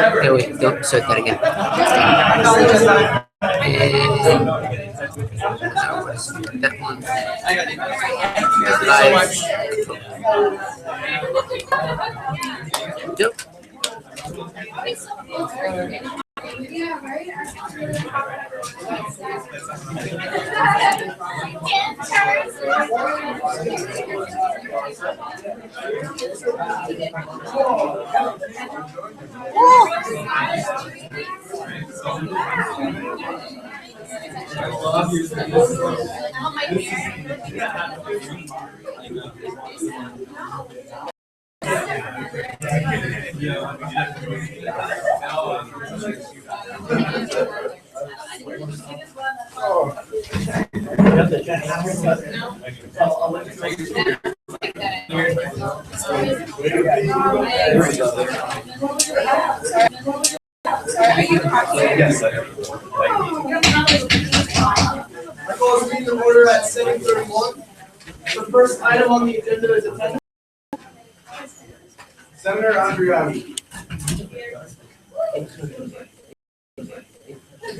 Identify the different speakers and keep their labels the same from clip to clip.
Speaker 1: No, wait, don't start that again. That one. Nope.
Speaker 2: Yes, I am.
Speaker 3: I call this meeting to order at 7:31. The first item on the agenda is attendance. Senator Andriani.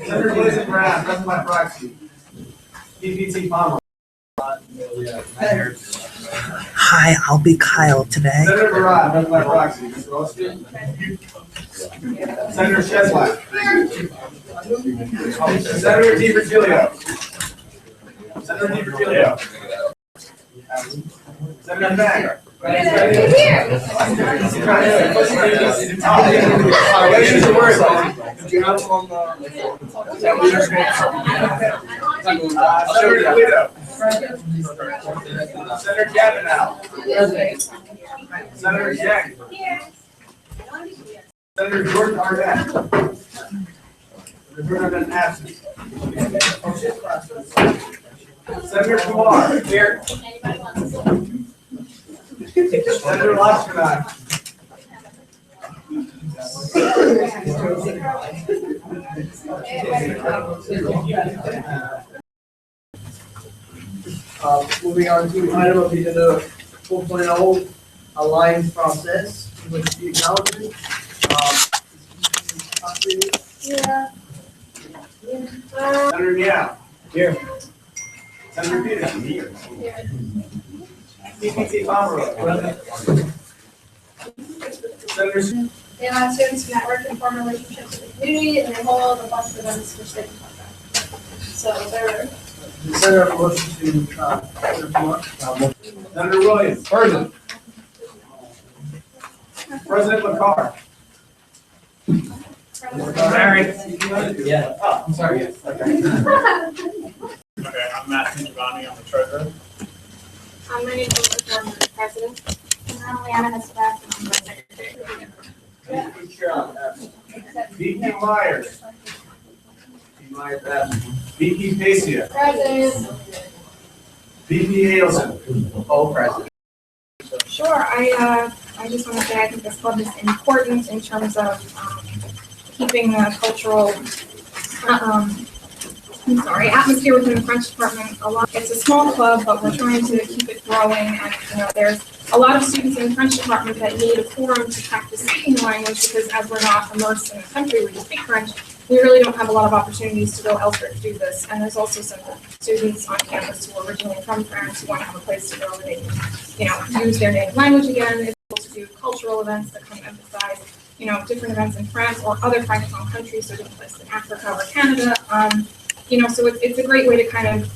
Speaker 3: Senator Blazen Brown, present by proxy. PPT Palmer.
Speaker 4: Hi, I'll be Kyle today.
Speaker 3: Senator Barad, present by proxy. Mr. Austin. Senator Sheslak. Senator DiVirgilio. Senator DiVirgilio. Senator Fang. Senator Kavanaugh. Senator Yang. Senator Jordan Arnett. Senator Arnett absent. Senator Kumar. Here. Senator Lashkanak. Moving on to item of the agenda 4.0, alliance process, which the acknowledgement. Senator Meow. Here. Senator Peters. Here. PPT Pomeroy. Senator.
Speaker 5: They allow students to network and form relationships with the community, and they hold a bunch of events which they can talk about. So they're.
Speaker 3: Senator, motion to, Senator Williams. Present. President McCarr.
Speaker 2: Yeah.
Speaker 3: Oh, I'm sorry, yes. Okay.
Speaker 6: Okay, I'm Matthew Giovanni, I'm the treasurer.
Speaker 5: My name is Elizabeth, I'm the president. And I'm Leanna Hesselback, and I'm the secretary.
Speaker 3: VP Myers. VP Myers absent. VP Pacia.
Speaker 5: President.
Speaker 3: VP Adelson. All present.
Speaker 5: Sure, I just want to say I think this club is important in terms of keeping the cultural, atmosphere within the French department alive. It's a small club, but we're trying to keep it growing, and there's a lot of students in the French department that need a forum to practice speaking the language, because as we're not immersed in a country where you speak French, we really don't have a lot of opportunities to go elsewhere to do this. And there's also some students on campus who are originally from France who want to have a place to go where they can, use their native language again, able to do cultural events that kind of emphasize, different events in France or other Francophone countries, so different places in Africa or Canada. So it's a great way to kind of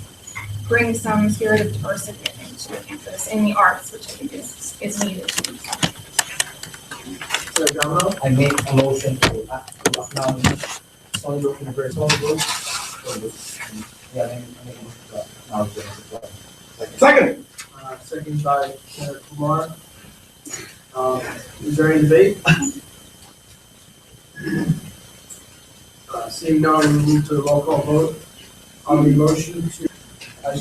Speaker 5: bring some spirit of diversity, I think, to the campus in the arts, which I think is needed.
Speaker 2: I make a motion to acknowledge Sandra from the Great Group.
Speaker 3: Second. Second by Senator Kumar. Is there any debate? Seeing none, we move to the roll call vote on the motion to. Are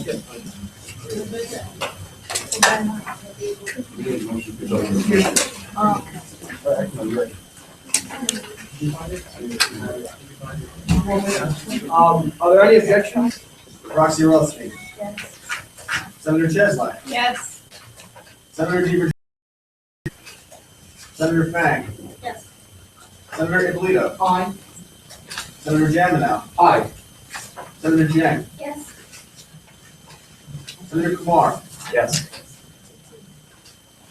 Speaker 3: there any objections? Roxy Rothstein.
Speaker 5: Yes.
Speaker 3: Senator Cheslak.
Speaker 5: Yes.
Speaker 3: Senator DiVirgilio. Senator Fang.
Speaker 5: Yes.
Speaker 7: Senator Ippolito.
Speaker 3: Aye.
Speaker 7: Senator Jaminow. Aye. Senator Jiang.
Speaker 5: Yes.
Speaker 7: Senator Kumar.
Speaker 2: Yes.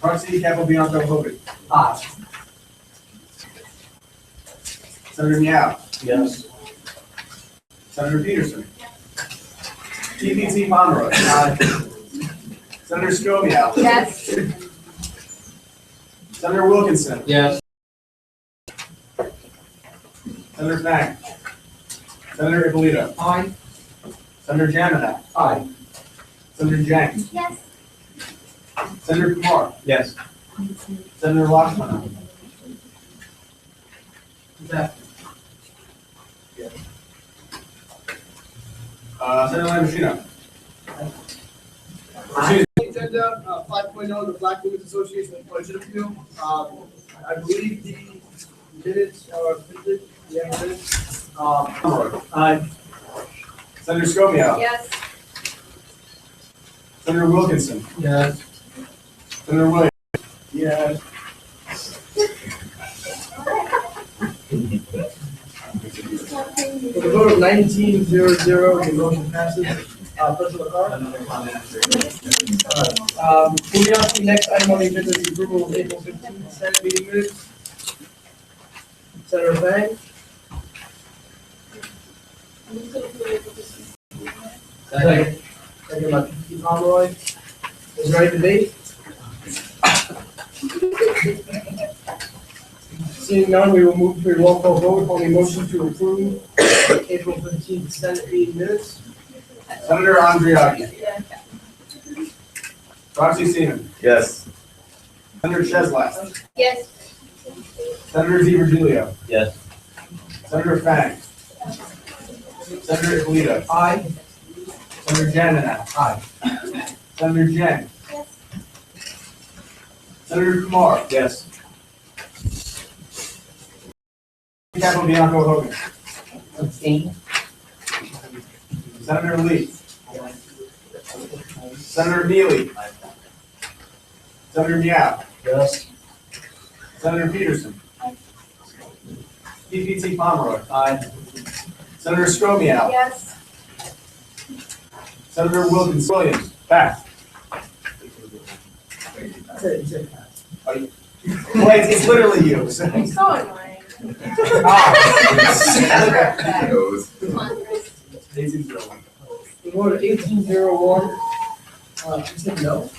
Speaker 7: Trustee Capobianco-Hogan.
Speaker 2: Aye.
Speaker 7: Senator Meow.
Speaker 2: Yes.
Speaker 7: Senator Peterson. TPT Pomeroy. Aye. Senator Scomial.
Speaker 5: Yes.
Speaker 7: Senator Wilkinson.
Speaker 2: Yes.
Speaker 7: Senator Fang. Senator Ippolito.
Speaker 3: Aye.
Speaker 7: Senator Jaminow.
Speaker 2: Aye.
Speaker 7: Senator Jiang.
Speaker 5: Yes.
Speaker 7: Senator Kumar.
Speaker 2: Yes.
Speaker 7: Senator Lakshmana.
Speaker 3: That.
Speaker 7: Senator Lamborghino.
Speaker 3: Agenda, 5.0, the Black Women's Association budget appeal. I believe the minutes are printed, yeah, minutes. Aye.
Speaker 7: Senator Scomial.
Speaker 5: Yes.
Speaker 7: Senator Wilkinson.
Speaker 3: Yes.
Speaker 7: Senator Williams. Yes.
Speaker 3: With a vote of 19-0-0, the motion passes. President Carr? Moving on to the next item on the agenda, the approval of April 15th Senate meeting minutes. Senator Fang? Second. Second by Trustee Pomeroy. Is there any debate? Seeing none, we will move to a roll call vote on the motion to approve April 15th Senate meeting minutes.
Speaker 7: Senator Andriaki. Roxy Seaman.
Speaker 2: Yes.
Speaker 7: Senator Cheslak.
Speaker 5: Yes.
Speaker 7: Senator DiVirgilio.
Speaker 2: Yes.
Speaker 7: Senator Fang. Senator Ippolito.
Speaker 3: Aye.
Speaker 7: Senator Jaminow.
Speaker 2: Aye.
Speaker 7: Senator Jiang.
Speaker 5: Yes.
Speaker 7: Senator Kumar.
Speaker 2: Yes.
Speaker 7: Capobianco-Hogan.
Speaker 4: Abstain.
Speaker 7: Senator Lee. Senator Neely. Senator Meow.
Speaker 2: Yes.
Speaker 7: Senator Peterson. TPT Pomeroy.
Speaker 2: Aye.
Speaker 7: Senator Scomial.
Speaker 5: Yes.
Speaker 7: Senator Williams. Pass. Wait, it's literally you.
Speaker 5: So annoying.
Speaker 3: The vote of 18-0-1. You said no?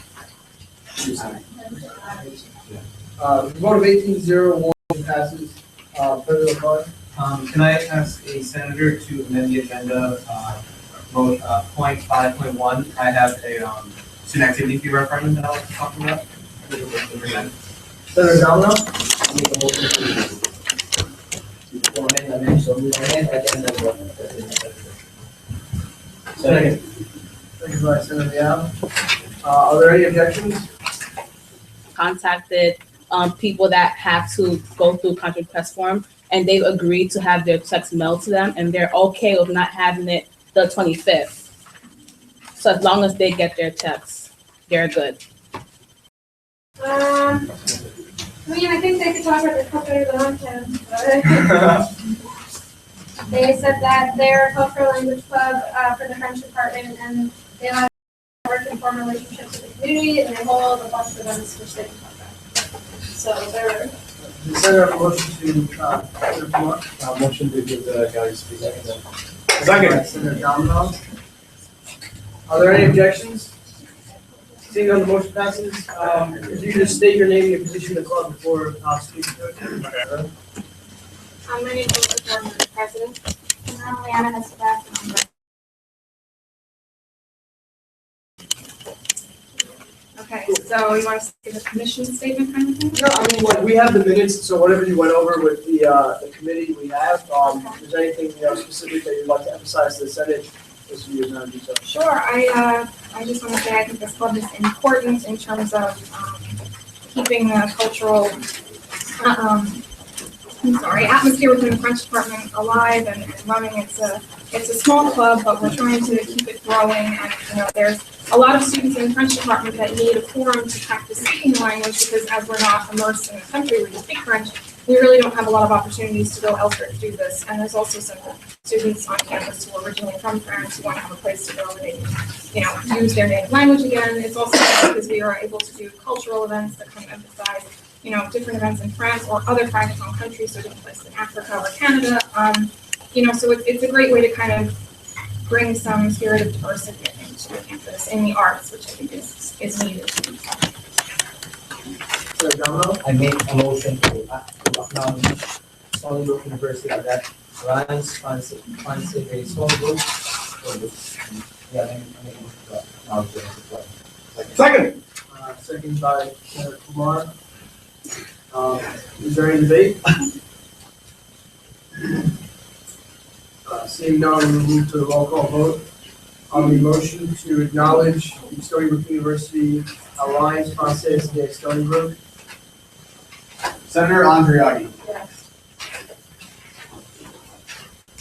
Speaker 3: The vote of 18-0-1 passes. President Carr?
Speaker 2: Can I ask a senator to amend the agenda, vote, point 5.1? I have a, student activity fee referendum that I was talking about.
Speaker 3: Senator Domino? Second. Second by Senator Meow. Are there any objections?
Speaker 8: Contacted people that have to go through contract request form, and they've agreed to have their checks mailed to them, and they're okay with not having it the 25th. So as long as they get their checks, they're good.
Speaker 5: I mean, I think they could talk about this better than I can, but they said that they're a cultural language club for the French department, and they have work and form relationships with the community, and they hold a bunch of events which they can talk about. So they're.
Speaker 3: Senator, a motion to, Senator Kumar?
Speaker 2: Motion to give the gallery speaker.
Speaker 7: Second.
Speaker 3: Senator Domino? Are there any objections? Seeing none, the motion passes. If you could just state your name and your position in the club before speaking.
Speaker 5: My name is the former president, and I'm Leanna Hesselback. Okay, so you want to give a commission statement kind of thing?
Speaker 3: No, I mean, like, we have the minutes, so whatever you went over with the committee we have, if there's anything, specific that you'd like to emphasize to the Senate, this is your time to do so.
Speaker 5: Sure, I just want to say I think this club is important in terms of keeping the cultural atmosphere within the French department alive and running. It's a small club, but we're trying to keep it growing. And there's a lot of students in the French department that need a forum to practice speaking the language, because as we're not immersed in the country where we speak French, we really don't have a lot of opportunities to go elsewhere to do this. And there's also some students on campus who are originally from France who want to have a place to go where they, use their native language again. It's also because we are able to do cultural events that kind of emphasize, different events in France or other Francophone countries, so different places in Africa or Canada. So it's a great way to kind of bring some spirit of diversity, I think, to the campus in the arts, which I think is needed.
Speaker 3: So, Domino?
Speaker 2: I make a motion to acknowledge Stony Brook University that Alliance Francaise a small group. Yeah, I make a motion to acknowledge it as well.
Speaker 7: Second.
Speaker 3: Second by Senator Kumar. Is there any debate? Seeing none, we'll move to the roll call vote on the motion to acknowledge the Stony Brook University Alliance Francaise de Stony Brook.
Speaker 7: Senator Andriagi.
Speaker 5: Yes.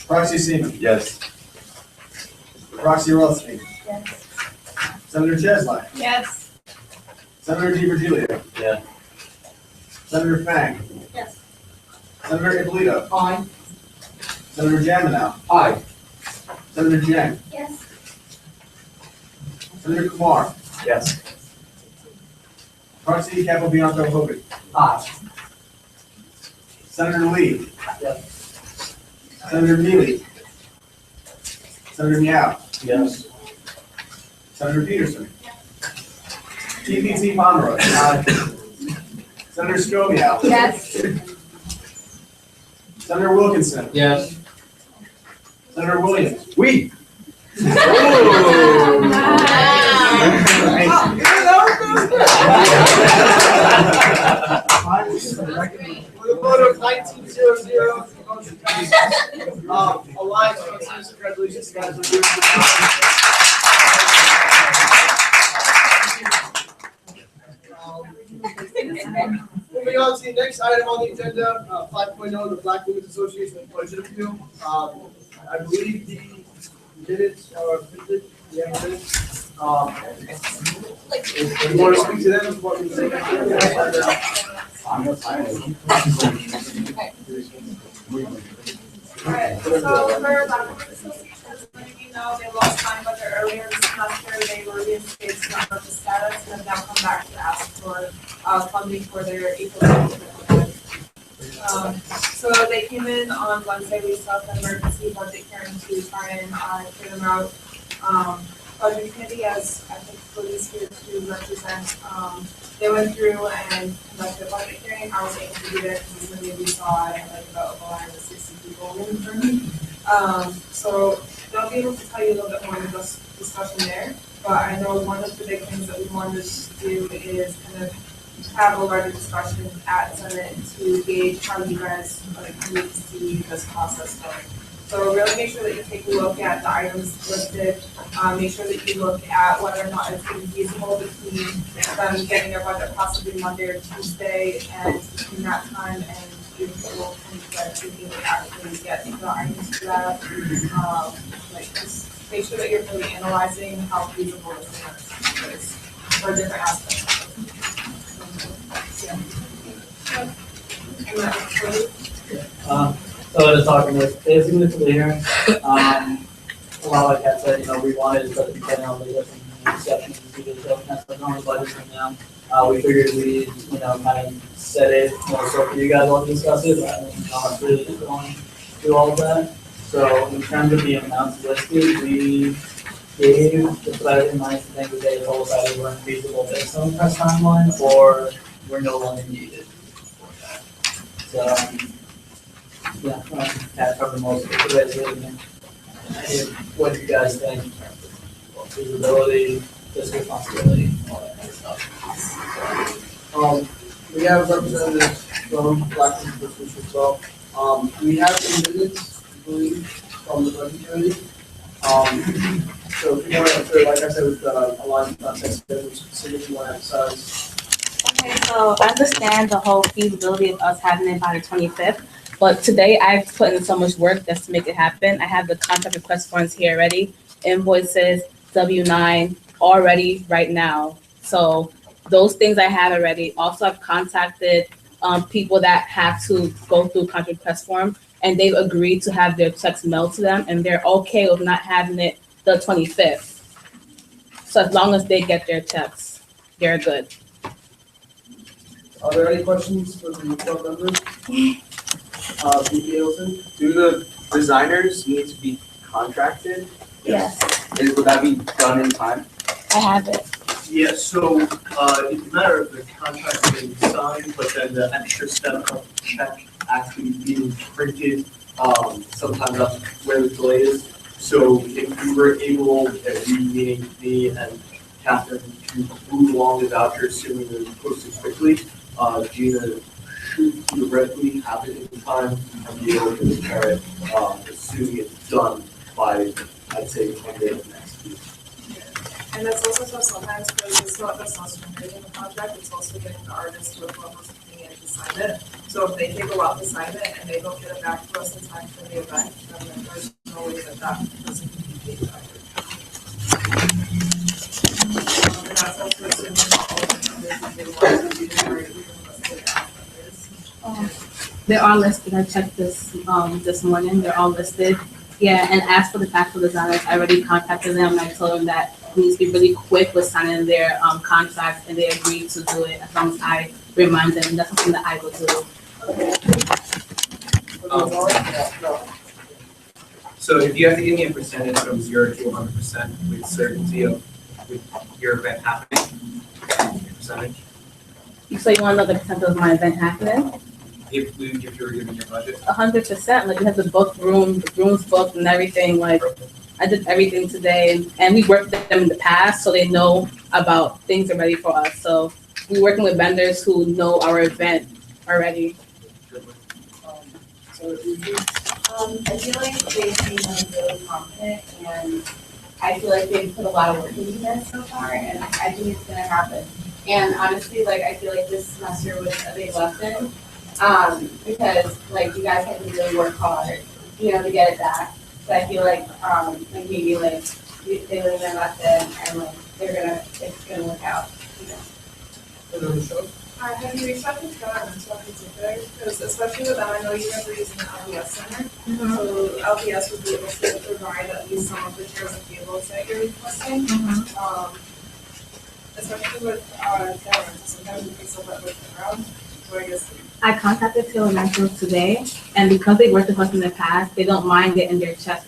Speaker 7: Proxy Seaman.
Speaker 9: Yes.
Speaker 7: Proxy Rothstein.
Speaker 5: Yes.
Speaker 7: Senator Cheslak.
Speaker 5: Yes.
Speaker 7: Senator DiVirgilio.
Speaker 9: Yeah.
Speaker 7: Senator Fang.
Speaker 5: Yes.
Speaker 7: Senator Ippolito.
Speaker 5: Aye.
Speaker 7: Senator Jaminow.
Speaker 2: Aye.
Speaker 7: Senator Jiang.
Speaker 5: Yes.
Speaker 7: Senator Kumar.
Speaker 9: Yes.
Speaker 7: Proxy Capobianco-Hogan.
Speaker 2: Aye.
Speaker 7: Senator Lee.
Speaker 2: Yes.
Speaker 7: Senator Neely. Senator Meow.
Speaker 9: Yes.
Speaker 7: Senator Peterson. TPT Pomeroy. Senator Scomial.
Speaker 5: Yes.
Speaker 7: Senator Wilkinson.
Speaker 2: Yes.
Speaker 7: Senator Williams.
Speaker 9: We.
Speaker 3: With a vote of 19-0-0, motion passes. Alliance Francaise, congratulations, guys. Moving on to the next item on the agenda, 5.0, the Black Women's Association Budget Appeal. I believe the minutes are printed. Yeah, minutes. You want to speak to them before we say that?
Speaker 10: Alright, so for Black Women's Association, as many of you know, they lost time budget earlier this semester. They were reinstated to non-budget status and have now come back to ask for funding for their April 20th. So they came in on Wednesday. We set up an emergency budget hearing to try and clear them out. Budget committee, as I think police here to represent, they went through and conducted a budget hearing. I was able to do that because many of you saw I had like about a line of 60 people in for me. So they'll be able to tell you a little bit more in this discussion there. But I know one of the big things that we wanted to do is kind of have a larger discussion at Senate to gauge how you guys need to see this process going. So really make sure that you take a look at the items listed, make sure that you look at whether or not it's going to be feasible between them getting their budget possibly Monday or Tuesday, and between that time and you will kind of get to be able to actually get the items to that. Just make sure that you're really analyzing how feasible this is for different aspects.
Speaker 11: So I was talking with basically for the hearing, a lot like I said, we wanted to put the depending on the different sections of the budget from them. We figured we, kind of set it more so for you guys all to discuss it, rather than not really going through all of that. So in terms of the amounts listed, we gave the budget in mind to think that they told us either weren't feasible based on the press timeline or were no longer needed for that. So, yeah, that covered most of it. What do you guys think in terms of feasibility, fiscal responsibility, all that kind of stuff?
Speaker 3: We have representatives from Black Women's Association as well. We have some minutes, I believe, from the budget committee. So if you want to, like I said, with the alignment process, which specifically want to emphasize.
Speaker 8: Okay, so I understand the whole feasibility of us having it by the 25th, but today I've put in so much work just to make it happen. I have the contract request forms here already, invoices, W-9, all ready right now. So those things I have already. Also, I've contacted people that have to go through contract request form, and they've agreed to have their checks mailed to them, and they're okay with not having it the 25th. So as long as they get their checks, they're good.
Speaker 3: Are there any questions for the club members? VP Hilton?
Speaker 9: Do the designers need to be contracted?
Speaker 8: Yes,
Speaker 9: Would that be done in time?
Speaker 8: I have it.
Speaker 6: Yeah, so, it's a matter of the contract being signed, but then the extra step of check actually being printed, sometimes that's where the delay is. So if we were able, we, meaning me and Catherine, to move along the voucher, assuming it was posted quickly, Gina should theoretically have it in time and be able to prepare it, assuming it's done by, I'd say, Monday of next week.
Speaker 10: And that's also so sometimes, because it's not just us terminating the contract, it's also getting the artist to approve us something and to sign it. So if they take a while to sign it and they don't get it back to us in time for the event, then there's no way that doesn't be paid back. And that's also assuming all of the numbers that they want to be generated, even listed as numbers.
Speaker 8: They are listed. I checked this morning. They're all listed. Yeah, and as for the actual designers, I already contacted them and I told them that it needs to be really quick with signing their contracts, and they agreed to do it as long as I remind them. That's something that I will do.
Speaker 9: So if you have to give me a percentage from 0 to 100% with certainty of with your event happening, percentage,
Speaker 8: So you want to know the percent of my event happening?
Speaker 9: if you were given your budget?
Speaker 8: 100%. Like, you have to book room, the room's booked and everything. Like, I did everything today, and we worked with them in the past, so they know about things are ready for us. So we're working with vendors who know our event already.
Speaker 4: I feel like they seem like really confident, and I feel like they've put a lot of work into this so far, and I think it's gonna happen. And honestly, like, I feel like this semester was a big lesson, because like you guys had to really work hard, you know, to get it back. So I feel like maybe like they learned their lesson, and like it's gonna work out. You know?
Speaker 10: Have you reached out to Scott and talked to there? Because especially with them, I know you guys are using the LBS center. So LBS would be able to provide at least some of the chairs and tables that you're requesting. Especially with talent, sometimes it takes a little bit around. So I guess.
Speaker 8: I contacted Taylor Metro today, and because they worked with us in the past, they don't mind getting their checks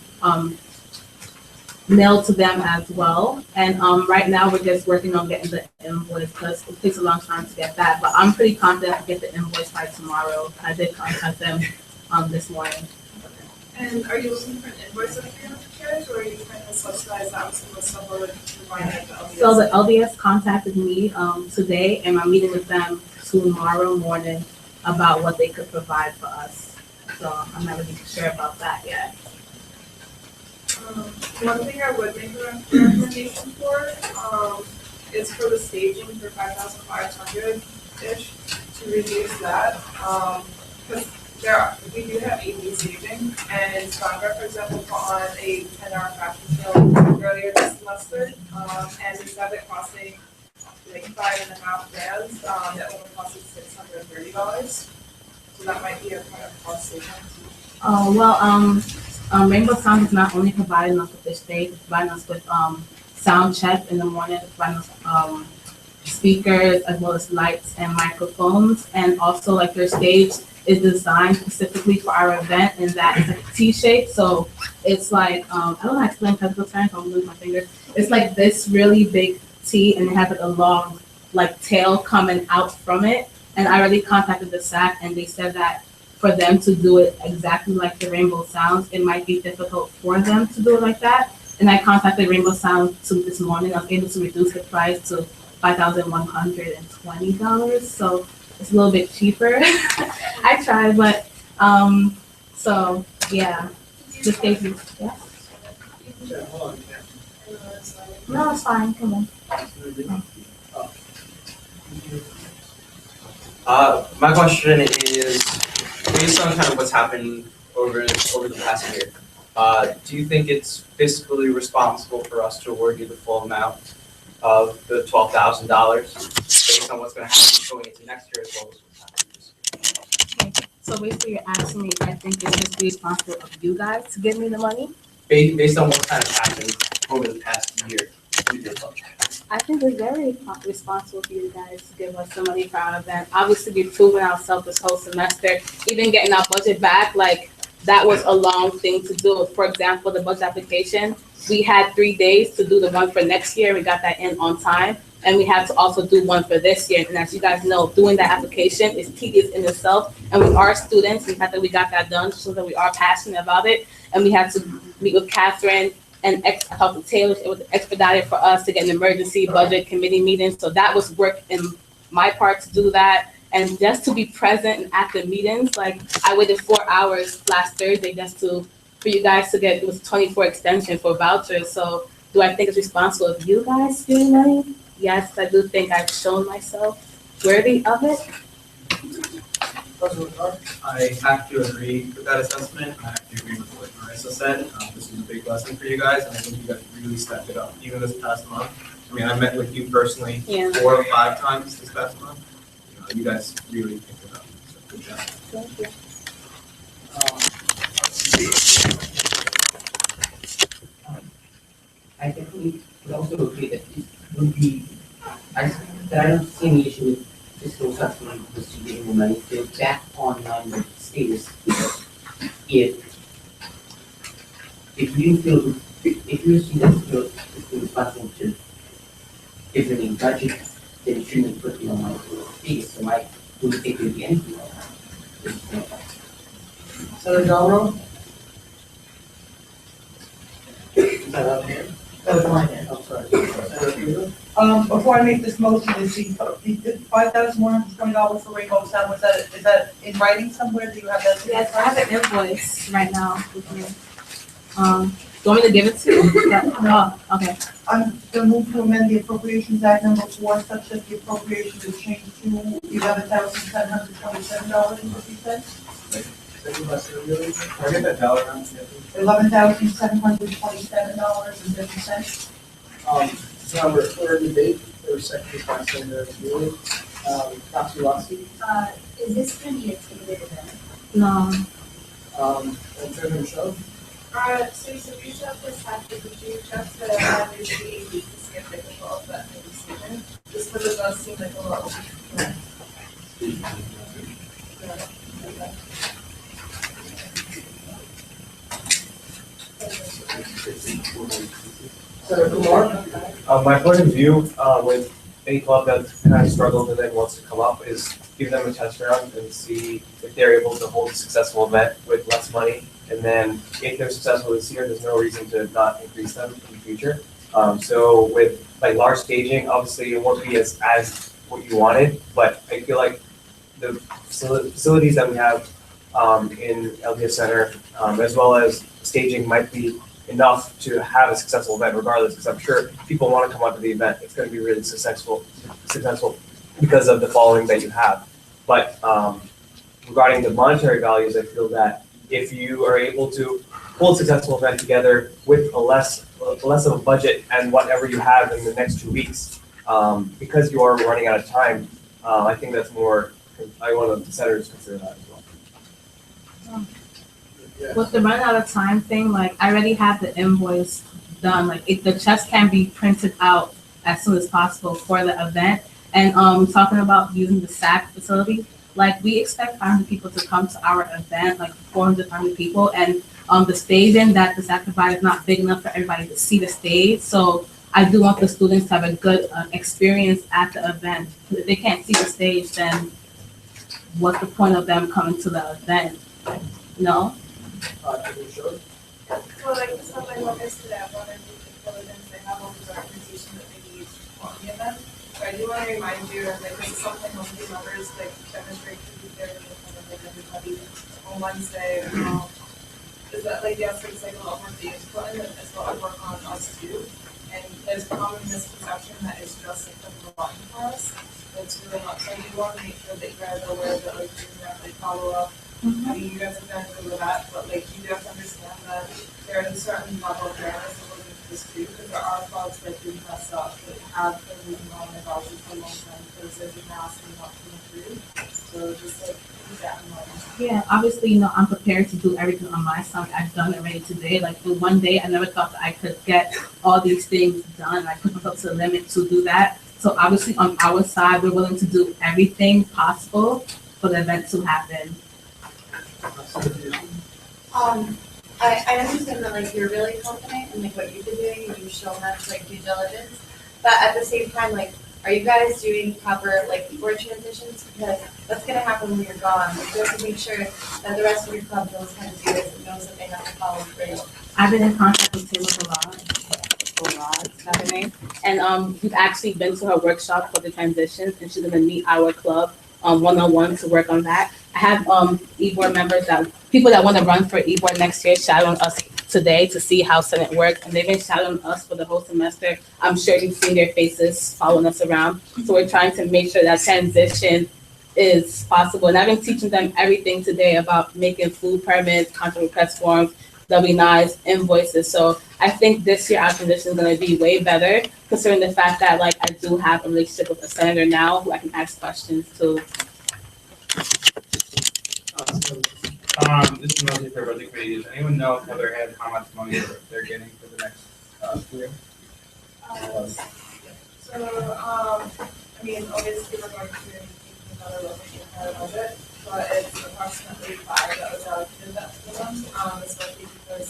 Speaker 8: mailed to them as well. And right now we're just working on getting the invoice because it takes a long time to get that. But I'm pretty confident to get the invoice by tomorrow. I did contact them this morning.
Speaker 10: And are you looking for an invoice of 300 chairs, or are you trying to subsidize that with some of the stuff or providing the LBS?
Speaker 8: So the LDS contacted me today, and I'm meeting with them tomorrow morning about what they could provide for us. So I'm not really sure about that yet.
Speaker 10: One thing I would make a recommendation for is for the staging for 5,500-ish to reduce that. Because we do have AV staging, and Sandra, for example, put on a 10-hour fashion show earlier this semester, and instead of it costing like 5.5 bands, that only costed $630. So that might be a kind of cost savings.
Speaker 8: Rainbow Sound is not only providing us with this stage, it's providing us with sound check in the morning, it's providing us speakers as well as lights and microphones, and also like their stage is designed specifically for our event, and that is a T-shape. So it's like I don't know how to explain technical terms, I'm losing my fingers. It's like this really big T, and it has like a long like tail coming out from it. And I already contacted the SAC, and they said that for them to do it exactly like the Rainbow Sounds, it might be difficult for them to do it like that. And I contacted Rainbow Sound this morning. I was able to reduce the price to $5,120. So it's a little bit cheaper. I tried, but so yeah, the stage is, yeah. No, it's fine. Come on.
Speaker 9: My question is, based on kind of what's happened over the past year, do you think it's fiscally responsible for us to award you the full amount of the $12,000 based on what's going to happen going into next year as well as what's happening this year?
Speaker 8: So basically you're asking me if I think it's just responsible of you guys to give me the money?
Speaker 9: Based on what kind of happened over the past year with your budget.
Speaker 8: I think it's very responsible for you guys to give us the money for our event. Obviously, we've proven ourselves this whole semester, even getting our budget back, like, that was a long thing to do. For example, the budget application, we had 3 days to do the one for next year. We got that in on time. And we had to also do one for this year. And as you guys know, doing that application is tedious in itself. And we are students, and the fact that we got that done shows that we are passionate about it. And we had to meet with Catherine and talk to Taylor. It was expedited for us to get an emergency budget committee meeting. So that was work in my part to do that. And just to be present and at the meetings, like, I waited 4 hours last Thursday just for you guys to get, it was 24 extension for vouchers. So do I think it's responsible of you guys giving money? Yes, I do think I've shown myself worthy of it.
Speaker 12: I have to agree with that assessment. I have to agree with what Marissa said. This was a big lesson for you guys, and I think you guys really stepped it up, even this past month. I mean, I met with you personally 4 or 5 times this past month. You guys really picked it up, so good job.
Speaker 8: Thank you.
Speaker 1: I definitely would also agree that it would be, I don't see any issue with fiscal subsidy distributing the money to back online the status. If you feel, if you see that you're responsible to give them a budget, then it shouldn't put you on my fees, so I wouldn't think there'd be anything like that.
Speaker 3: Senator Gallo?
Speaker 11: Is that up here? That was mine, I'm sorry.
Speaker 3: Senator Peter?
Speaker 13: Before I make this motion, is the $5,120 for Rainbow Sound, is that in writing somewhere? Do you have that?
Speaker 8: Yes, I have an invoice right now with me. Do you want me to give it to you? No, okay.
Speaker 13: I'm gonna move to amend the Appropriations Act number 4 such that the appropriation is changed to $11,727.50.
Speaker 3: Second by Senator Ewing. Can I get that dollar amount?
Speaker 13: $11,727.50.
Speaker 3: It's number third debate, or second by Senator Ewing. Capobianco-Hogan.
Speaker 4: Is this gonna be a ticketed event?
Speaker 8: No.
Speaker 3: And Senator Michelle.
Speaker 10: Susan, reach out to staff, could you just have your meeting to skip the control of that decision? Just because it does seem like a lot.
Speaker 3: Senator Kumar.
Speaker 14: My point of view with any club that's kind of struggled and then wants to come up is give them a test round and see if they're able to hold a successful event with less money. And then if they're successful this year, there's no reason to not increase them in the future. So with like large staging, obviously it won't be as what you wanted, but I feel like the facilities that we have in LDS Center, as well as staging, might be enough to have a successful event regardless, because I'm sure people want to come out to the event. It's going to be really successful because of the following that you have. But regarding the monetary values, I feel that if you are able to pull a successful event together with a less of a budget and whatever you have in the next 2 weeks, because you are running out of time, I think that's more, I want the senators to consider that as well.
Speaker 8: With the run out of time thing, like, I already have the invoice done. Like, if the checks can be printed out as soon as possible for the event. And talking about using the SAC facility, like, we expect 500 people to come to our event, like 400, 500 people. And the staging that the SAC provides is not big enough for everybody to see the stage. So I do want the students to have a good experience at the event. If they can't see the stage, then what's the point of them coming to the event? No?
Speaker 10: Well, like the stuff I noticed today, I wanted to evidence they have all the documentation that they need for the event. So I do want to remind you, and like this is something most of the members like demonstrate to be there with everybody on Wednesday. Is that like yes, it's like a lot more things put in as well as work on us too. And there's a common misconception that it's just like a button for us. It's really not. So I do want to make sure that you guys are aware that like you have like follow up. I mean, you guys have done good with that, but like you do have to understand that there is a certain level of fairness that we're looking this too, because there are clubs that do mess up, that have been enrollment vouchers for a long time, because there's a mass not coming through. So just like, keep that in mind.
Speaker 8: Yeah, obviously, I'm prepared to do everything on my side. I've done it already today. Like in one day, I never thought that I could get all these things done. I put myself to the limit to do that. So obviously on our side, we're willing to do everything possible for the event to happen.
Speaker 4: I understand that like you're really confident in like what you've been doing and you've shown us like due diligence, but at the same time, like, are you guys doing proper like board transitions? Because what's gonna happen when you're gone? Like, you have to make sure that the rest of your club knows how to do this and knows that they have to follow through.
Speaker 8: I've been in contact with Taylor is that her name? And we've actually been to her workshop for the transitions, and she's gonna meet our club one-on-one to work on that. I have e-board members people that want to run for e-board next year shadowing us today to see how Senate works, and they've been shadowing us for the whole semester. I'm sure you've seen their faces following us around. So we're trying to make sure that transition is possible. And I've been teaching them everything today about making food permits, contract request forms, W-9s, invoices. So I think this year our transition is going to be way better, considering the fact that like I do have a relationship with a senator now who I can ask questions to.
Speaker 15: This is mostly for budget committee. Does anyone know off the other hand how much money they're getting for the next school year?
Speaker 10: I mean, obviously we're going to be another looking at our budget, but it's approximately 5 that was allocated that for them, especially because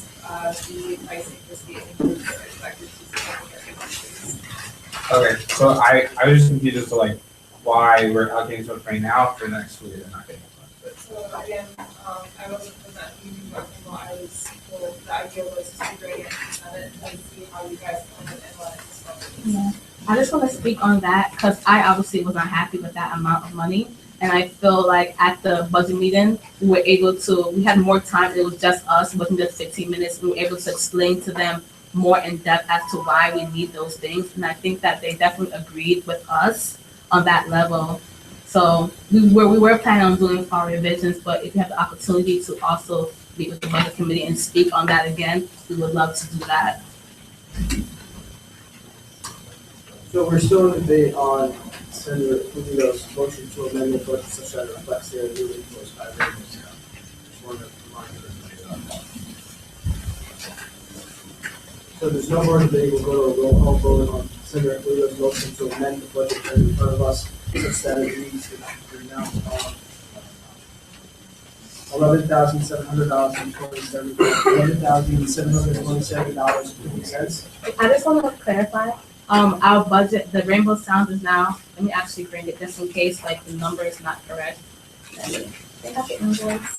Speaker 10: the pricing for state increases are expected to significantly increase.
Speaker 15: Okay, so I was just confused as to like why we're allocating so much money now for the next school year and not getting as much.
Speaker 10: So again, I wasn't presenting you what I was told. The idea was to bring it to Senate and see how you guys plan it and let it discuss.
Speaker 8: Yeah, I just want to speak on that because I obviously was not happy with that amount of money. And I feel like at the budget meeting, we had more time. It was just us. It wasn't just 15 minutes. We were able to explain to them more in depth as to why we need those things. And I think that they definitely agreed with us on that level. So we were planning on doing fall revisions, but if you have the opportunity to also meet with the budget committee and speak on that again, we would love to do that.
Speaker 3: So we're still in debate on Senator Rubio's motion to amend the budget such that it reflects their newly imposed guidelines. Just wanted to remind everybody of that. So there's no more debate. We'll go to a roll call vote on Senator Rubio's motion to amend the budget that is in front of us such that it reads $11,727.50.
Speaker 8: I just want to clarify, our budget, the Rainbow Sound is now, let me actually bring it just in case like the number is not correct. They have the invoice.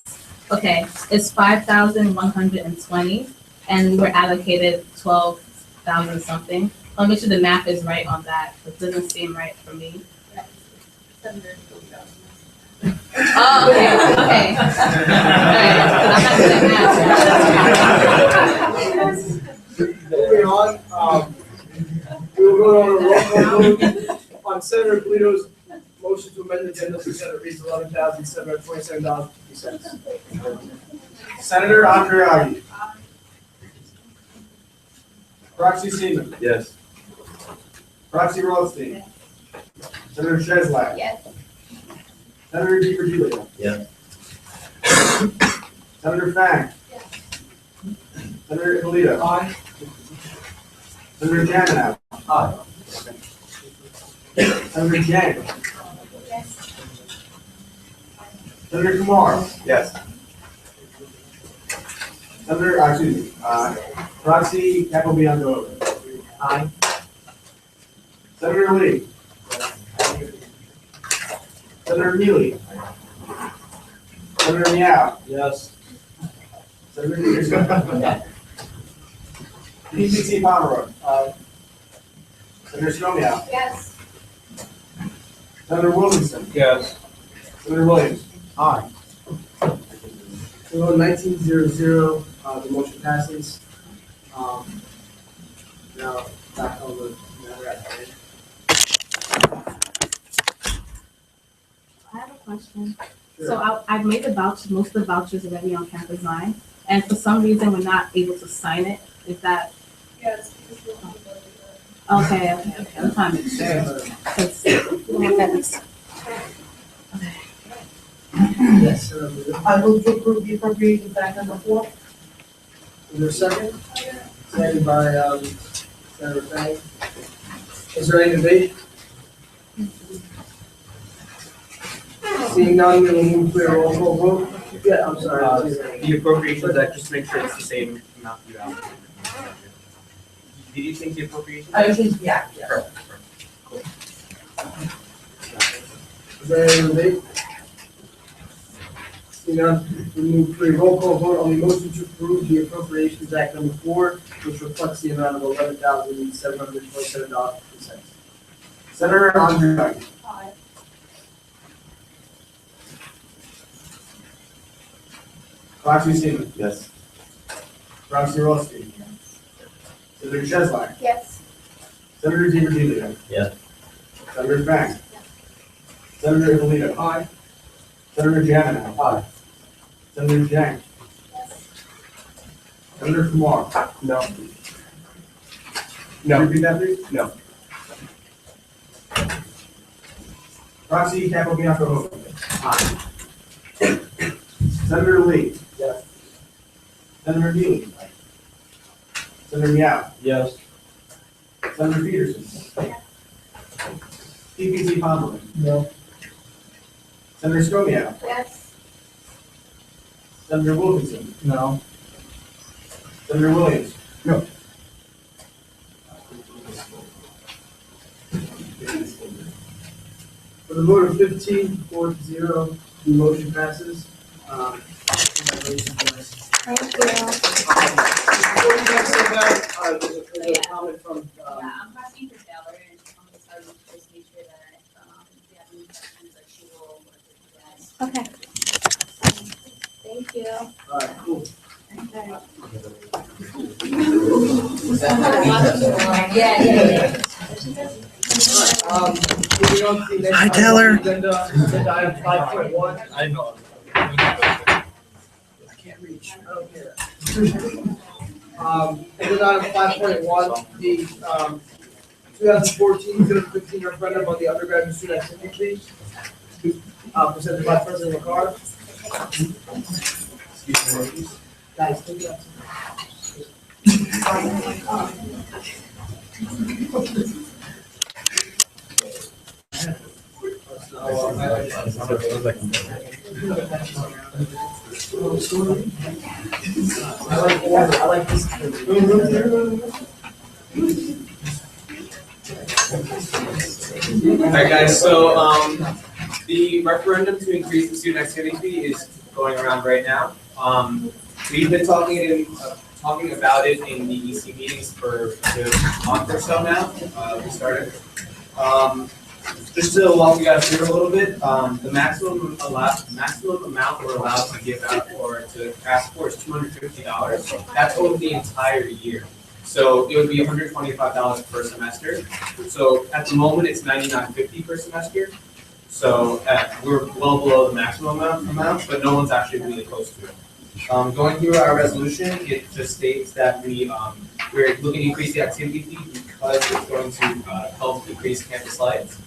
Speaker 8: Okay, it's 5,120 and we're allocated 12,000 something. I'll make sure the math is right on that. It doesn't seem right for me. Oh, okay.
Speaker 3: Moving on, we will go on a roll call vote on Senator Polito's motion to amend the agenda so that it reads $11,727.50.
Speaker 7: Senator Andreagi. Roxy Seaman.
Speaker 14: Yes.
Speaker 7: Roxy Rothstein. Senator Cheslak.
Speaker 4: Yes.
Speaker 7: Senator DiVirgilio.
Speaker 14: Yes.
Speaker 7: Senator Fang.
Speaker 4: Yes.
Speaker 7: Senator Ippolito.
Speaker 3: Aye.
Speaker 7: Senator Janinow.
Speaker 3: Aye.
Speaker 7: Senator Yang.
Speaker 4: Yes.
Speaker 7: Senator Kumar.
Speaker 14: Yes.
Speaker 7: Senator, Roxy Capobianco-Hogan.
Speaker 3: Aye.
Speaker 7: Senator Lee. Senator Neely. Senator Meow.
Speaker 3: Yes.
Speaker 7: Senator Peterson. PCT Pomeroy.
Speaker 3: Aye.
Speaker 7: Senator Scomial.
Speaker 4: Yes.
Speaker 7: Senator Williamson.
Speaker 15: Yes.
Speaker 7: Senator Williams.
Speaker 3: Aye. So on 1900, the motion passes. Now, back on the,
Speaker 8: I have a question. So I've made the vouchers, most of the vouchers already on Campus Line, and for some reason we're not able to sign it. Is that
Speaker 10: Yes, because we'll have to go to
Speaker 8: Okay, I'm trying to make sure. 'Cause we have that next-
Speaker 3: Yes.
Speaker 13: I move to approve the appropriations act number 4.
Speaker 3: Is there a second? Second by, Senator Frank. Is there any debate? Seeing none, we will move to a roll call vote. Yeah, I'm sorry.
Speaker 12: The appropriations act, just make sure it's the same amount you have. Did you think the appropriations?
Speaker 13: I think, yeah.
Speaker 3: Is there any debate? Seeing none, we move to a roll call vote on the motion to approve the Appropriations Act number 4, which reflects the amount of $11,727.50.
Speaker 7: Senator Andre.
Speaker 10: Aye.
Speaker 7: Clark Seaman.
Speaker 14: Yes.
Speaker 7: Ralph Sirosky. Senator Cheslak.
Speaker 10: Yes.
Speaker 7: Senator DiVirgilio.
Speaker 14: Yes.
Speaker 7: Senator Frank. Senator Ippolito.
Speaker 3: Aye.
Speaker 7: Senator Giannino. Aye. Senator Yang. Senator Kumar.
Speaker 14: No.
Speaker 7: Can you repeat that, please?
Speaker 14: No.
Speaker 7: Roxy Capobianco-Hogan. Senator Lee.
Speaker 3: Yes.
Speaker 7: Senator Neely. Senator Meow.
Speaker 14: Yes.
Speaker 7: Senator Peterson. PPT Pomeroy.
Speaker 3: No.
Speaker 7: Senator Scomiao.
Speaker 10: Yes.
Speaker 7: Senator Wilkinson.
Speaker 3: No.
Speaker 7: Senator Williams.
Speaker 3: No. For the vote of 15-4-0, the motion passes. Congratulations, guys.
Speaker 5: Thank you.
Speaker 3: Before we get to that, there's a comment from,
Speaker 4: Yeah, I'm passing for Taylor and I'm just sorry to just make sure that, if you have any questions, like she will work with you guys.
Speaker 5: Okay. Thank you.
Speaker 3: all right, cool.
Speaker 4: Yeah.
Speaker 3: Moving on to the next.
Speaker 14: Hi,
Speaker 3: item
Speaker 14: Taylor.
Speaker 3: on the agenda item 5.1.
Speaker 12: I know.
Speaker 3: I can't reach, I don't care. Agenda item 5.1, the, 2014-2015 referendum on the undergraduate student activity fee, presented by President McCarr. Guys, take it up. I like this.
Speaker 12: Alright guys, so the referendum to increase the student activity fee is going around right now. We've been talking about it in the EC meetings for a month or so now. We started. Just to walk you guys through a little bit, the maximum amount we're allowed to give out or to ask for is $250. That's over the entire year. So it would be $125 per semester. So at the moment, it's $99.50 per semester. So we're well below the maximum amount, but no one's actually really close to it. Going through our resolution, it just states that we're looking to increase the activity fee because it's going to help decrease campus life.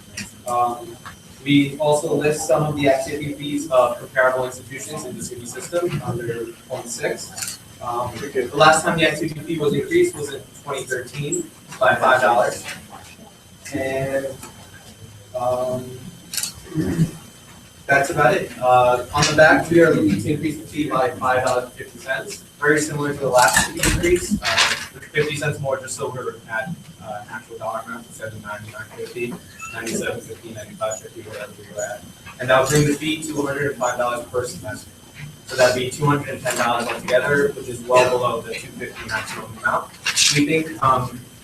Speaker 12: We also list some of the activity fees of comparable institutions in the city system under point 6. The last time the activity fee was increased was in 2013 by $5. And that's about it. On the back, we are looking to increase the fee by $5.50, very similar to the last fee increase, 50 cents more just so we're at actual dollar amount instead of $99.50, $97.50, $95.50, whatever we were at. And that would bring the fee to $105 per semester. So that'd be $210 altogether, which is well below the $250 maximum amount. We think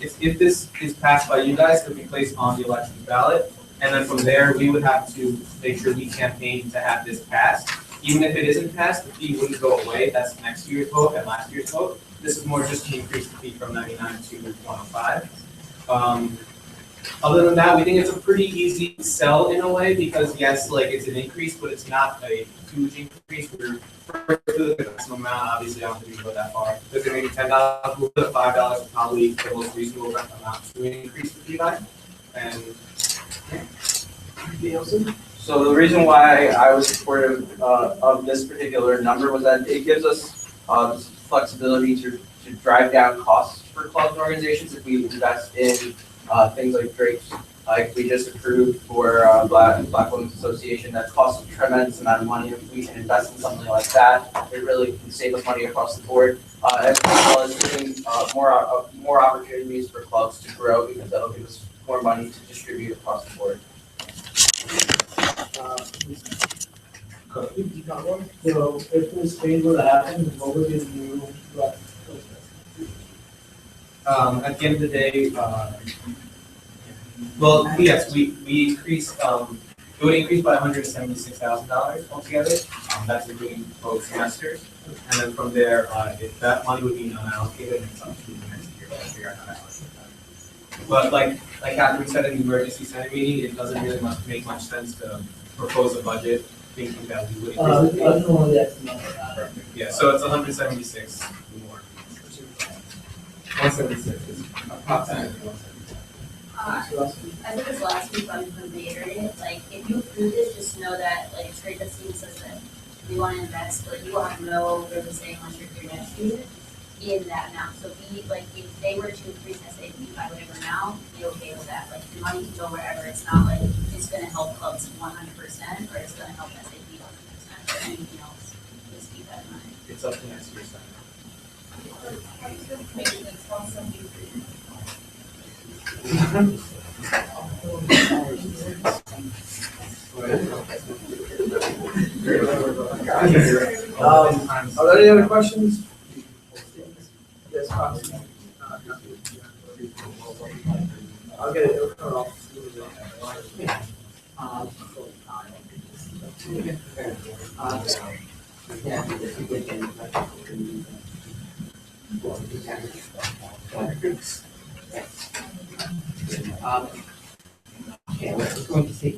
Speaker 12: if this is passed by you guys, it'll be placed on the election ballot. And then from there, we would have to make sure we campaign to have this passed. Even if it isn't passed, the fee wouldn't go away. That's next year's vote and last year's vote. This is more just to increase the fee from 99 to 105. Other than that, we think it's a pretty easy sell in a way, because yes, like it's an increase, but it's not a huge increase. We're the maximum amount, obviously, I don't think we go that far. If it maybe $10, we'll put $5 is probably the most reasonable amount to increase the fee by. And
Speaker 9: So the reason why I was supportive of this particular number was that it gives us this flexibility to drive down costs for clubs and organizations if we invest in things like drapes, like we just approved for Black Women's Association. That costs a tremendous amount of money. If we can invest in something like that, it really can save us money across the board, as well as giving more opportunities for clubs to grow, because that'll give us more money to distribute across the board.
Speaker 11: So if this change were to happen, what would be the new?
Speaker 12: at the end of the day, well, yes, we increased, it would increase by $176,000 altogether. That's including both semesters. And then from there, if that money would be unallocated, it's up to the next year to figure out how to allocate that. But like Catherine said in the emergency senate meeting, it doesn't really make much sense to propose a budget thinking that we would increase the fee.
Speaker 11: I don't know that's not.
Speaker 12: Yeah, so it's 176 more. 176 is approximately 176.
Speaker 4: I think it's last week on the reiterate, like, if you approve this, just know that, like, trade testing says that we want to invest, but you want to know where we're saying unrestricted next year in that amount. So if they were to increase SAP by whatever amount, be okay with that. Like, the money can go wherever. It's not like it's going to help clubs 100% or it's going to help SAP 100% or anything else. Just keep that in mind.
Speaker 12: It's up to next year's time.
Speaker 3: Are there any other questions? Yes, Fox. I'll get it. It'll turn off.
Speaker 1: Okay, I was going to say,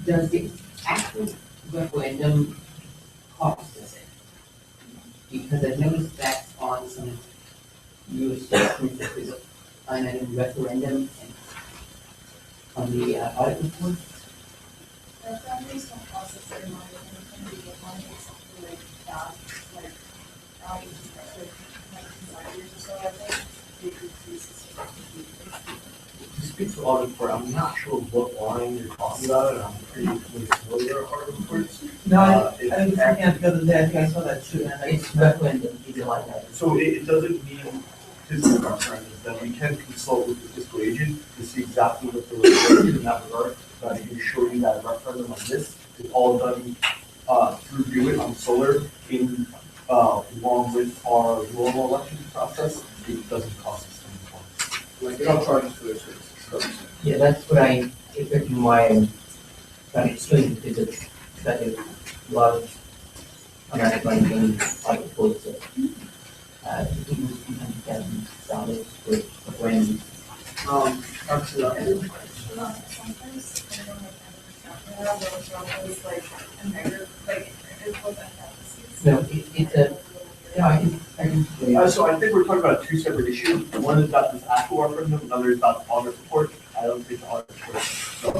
Speaker 1: does the actual referendum cost us it? Because I've noticed that on some USG there's a line item referendum and on the audit report.
Speaker 10: Referendums don't cost us any money, and we get money or something like that, like, years or so, I think, they decrease the
Speaker 7: To speak to audit report, I'm not sure what line you're talking about, and I'm pretty familiar with audit reports.
Speaker 11: No, I was looking at the other day, I think I saw that too, and
Speaker 1: It's referendum, you do like that.
Speaker 7: So it doesn't mean, fiscal concern is that we can consult with the fiscal agent to see exactly what the report is in that regard. But I can assure you that a referendum like this is all done through do it on solar in along with our normal election process. It doesn't cost us any.
Speaker 3: Like, they don't charge us for their services.
Speaker 1: Yeah, that's what I expected why I'm trying to explain, because it's got a lot of amount of money being like reports of, $200,000 for when. No, it's a, yeah, I can.
Speaker 7: So I think we're talking about two separate issues. One is about this actual referendum, another is about the audit report. I don't think the audit report. So,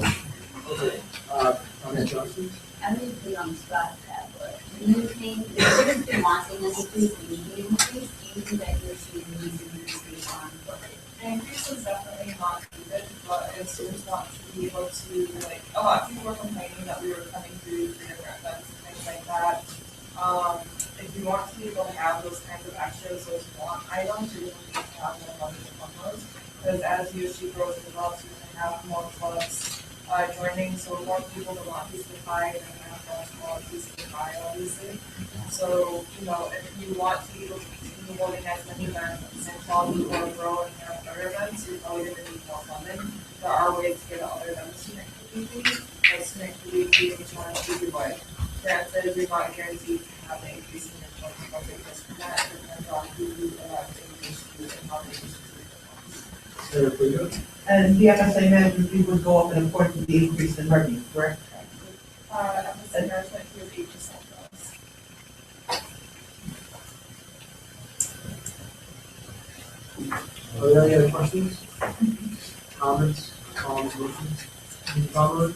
Speaker 3: Johnson?
Speaker 4: I'm going to put you on the spot with that, but do you think, if you've been wanting this increase, the median increase, do you think that you'll see a need to increase on budget?
Speaker 10: The increase is definitely not needed, but if students want to be able to, like, a lot of people were complaining that we were coming through for different events and things like that. If you want to be able to have those kinds of extras, those want items, you're going to need to have more money to fund those. Because as USG grows and develops, you're going to have more clubs joining, so more people to want piece of the pie, and then have more smaller piece of the pie, obviously. So, if you want to be able to continue holding as many events and quality will grow and have other events, you're probably going to need more funding. There are ways to get other events to make the weekly, but to make the weekly, which one is either way. Granted, you're not guaranteed to have an increase in your budget because from that, it depends on who you allow to increase to and how they use it.
Speaker 3: Senator Pluto.
Speaker 13: And the FSA management fee would go up in accordance with the increase in revenue, correct?
Speaker 10: FSA management fee would be 8%.
Speaker 3: Are there any other questions? Comments? Motions? Comment?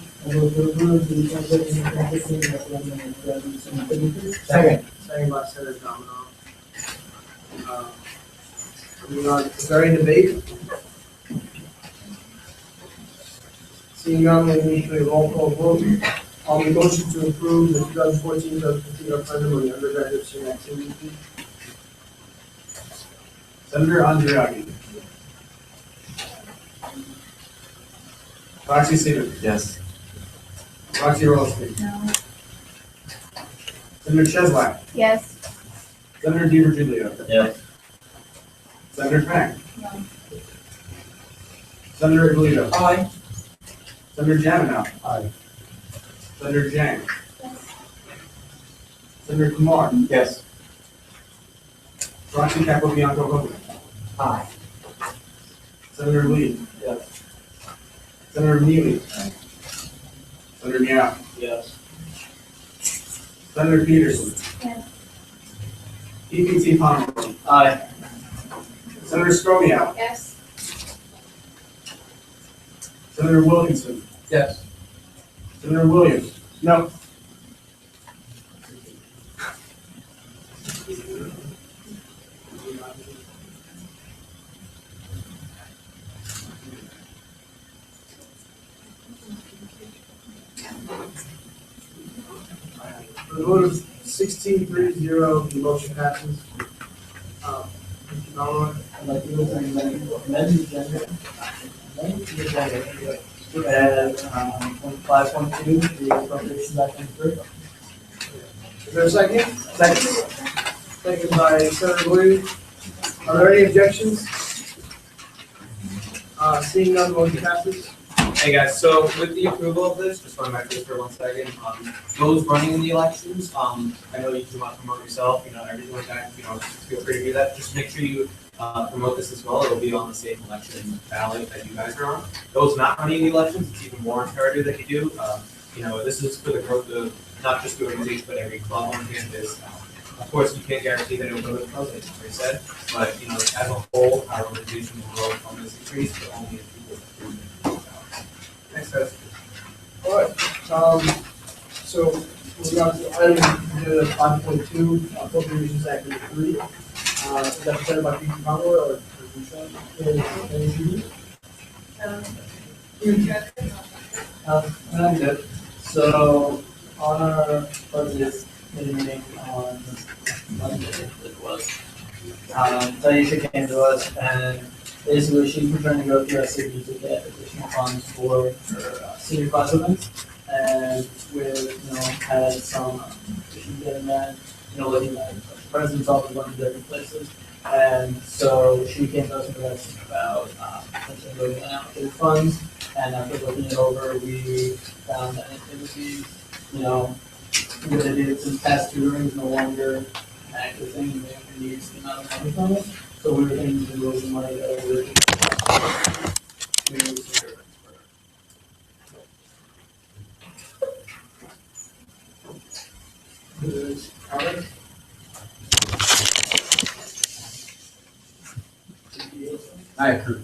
Speaker 2: Second.
Speaker 3: Second by Senator Domino. Is there any debate? Seeing none, we need to a roll call vote. On the motion to approve the 2014-2015 referendum on the undergraduate student activity fee. Senator Andriaki. Roxy Stevens.
Speaker 14: Yes.
Speaker 3: Roxy Rolski.
Speaker 10: No.
Speaker 3: Senator Cheslak.
Speaker 10: Yes.
Speaker 3: Senator DiVirgilio.
Speaker 14: Yes.
Speaker 3: Senator Frank.
Speaker 10: No.
Speaker 3: Senator Ippolito.
Speaker 2: Aye.
Speaker 3: Senator Jaminow.
Speaker 2: Aye.
Speaker 3: Senator Jang. Senator Kumar.
Speaker 14: Yes.
Speaker 3: Roxy Capobianco-Hogan.
Speaker 2: Aye.
Speaker 3: Senator Lee.
Speaker 2: Yes.
Speaker 3: Senator Neely. Senator Meow.
Speaker 2: Yes.
Speaker 3: Senator Peterson.
Speaker 10: Yes.
Speaker 3: EPT Pomeroy.
Speaker 2: Aye.
Speaker 3: Senator Stromiak.
Speaker 10: Yes.
Speaker 3: Senator Wilkinson.
Speaker 2: Yes.
Speaker 3: Senator Williams. No. For the vote of 16-3-0, the motion passes. Mr. Malroy.
Speaker 11: I'd like to move to amend the agenda. To add, 5.2, the appropriations act number 3.
Speaker 3: Is there a second? Second. Second by Senator Williams. Are there any objections? Seeing none, motion passes.
Speaker 12: Hey guys, so with the approval of this, just going back to this for 1 second, those running in the elections, I know you do want to promote yourself, everything like that, feel free to do that. Just make sure you promote this as well. It'll be on the same election ballot that you guys are on. Those not running in the elections, it's even more imperative that you do. This is for the growth of not just the organization, but every club on campus. Of course, you can't guarantee that it will go to the president, like I said, but as a whole, our organization will grow from this increase, but only if people approve it.
Speaker 3: Thanks, guys. All right, so moving on to item 5.2, Appropriations Act number 3. Is that presented by Pete Conroy or
Speaker 11: I'm good. So, on our budget meeting on Monday, it was, Taisha came to us and basically she's been trying to go through SAP to get additional funds for her senior class events. And we've, had some issues getting that, looking at president's office, a bunch of different places. And so she came to us and asked about potentially going unallocated funds. And after looking it over, we found that it would be, good idea since past tutoring no longer an active thing, and they only use the amount of money from it. So we were thinking to move the money that we were to secure it.
Speaker 3: Comments?
Speaker 15: I approve.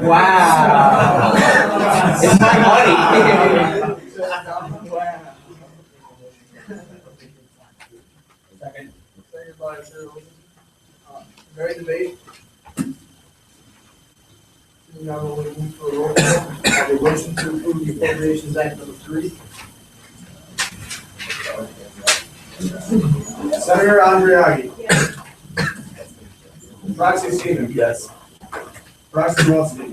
Speaker 1: Wow. It's my money.
Speaker 3: Second. Second by Senator Wilson. Very debate. Now we're going to move for a roll call. A motion to approve the Appropriations Act number 3. Senator Andriagi.
Speaker 10: Yes.
Speaker 3: Roxy Stevens.
Speaker 14: Yes.
Speaker 3: Roxy Rolski.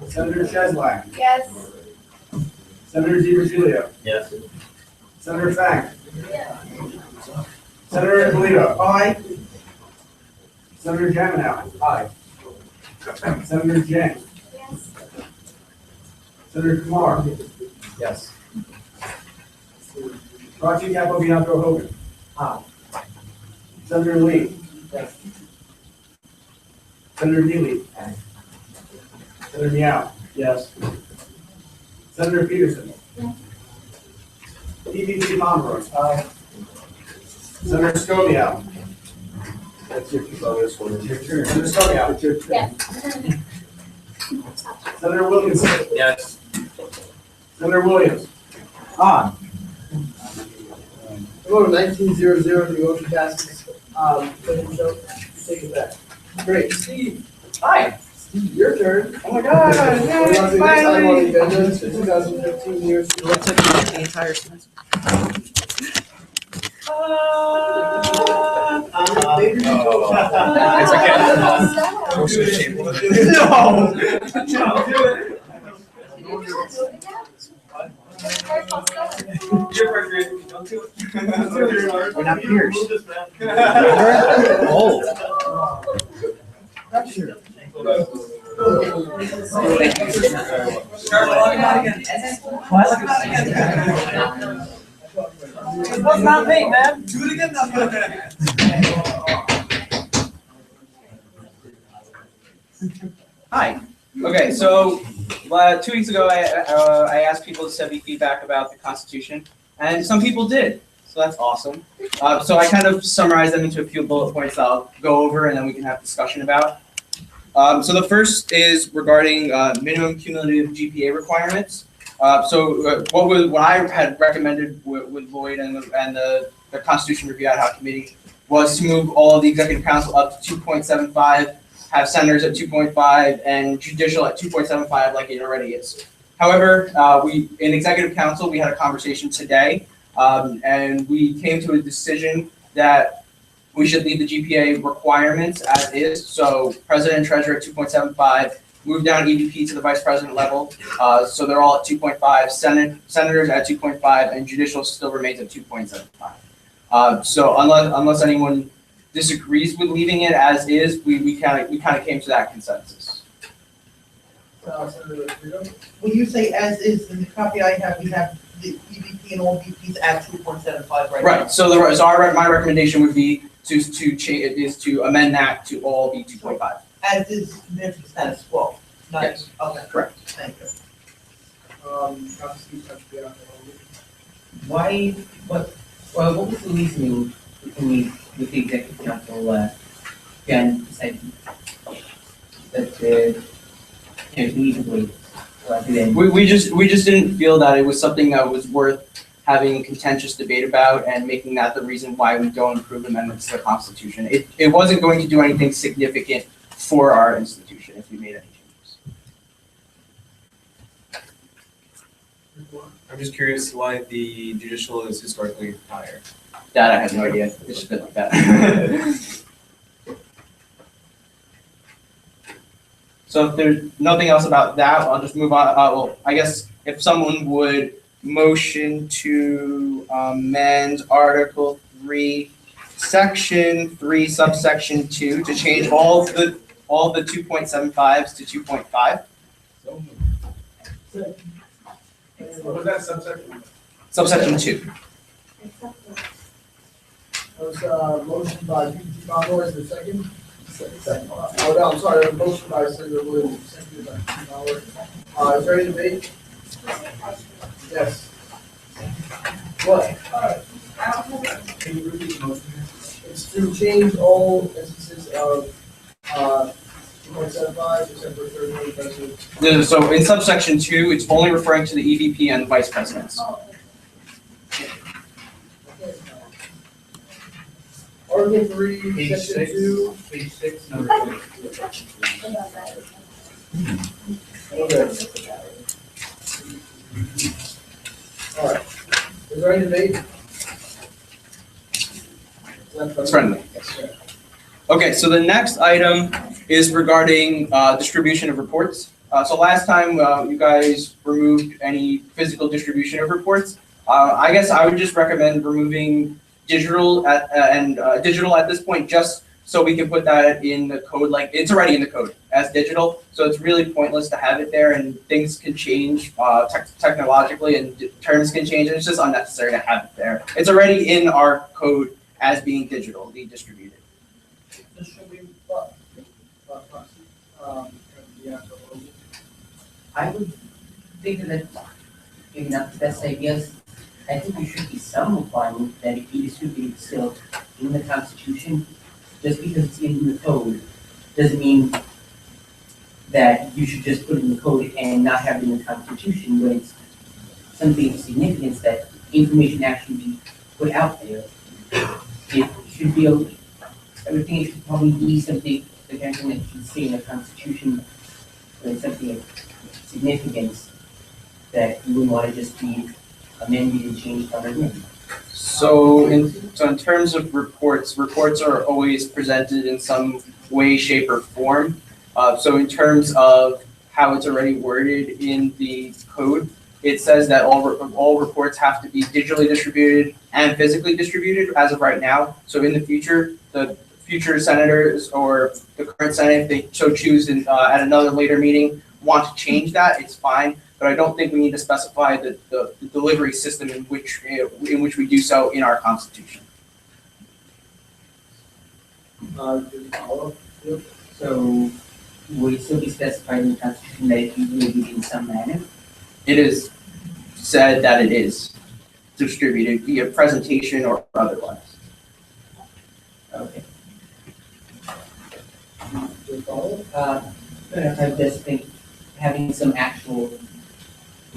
Speaker 3: Senator Cheslak.
Speaker 10: Yes.
Speaker 3: Senator DiVirgilio.
Speaker 14: Yes.
Speaker 3: Senator Frank. Senator Ippolito. Aye. Senator Jaminow. Aye. Senator Jang.
Speaker 10: Yes.
Speaker 3: Senator Kumar.
Speaker 14: Yes.
Speaker 3: Roxy Capobianco-Hogan.
Speaker 2: Aye.
Speaker 3: Senator Lee. Yes. Senator Neely. Senator Meow.
Speaker 2: Yes.
Speaker 3: Senator Peterson.
Speaker 10: Yes.
Speaker 3: EVP Pomeroy.
Speaker 2: Aye.
Speaker 3: Senator Scovia.
Speaker 14: That's your two others one.
Speaker 3: Your turn. Senator Scovia. Your turn.
Speaker 10: Yes.
Speaker 3: Senator Wilkinson.
Speaker 15: Yes.
Speaker 3: Senator Williams.
Speaker 2: Aye.
Speaker 3: Vote of 19-0, the motion passes. Senator Michelle, take it back. Great. Steve.
Speaker 2: Aye.
Speaker 3: Steve, your turn.
Speaker 2: Oh my God,
Speaker 3: What do you want to do next time on the agenda? It's the 2015 year.
Speaker 1: What took you the entire semester?
Speaker 3: Maybe we go.
Speaker 15: It's okay. Motion to table it.
Speaker 3: No.
Speaker 1: We're not peers.
Speaker 3: Oh. Not sure.
Speaker 2: It was not me, man. Do it again.
Speaker 9: Hi. Okay, so 2 weeks ago, I asked people to send me feedback about the Constitution, and some people did. So that's awesome. So I kind of summarized them into a few bullet points that I'll go over, and then we can have discussion about. So the first is regarding minimum cumulative GPA requirements. What I had recommended with Lloyd and the Constitution Review Ad Hoc Committee was to move all of the Executive Council up to 2.75, have senators at 2.5, and judicial at 2.75 like it already is. However, in Executive Council, we had a conversation today, and we came to a decision that we should leave the GPA requirements as is. So President and Treasurer at 2.75, move down EVP to the Vice President level. So they're all at 2.5, senators at 2.5, and judicial still remains at 2.75. So unless anyone disagrees with leaving it as is, we kind of came to that consensus.
Speaker 13: When you say as is, in the copy I have, we have the EVP and all VPs at 2.75 right now.
Speaker 9: Right. So my recommendation would be to amend that to all be 2.5.
Speaker 13: As is compared to the status quo.
Speaker 9: Yes.
Speaker 13: Okay.
Speaker 9: Correct.
Speaker 13: Thank you.
Speaker 1: What was the reasoning between with the executive council, again, decided that, we need to wait?
Speaker 9: We just didn't feel that it was something that was worth having contentious debate about and making that the reason why we don't approve amendments to the Constitution. It wasn't going to do anything significant for our institution if we made any changes.
Speaker 14: I'm just curious why the judicial is historically higher.
Speaker 9: That I have no idea. It's just been like that. So if there's nothing else about that, I'll just move on. Well, I guess if someone would motion to amend Article 3, Section 3, Subsection 2 to change all the 2.75s to 2.5.
Speaker 3: What was that subsection?
Speaker 9: Subsection 2.
Speaker 3: That was motion by PPT Pomeroy, is there a second? Second. Oh, no, I'm sorry, a motion by Senator Williams, seconded by PPT Pomeroy. Is there any debate? Yes. What?
Speaker 15: Can you repeat the motion?
Speaker 3: It's to change all instances of 2.75 except for third party president.
Speaker 9: So in subsection 2, it's only referring to the EVP and the vice presidents.
Speaker 3: Article 3,
Speaker 15: Page
Speaker 3: Section
Speaker 15: 6.
Speaker 3: 2.
Speaker 15: Page 6, number 2.
Speaker 3: Okay. All right. Is there any debate?
Speaker 9: It's friendly. Okay, so the next item is regarding distribution of reports. So last time you guys removed any physical distribution of reports. I guess I would just recommend removing digital at this point, just so we can put that in the code. Like, it's already in the code as digital, so it's really pointless to have it there, and things can change technologically and terms can change, and it's just unnecessary to have it there. It's already in our code as being digitally distributed.
Speaker 3: Just show me,
Speaker 1: I would think that maybe not the best ideas. I think there should be some requirement that it be distributed still in the Constitution. Just because it's in the code doesn't mean that you should just put it in the code and not have it in the Constitution when it's something of significance that information actually be put out there. It should be, I would think it should probably be something, that should say in the Constitution when it's something of significance that you wouldn't want to just be amended and changed on a whim.
Speaker 9: So in terms of reports are always presented in some way, shape, or form. So in terms of how it's already worded in the code, it says that all reports have to be digitally distributed and physically distributed as of right now. So in the future, the future senators or the current Senate, if they so choose at another later meeting, want to change that, it's fine. But I don't think we need to specify the delivery system in which we do so in our Constitution.
Speaker 1: So would it still be specified in the Constitution that it be delivered in some manner?
Speaker 9: It is said that it is distributed via presentation or otherwise.
Speaker 1: Okay. I just think having some actual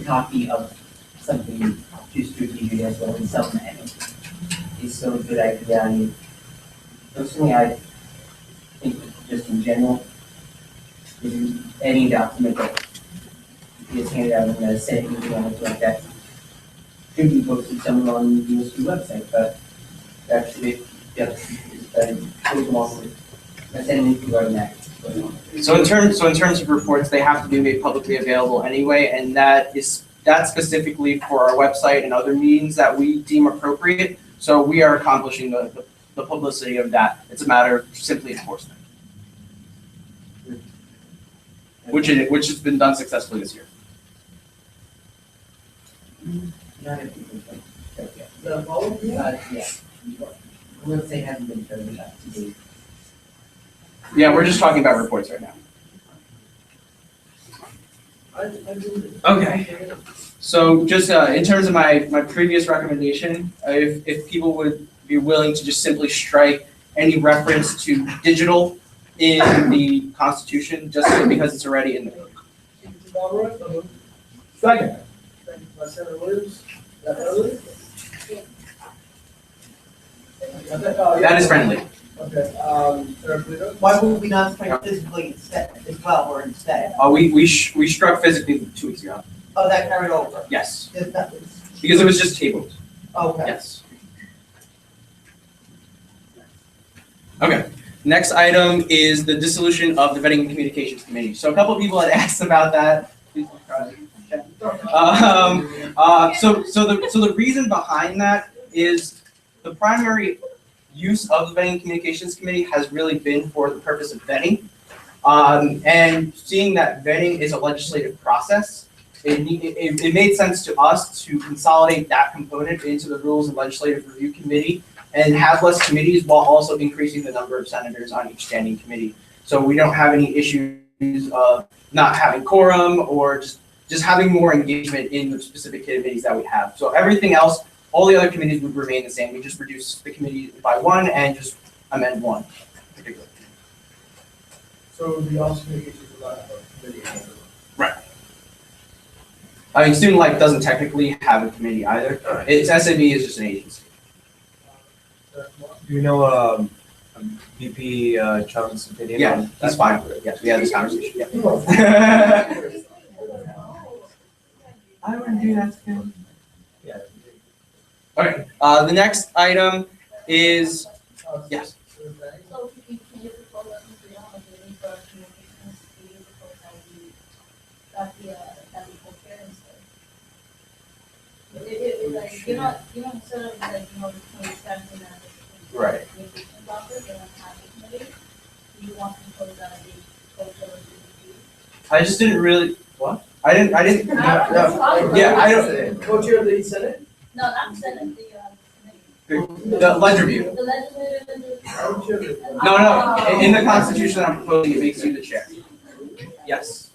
Speaker 1: copy of something distributed as well in some manner is still a good idea. I mean, personally, I think just in general, any document that is handed out in a Senate meeting or anything like that should be posted somewhere on the USG website, but actually, goes along with a Senate meeting regarding that.
Speaker 9: So in terms of reports, they have to be made publicly available anyway, and that's specifically for our website and other meetings that we deem appropriate. So we are accomplishing the publicity of that. It's a matter of simply enforcement, which has been done successfully this year.
Speaker 1: Not everything, but yeah. Let's say it hasn't been turned up to date.
Speaker 9: Yeah, we're just talking about reports right now. Okay. So just in terms of my previous recommendation, if people would be willing to just simply strike any reference to digital in the Constitution, just because it's already in the code.
Speaker 15: Second.
Speaker 3: Thank you, Vice Senator Williams.
Speaker 9: That is friendly.
Speaker 3: Okay, Senator Polito?
Speaker 13: Why would we not strike physically instead, as well, or instead?
Speaker 9: We struck physically 2 weeks ago.
Speaker 13: Oh, that carried over?
Speaker 9: Yes,
Speaker 13: Is that-
Speaker 9: because it was just tabled.
Speaker 13: Okay.
Speaker 9: Yes. Okay. Next item is the dissolution of the Vetting and Communications Committee. So a couple of people had asked about that. So the reason behind that is the primary use of the Vetting and Communications Committee has really been for the purpose of vetting. And seeing that vetting is a legislative process, it made sense to us to consolidate that component into the Rules and Legislative Review Committee and have less committees while also increasing the number of senators on each standing committee. So we don't have any issues of not having quorum or just having more engagement in the specific committees that we have. So everything else, all the other committees would remain the same. We just reduce the committee by one and just amend one particular.
Speaker 3: So the Office of Communications will not have a committee.
Speaker 9: Right. I mean, Student Life doesn't technically have a committee either. It's SAB is just an agency.
Speaker 14: Do you know VP Chung's opinion?
Speaker 9: Yeah, that's fine. Yes, we had this conversation. Yeah. I wouldn't do that to him. Yeah. Okay. The next item is yes.
Speaker 4: So can you propose that we don't have any for communications, can you propose that we compare instead? Like, you're not sort of like, between staff and
Speaker 9: Right.
Speaker 4: communications office and have a committee. Do you want to propose that we co-chair
Speaker 9: I just didn't really, what? I didn't.
Speaker 4: No,
Speaker 9: Yeah, I don't.
Speaker 3: Co-chair of the Senate?
Speaker 4: No, not Senate, the committee.
Speaker 9: The ledger view. No, in the Constitution that I'm proposing, it makes you the chair. Yes.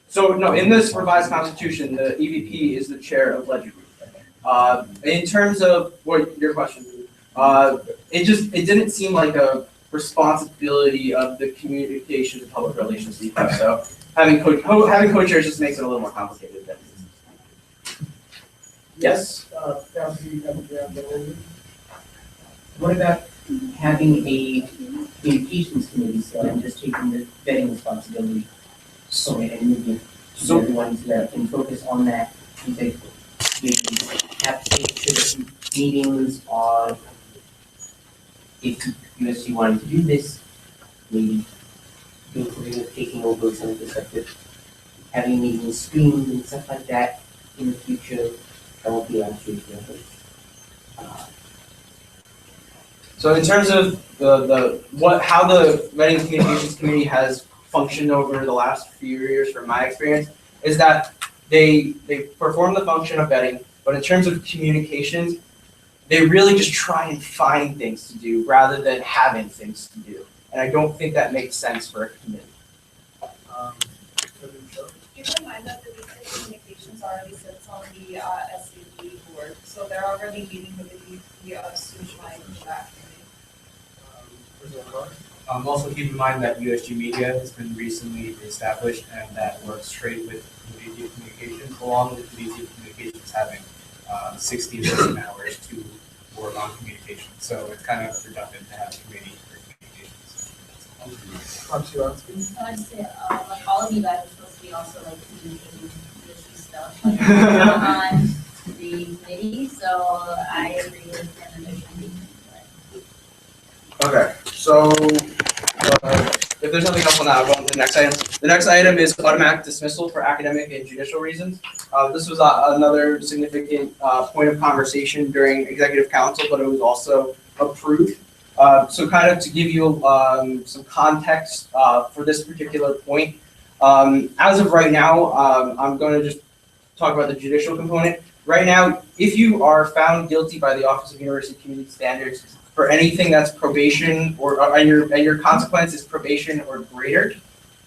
Speaker 9: So, no, in this revised Constitution, the EVP is the chair of ledger view. In terms of, what, your question, it didn't seem like a responsibility of the communications and public relations team, so having co-chairs just makes it a little more complicated than. Yes.
Speaker 1: What about having a communications committee, so I'm just taking the vetting responsibility, so and moving to the ones that can focus on that, and say, maybe have certain meetings on if USG wanted to do this, maybe including taking over some of the stuff that having meetings streamed and stuff like that in the future. That won't be last year's effort.
Speaker 9: So in terms of how the vetting and communications committee has functioned over the last few years, from my experience, is that they perform the function of vetting, but in terms of communications, they really just try and find things to do rather than having things to do. And I don't think that makes sense for a committee.
Speaker 10: Keep in mind that the basic communications already sits on the SCP board, so they're already meeting with the student line in that committee.
Speaker 12: Also keep in mind that USG Media has been recently established and that works straight with Collegiate Communications, along with Collegiate Communications having 60 working hours to work on communication. So it's kind of redundant to have a committee for communications.
Speaker 4: I'd say, like all of you guys are supposed to be also like communicating USG stuff like, on the committee, so I agree with him and
Speaker 9: Okay, so if there's nothing else on that, I'll go on to the next item. The next item is automatic dismissal for academic and judicial reasons. This was another significant point of conversation during executive council, but it was also approved. So kind of to give you some context for this particular point, as of right now, I'm going to just talk about the judicial component. Right now, if you are found guilty by the Office of University Community Standards for anything that's probation and your consequence is probation or greater,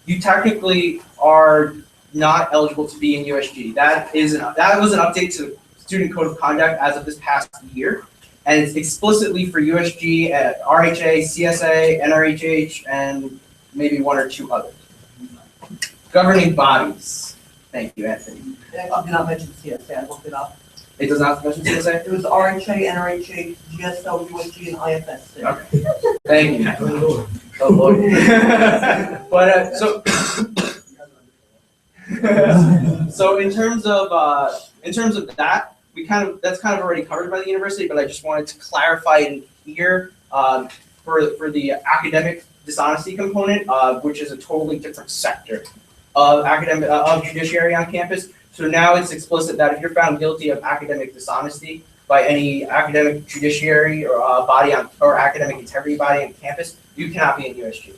Speaker 9: you technically are not eligible to be in USG. That was an update to the Student Code of Conduct as of this past year, and it's explicitly for USG, RHA, CSA, NRHH, and maybe one or two others. Governing bodies. Thank you, Anthony.
Speaker 13: It actually did not mention CSA, I looked it up.
Speaker 9: It does not mention CSA?
Speaker 13: It was RHA, NRHA, GSO, USG, and IFS.
Speaker 9: Okay. Thank you. Oh, Lord. But so in terms of that, that's kind of already covered by the university, but I just wanted to clarify in here for the academic dishonesty component, which is a totally different sector of judiciary on campus. So now it's explicit that if you're found guilty of academic dishonesty by any academic judiciary or body or academic integrity body on campus, you cannot be in USG.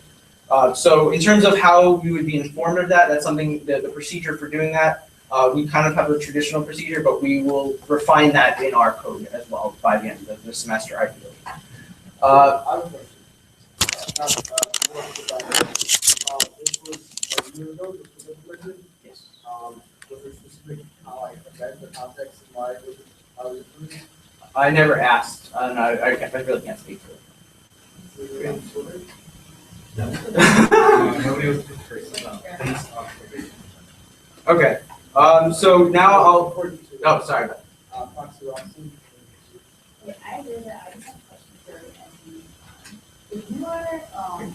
Speaker 9: So in terms of how we would be informed of that, that's something the procedure for doing that. We kind of have a traditional procedure, but we will refine that in our code as well by the end of the semester, I feel.
Speaker 3: I have a question. This was a year ago, this was implemented.
Speaker 1: Yes.
Speaker 3: Was there specific, like, event, the context, and why it was approved?
Speaker 9: I never asked, and I really can't speak to it.
Speaker 12: Nobody was based on probation.
Speaker 9: Okay, so now oh, sorry.
Speaker 3: Proxy Robinson.
Speaker 4: Yeah, I just have a question for Anthony. If you are in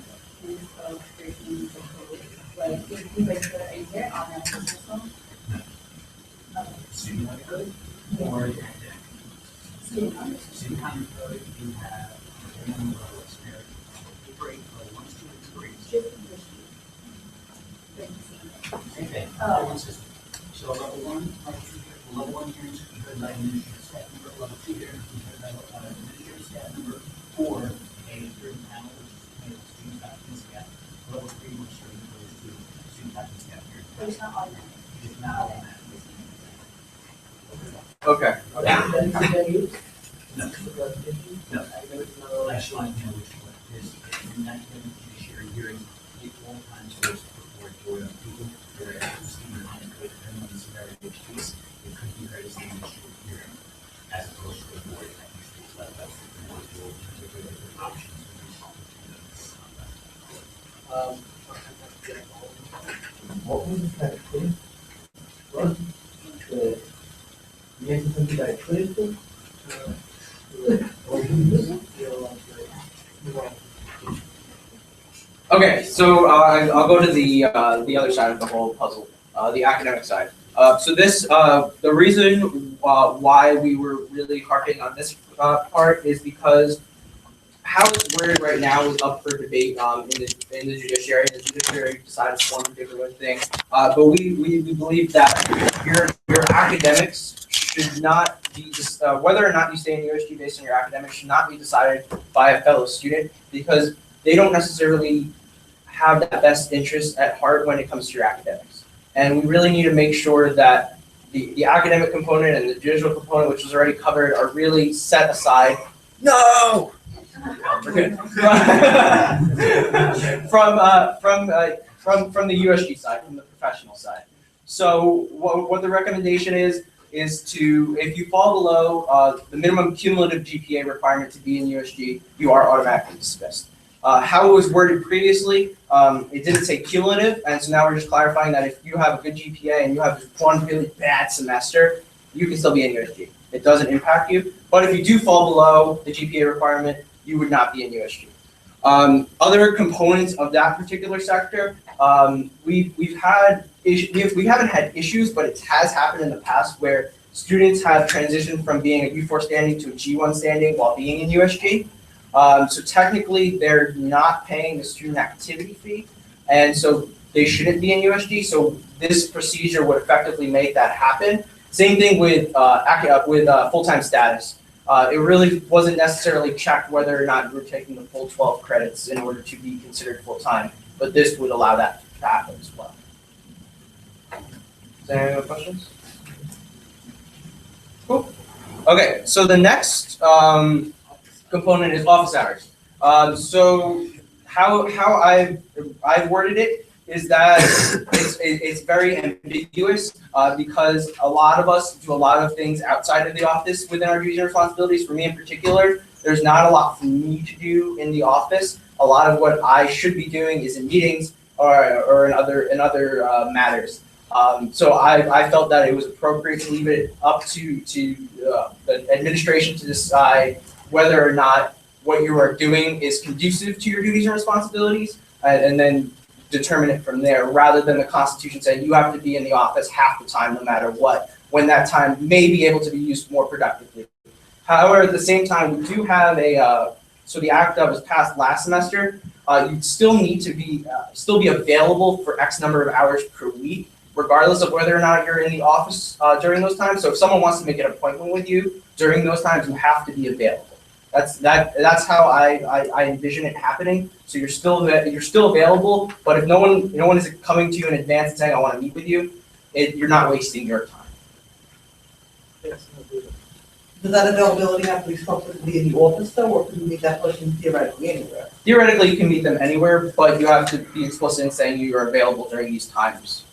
Speaker 4: breaking the code, like if you register, is there automatic dismissal?
Speaker 11: Student code or student code, you have a number of experience. You break one student breaks. Same thing. One system. So level one hearings can be heard by an administrative staff member, level two hearings can be heard by an administrative staff member, or a hearing panel, which is student faculty staff. Level three, which goes to student faculty staff hearing.
Speaker 4: But it's not automatic.
Speaker 11: It's not automatic.
Speaker 9: Okay.
Speaker 1: No. No. Last line, no, which one? There's an academic judiciary hearing, it all times goes before people, where Stephen and could, depending on the severity of the case, it could be read as the initial hearing, as opposed to the board, I think states like that, the board will particularly the options.
Speaker 2: What was it that I couldn't? What? You answered something that I couldn't do?
Speaker 9: Okay, so I'll go to the other side of the whole puzzle, the academic side. So this, the reason why we were really harping on this part is because how it's worded right now is up for debate in the judiciary. The judiciary decides one particular thing, but we believe that your academics should not be just whether or not you stay in USG based on your academics should not be decided by a fellow student, because they don't necessarily have that best interest at heart when it comes to your academics. And we really need to make sure that the academic component and the judicial component, which was already covered, are really set aside. No! We're good. From the USG side, from the professional side. So what the recommendation is to, if you fall below the minimum cumulative GPA requirement to be in USG, you are automatically dismissed. How it was worded previously, it didn't say cumulative, and so now we're just clarifying that if you have a good GPA and you have just one really bad semester, you can still be in USG. It doesn't impact you, but if you do fall below the GPA requirement, you would not be in USG. Other components of that particular sector, we haven't had issues, but it has happened in the past where students have transitioned from being a U4 standing to a G1 standing while being in USG. So technically, they're not paying the student activity fee, and so they shouldn't be in USG. So this procedure would effectively make that happen. Same thing with full-time status. It really wasn't necessarily checked whether or not you were taking the full 12 credits in order to be considered full-time, but this would allow that to happen as well. Is there any other questions? Cool. Okay, so the next component is office hours. So how I've worded it is that it's very ambiguous because a lot of us do a lot of things outside of the office within our duties and responsibilities. For me in particular, there's not a lot for me to do in the office. A lot of what I should be doing is in meetings or in other matters. So I felt that it was appropriate to leave it up to the administration to decide whether or not what you are doing is conducive to your duties and responsibilities, and then determine it from there, rather than the Constitution saying you have to be in the office half the time no matter what, when that time may be able to be used more productively. However, at the same time, we do have so the act that was passed last semester, you still need to be available for X number of hours per week, regardless of whether or not you're in the office during those times. So if someone wants to make an appointment with you during those times, you have to be available. That's how I envision it happening. So you're still available, but if no one is coming to you in advance and saying I want to meet with you, you're not wasting your time.
Speaker 13: Does that availability have to be supposed to be in the office though, or can you meet that person theoretically anywhere?
Speaker 9: Theoretically, you can meet them anywhere, but you have to be explicit in saying you are available during these times.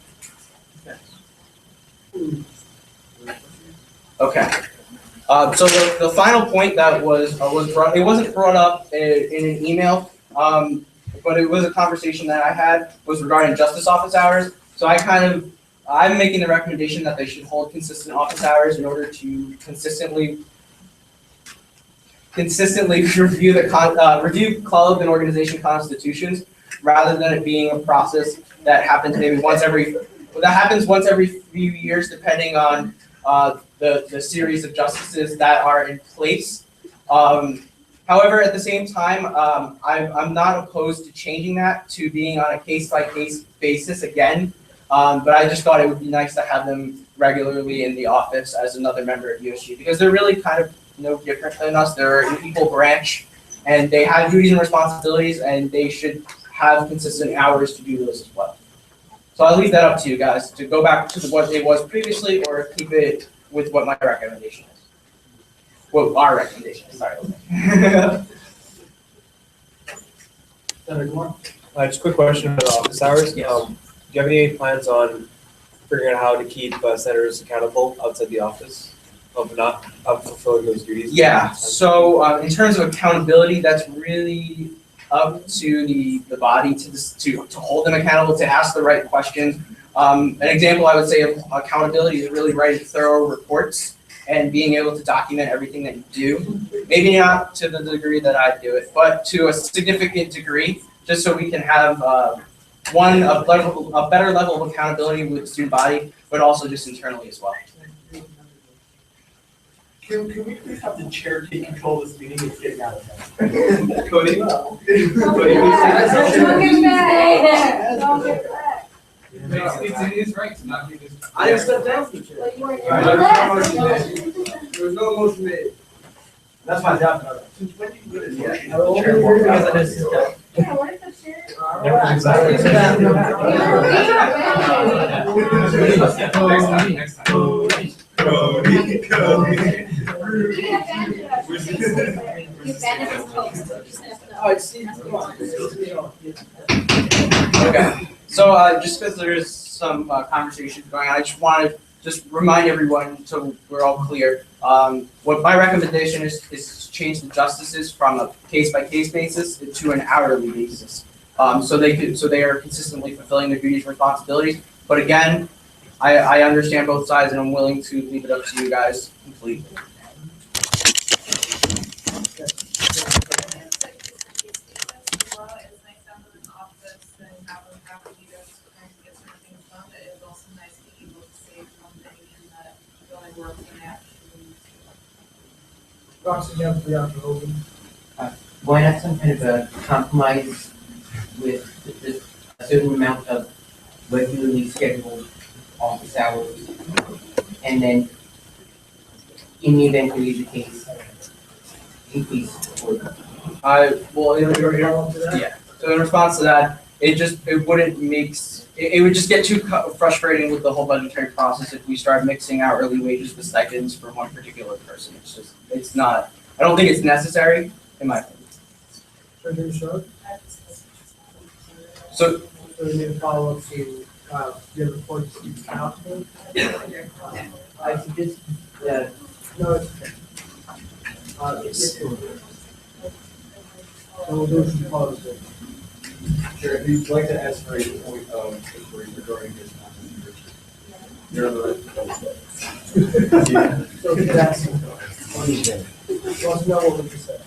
Speaker 9: Okay. So the final point that was brought, it wasn't brought up in an email, but it was a conversation that I had, was regarding justice office hours. So I'm making the recommendation that they should hold consistent office hours in order to consistently review club and organization constitutions, rather than it being a process that happens once every few years, depending on the series of justices that are in place. However, at the same time, I'm not opposed to changing that to being on a case-by-case basis again. But I just thought it would be nice to have them regularly in the office as another member of USG, because they're really kind of no different than us. They're an equal branch, and they have duties and responsibilities, and they should have consistent hours to do those as well. So I'll leave that up to you guys to go back to what it was previously, or keep it with what my recommendation is. well, our recommendation, sorry.
Speaker 2: Senator Moore?
Speaker 14: Just a quick question about office hours. Do you have any plans on figuring out how to keep senators accountable outside the office of not fulfilling those duties?
Speaker 9: Yeah, so in terms of accountability, that's really up to the body to hold them accountable, to ask the right questions. An example I would say of accountability is really writing thorough reports and being able to document everything that you do. Maybe not to the degree that I do it, but to a significant degree, just so we can have a better level of accountability with the student body, but also just internally as well.
Speaker 7: Can we please have the chair take control of this meeting? It's getting out of hand. Cody?
Speaker 10: Don't get mad. Don't get mad.
Speaker 15: It's right to not be this.
Speaker 2: I didn't step down from the chair.
Speaker 10: But you weren't.
Speaker 3: There was no motion made.
Speaker 2: That's my job, no.
Speaker 7: Since when do you get a motion?
Speaker 2: I will only do it because I didn't step down.
Speaker 10: Yeah, what if the chair?
Speaker 15: Next time.
Speaker 7: Cody.
Speaker 10: You abandoned us. You abandoned us post. You just have to know.
Speaker 2: All right, Steve, come on.
Speaker 9: Okay, so just because there's some conversations going on, I just want to just remind everyone so we're all clear. What my recommendation is to change the justices from a case-by-case basis to an hourly basis. So they are consistently fulfilling their duties and responsibilities. But again, I understand both sides and I'm willing to leave it up to you guys completely.
Speaker 2: Hogan.
Speaker 1: Why not some kind of a compromise with a certain amount of regularly scheduled office hours? And then in the event there is a case, increase for
Speaker 9: Yeah. So in response to that, it would just get too frustrating with the whole budgetary process if we start mixing hourly wages with stipends for one particular person. It's not. I don't think it's necessary, in my opinion. So
Speaker 2: So we need to follow up to, your report to Steve Council. I suggest that, no, it's, it's. So we'll do some policy.
Speaker 7: Chair, if you'd like to ask for a point of inquiry regarding this conversation. You're on the right. Yeah.
Speaker 2: So that's, what do you think? Let's know what we just said.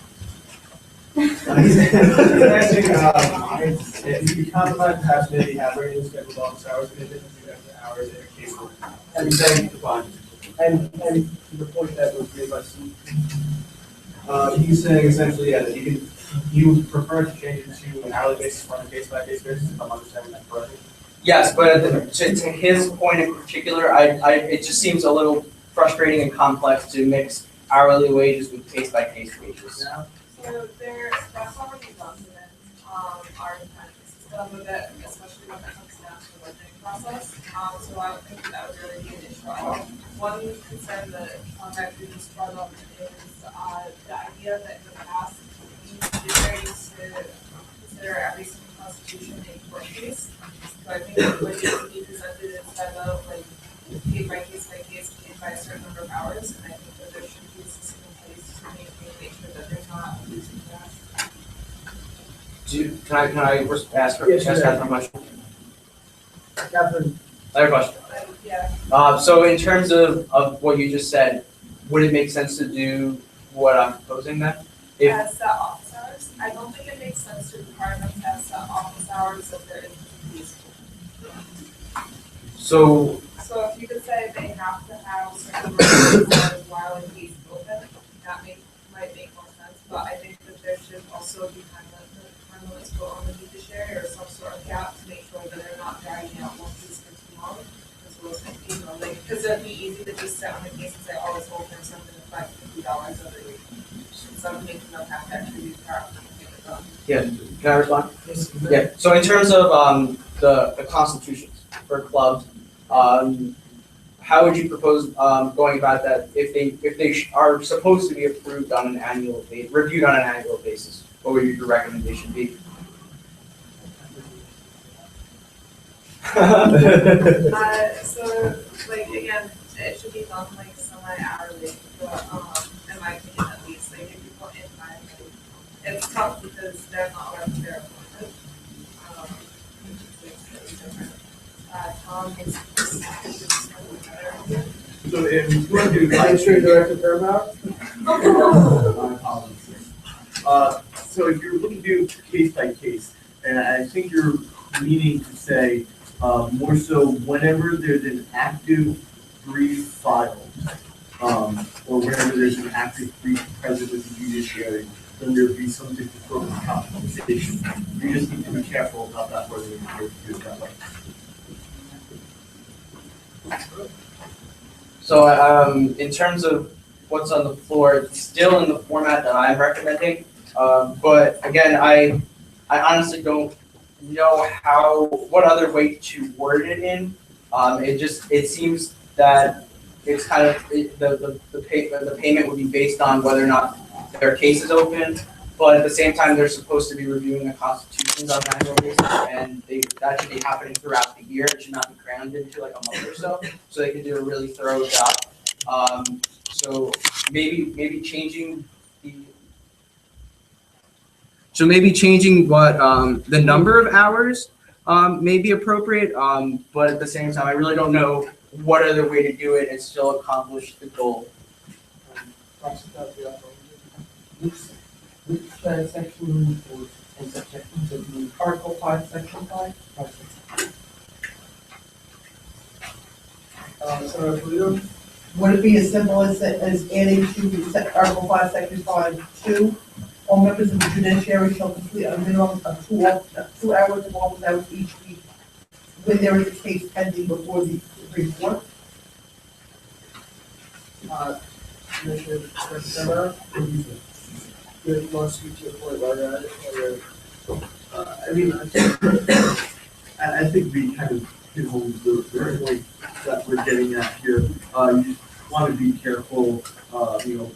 Speaker 7: If you compromise, perhaps maybe have regular scheduled office hours, in addition to extra hours in a case of.
Speaker 2: And then, and the point that was made by Steve.
Speaker 7: He's saying essentially, yeah, that you prefer to change it to an hourly basis on a case-by-case basis, if I'm understanding that correctly?
Speaker 9: yes, but to his point in particular, it just seems a little frustrating and complex to mix hourly wages with case-by-case wages.
Speaker 10: So that's already done within, our kind of system with it, especially when it comes down to the budgeting process. So I don't think that would really be an issue at all. One concern that, we just brought up is, the idea that in the past, judiciary used to consider every single constitution a court case. So I think what needs to be presented instead of like paid by case, paid by a certain number of hours, and I think that there should be a system in place to make sure that there's not losing that.
Speaker 9: Can I ask Catherine a question?
Speaker 2: Catherine.
Speaker 9: Another question.
Speaker 10: Yeah.
Speaker 9: So in terms of what you just said, would it make sense to do what I'm proposing then?
Speaker 10: As set office hours, I don't think it makes sense to require them to have set office hours if they're in these.
Speaker 9: So
Speaker 10: So if you could say they have to have certain hours while in case open, that might make more sense, but I think that there should also be kind of time limits put on the judiciary or some sort of gap to make sure that they're not dragging out one case for too long. As well as, like, because it'd be easy to just sit on the case and say, oh, it's open, so I'm gonna $50 every week. Some making them have to actually be properly get it done.
Speaker 9: yeah, can I respond? Yeah. So in terms of the constitutions for clubs, how would you propose, going about that if they are supposed to be approved on an annual reviewed on an annual basis? What would your recommendation be?
Speaker 10: So, like, again, it should be done like semi-hourly, but, in my opinion at least, like, if people in time, like, it's tough because they're not like their appointment. Which is really different. Tom is.
Speaker 7: So if you want to do.
Speaker 3: Administrative Director Paramount?
Speaker 7: My apologies. So if you're looking to do case by case, and I think you're meaning to say, more so whenever there's an active brief filed, or whenever there's an active brief present with the judiciary, then there'd be some different compensation. You just need to be careful about that, whether you do it that way.
Speaker 9: So, in terms of what's on the floor, it's still in the format that I'm recommending. But again, I honestly don't know what other way to word it in. It seems that it's kind of, the payment would be based on whether or not their case is open, but at the same time, they're supposed to be reviewing the constitutions on an annual basis, and that should be happening throughout the year. It should not be crammed into like a month or so they can do a really thorough job. So maybe changing what the number of hours may be appropriate, but at the same time, I really don't know what other way to do it and still accomplish the goal.
Speaker 1: Which section or and subsection, so the Article 5, Section 5?
Speaker 3: Senator Polito?
Speaker 13: Would it be as simple as adding to Article 5, Section 5, 2? All members of the judiciary shall complete a minimum of 2 hours of office hours each week when there is a case pending before the Supreme Court.
Speaker 3: Commissioner Paramount? Good, you want to speak to your point while you're at it?
Speaker 7: I mean, I think we kind of hit home the point that we're getting at here. You just want to be careful,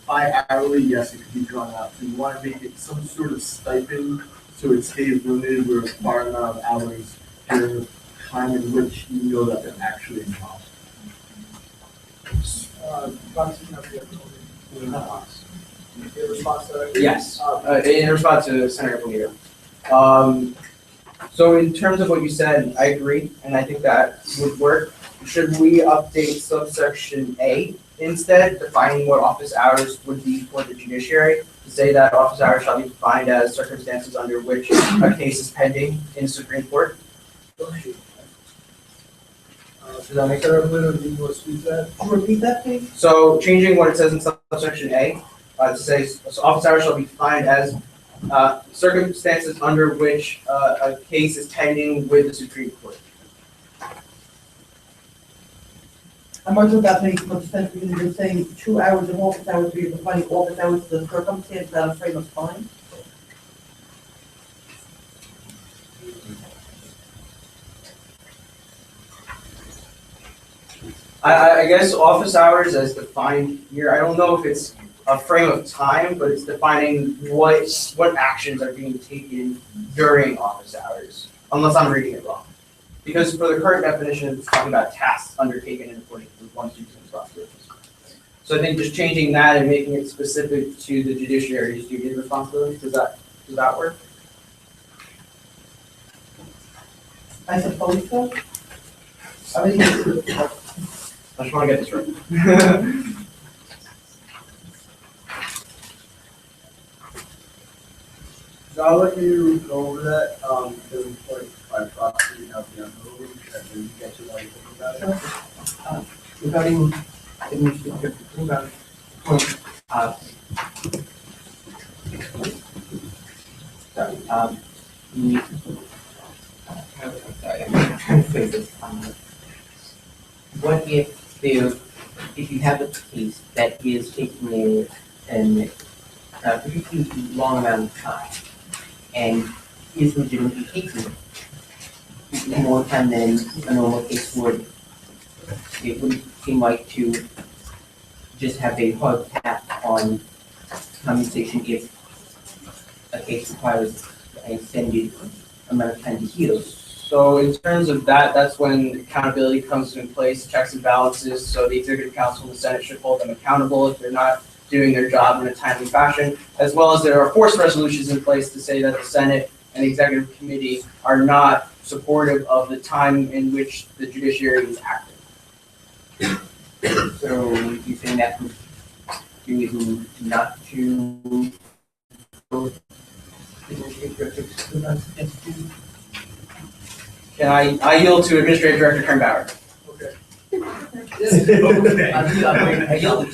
Speaker 7: by hourly, yes, it could be drawn out. So you want to make it some sort of stipend so it stays limited with a far amount of hours during the time in which you know that they're actually involved.
Speaker 3: In response to that?
Speaker 9: Yes, in response to Senator Polito. So in terms of what you said, I agree, and I think that would work. Should we update subsection A instead, defining what office hours would be for the judiciary, to say that office hours shall be defined as circumstances under which a case is pending in Supreme Court?
Speaker 3: Should I make Senator Polito, do you want to speak to that?
Speaker 13: Can you repeat that, please?
Speaker 9: So changing what it says in subsection A, to say, so office hours shall be defined as circumstances under which a case is pending with the Supreme Court.
Speaker 13: I'm not sure that makes much sense because you're saying 2 hours of office hours, you're defining office hours as a circumstance, not a frame of time.
Speaker 9: I guess office hours as defined here, I don't know if it's a frame of time, but it's defining what actions are being taken during office hours, unless I'm reading it wrong. Because for the current definition, it's talking about tasks undertaken in accordance with one's duties and responsibilities. So I think just changing that and making it specific to the judiciary's duties and responsibilities, does that work?
Speaker 13: I suppose so. I mean,
Speaker 9: I just want to get this right.
Speaker 3: So I'll let you go over that, the report by proxy, Capobianco-Hogan, and then you get to like think about it.
Speaker 1: Regarding administrative, regarding point, sorry, I'm trying to phrase this. What if you have a case that is taking a particularly long amount of time and is legitimately taking more time than a normal case would, it would seem like to just have a hard cap on compensation if a case requires an extended amount of time to heal.
Speaker 9: So in terms of that, that's when accountability comes into place, checks and balances. So the Executive Council and the Senate should hold them accountable if they're not doing their job in a timely fashion, as well as there are force resolutions in place to say that the Senate and the Executive Committee are not supportive of the time in which the judiciary is active.
Speaker 1: So you think that would be reason not to go to the Administrative Director to
Speaker 9: Can I yield to Administrative Director Kernbauer?
Speaker 3: Okay.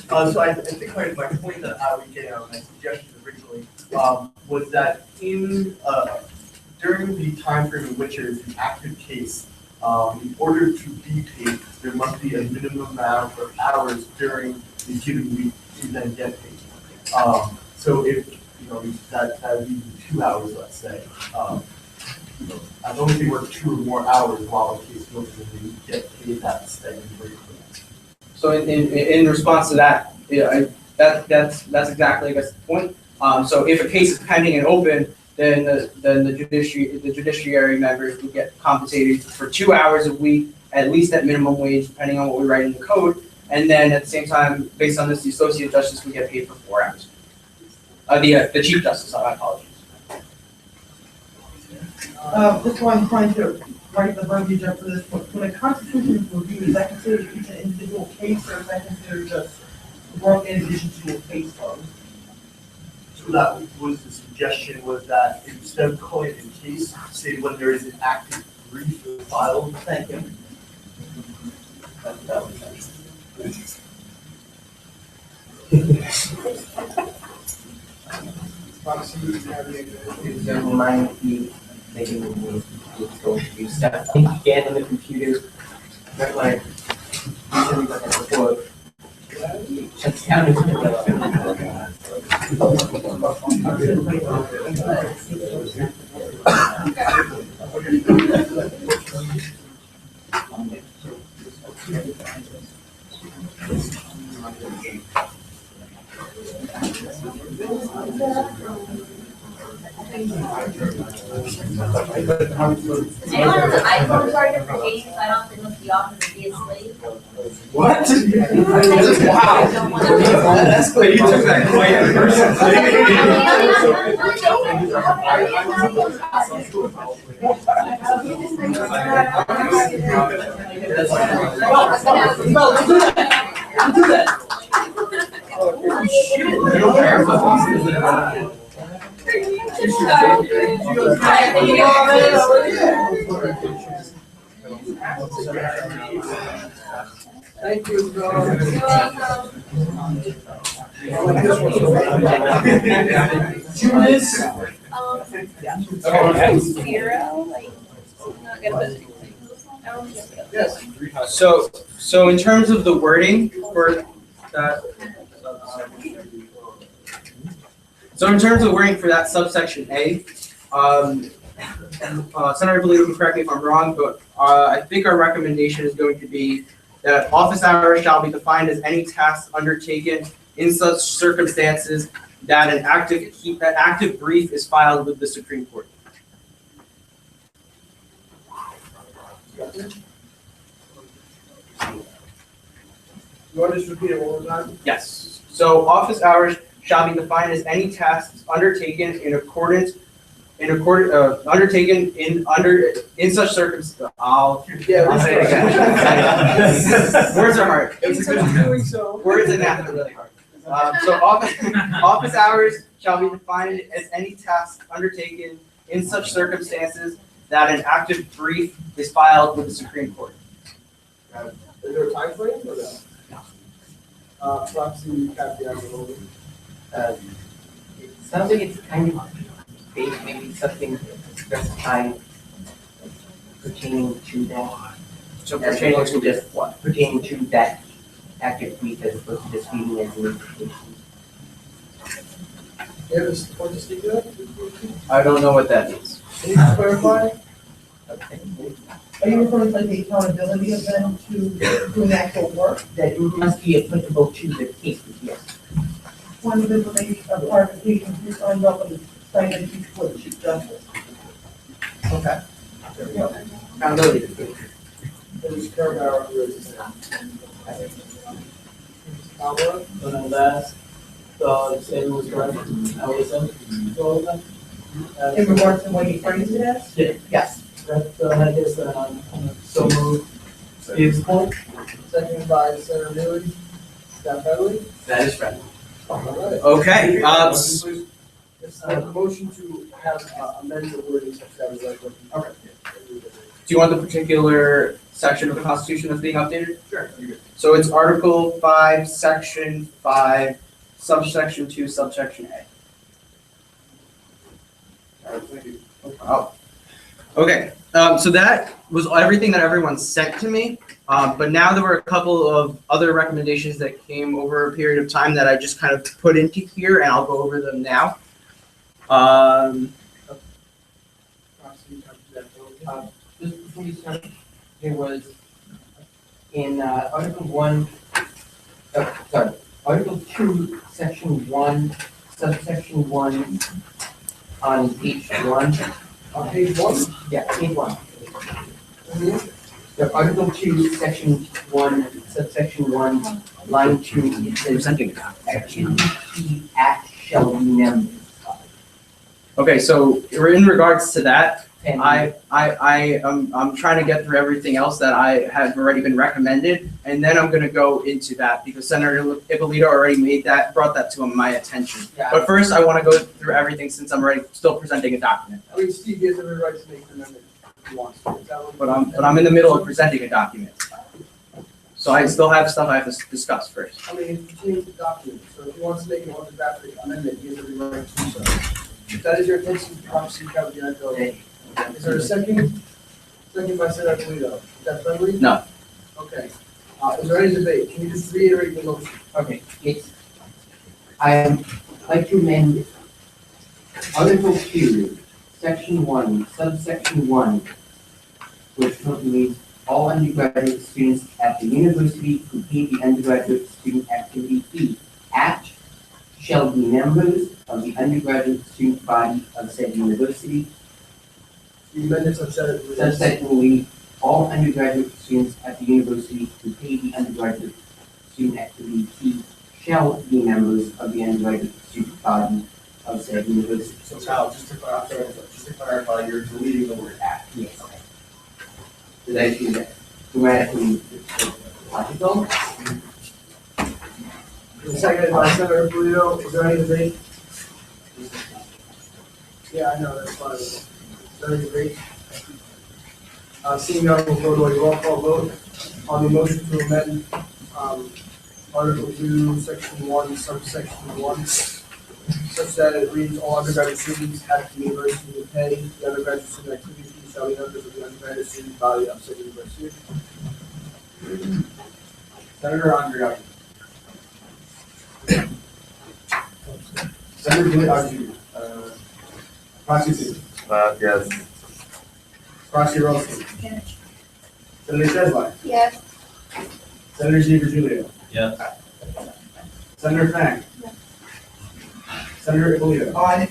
Speaker 7: So I think my point that I was getting out, my suggestion originally, was that during the time frame in which there is an active case, in order to be paid, there must be a minimum amount of hours during the given week to then get paid. So if, that would be 2 hours, let's say, as long as they work 2 or more hours while the case goes, then they get paid that stipend rate for that.
Speaker 9: So in response to that, that's exactly, I guess, the point. So if a case is pending and open, then the judiciary members would get compensated for 2 hours a week, at least at minimum wage, depending on what we write in the code. And then at the same time, based on this, the associate justice would get paid for 4 hours. The chief justice, my apologies.
Speaker 13: This one, I'm trying to write the verbiage up for this, but when a constitution is reviewed, is that considered each an individual case, or is that considered just work in addition to a case load?
Speaker 7: So that was the suggestion, was that instead of calling it a case, say when there is an active brief filed.
Speaker 13: Thank you.
Speaker 1: there might be maybe it's going to be stuff again on the computer, but like usually like at work. Shuts down and
Speaker 10: Does anyone have an iPhone charger for games? I don't have to look the office and be asleep.
Speaker 15: What?
Speaker 10: Wow.
Speaker 15: That's great. You took that quite
Speaker 3: Thank you,
Speaker 13: Judas?
Speaker 10: Zero, like, not gonna put anything.
Speaker 3: Yes.
Speaker 9: So in terms of the wording for that, so in terms of wording for that subsection A, Senator Polito can correct me if I'm wrong, but I think our recommendation is going to be that office hours shall be defined as any task undertaken in such circumstances that an active brief is filed with the Supreme Court.
Speaker 3: You want to just repeat it one more time?
Speaker 9: Yes. So office hours shall be defined as any tasks undertaken in such circumstances. I'll say it again. Words are hard. Words and math are really hard. So office hours shall be defined as any task undertaken in such circumstances that an active brief is filed with the Supreme Court.
Speaker 3: Is there a time frame or no? Proxy Capobianco-Hogan.
Speaker 1: it sounds like it's kind of vague, maybe something specifying pertaining to that.
Speaker 9: So pertaining to
Speaker 1: just what? Pertaining to that active brief as opposed to just reading as an notification.
Speaker 3: You have a point to speak to that?
Speaker 9: I don't know what that means.
Speaker 3: Can you clarify?
Speaker 1: Okay.
Speaker 13: Are you referring to like the accountability of them to doing actual work?
Speaker 1: That it must be applicable to the case, yes.
Speaker 13: Point of information, clarification, who signed up and signed in each for the Chief Justice?
Speaker 3: Okay.
Speaker 13: There we go.
Speaker 1: Accountability of the case.
Speaker 3: There's Carabao, who is Alba,
Speaker 11: So then last, the statement was correct, I will send to all of them.
Speaker 13: In regards to what you phrased it as?
Speaker 11: Yeah.
Speaker 13: Yes.
Speaker 11: I guess, so moved. Steve's point.
Speaker 3: seconded by Senator Neely. Staff Beverly?
Speaker 9: That is right.
Speaker 3: All right.
Speaker 9: Okay,
Speaker 3: It's a motion to have amend the wording such that it's like. Okay.
Speaker 9: do you want the particular section of the Constitution that's being updated?
Speaker 3: Sure, you're good.
Speaker 9: So it's Article 5, Section 5, subsection 2, subsection A.
Speaker 3: All right, thank you.
Speaker 9: Oh. Okay, so that was everything that everyone sent to me. But now there were a couple of other recommendations that came over a period of time that I just kind of put into here, and I'll go over them now.
Speaker 1: Just before you start, there was in Article 1, Article 2, Section 1, subsection 1, on page 1.
Speaker 3: On page 1?
Speaker 1: Yeah, page 1. The Article 2, Section 1, subsection 1, line 2, it says, activity act shall be members.
Speaker 9: Okay, so in regards to that,
Speaker 1: And
Speaker 9: I'm trying to get through everything else that I have already been recommended, and then I'm gonna go into that because Senator Ippolito already brought that to my attention.
Speaker 1: Yeah.
Speaker 9: But first, I wanna go through everything since I'm already still presenting a document.
Speaker 3: I mean, Steve has every right to make an amendment if he wants to. Is that what-
Speaker 9: But I'm in the middle of presenting a document. So I still have stuff I have to discuss first.
Speaker 3: I mean, it's a changed document, so if he wants to make an orthographic amendment, he has every right to do so. If that is your intention, obviously, Capobianco. Is there a second? Second by Senator Polito. Is that friendly?
Speaker 9: No.
Speaker 3: Okay. Is there any debate? Can you just reiterate the motion?
Speaker 1: Okay, it's, I'd like to amend Article 2, Section 1, subsection 1, which currently reads, all undergraduate students at the university who pay the undergraduate student activity fee at shall be members of the undergraduate student body of said university.
Speaker 3: The amendment such that it reads.
Speaker 1: Subsequently, all undergraduate students at the university who pay the undergraduate student activity fee shall be members of the undergraduate student body of said university.
Speaker 7: So Kyle, just to clarify, you're deleting the word "at."
Speaker 1: Yes. Did I do that grammatically logical?
Speaker 3: Seconded by Senator Polito. Is there any debate? Yeah, I know, that's fine. Is there any debate? Seeing none, we'll go to a roll call vote on the motion to amend, Article 2, Section 1, subsection 1, such that it reads, all undergraduate students at the university to pay the undergraduate student activity fee shall be members of the undergraduate student body of said university. Senator Andreotti. Senator Blake, Francaise.
Speaker 14: Yes.
Speaker 3: Francie Rossi. Senator Chesler.
Speaker 4: Yes.
Speaker 3: Senator Giulio.
Speaker 12: Yes.
Speaker 3: Senator Fang.
Speaker 4: Yes.
Speaker 3: Senator Ippolito.
Speaker 13: Aye.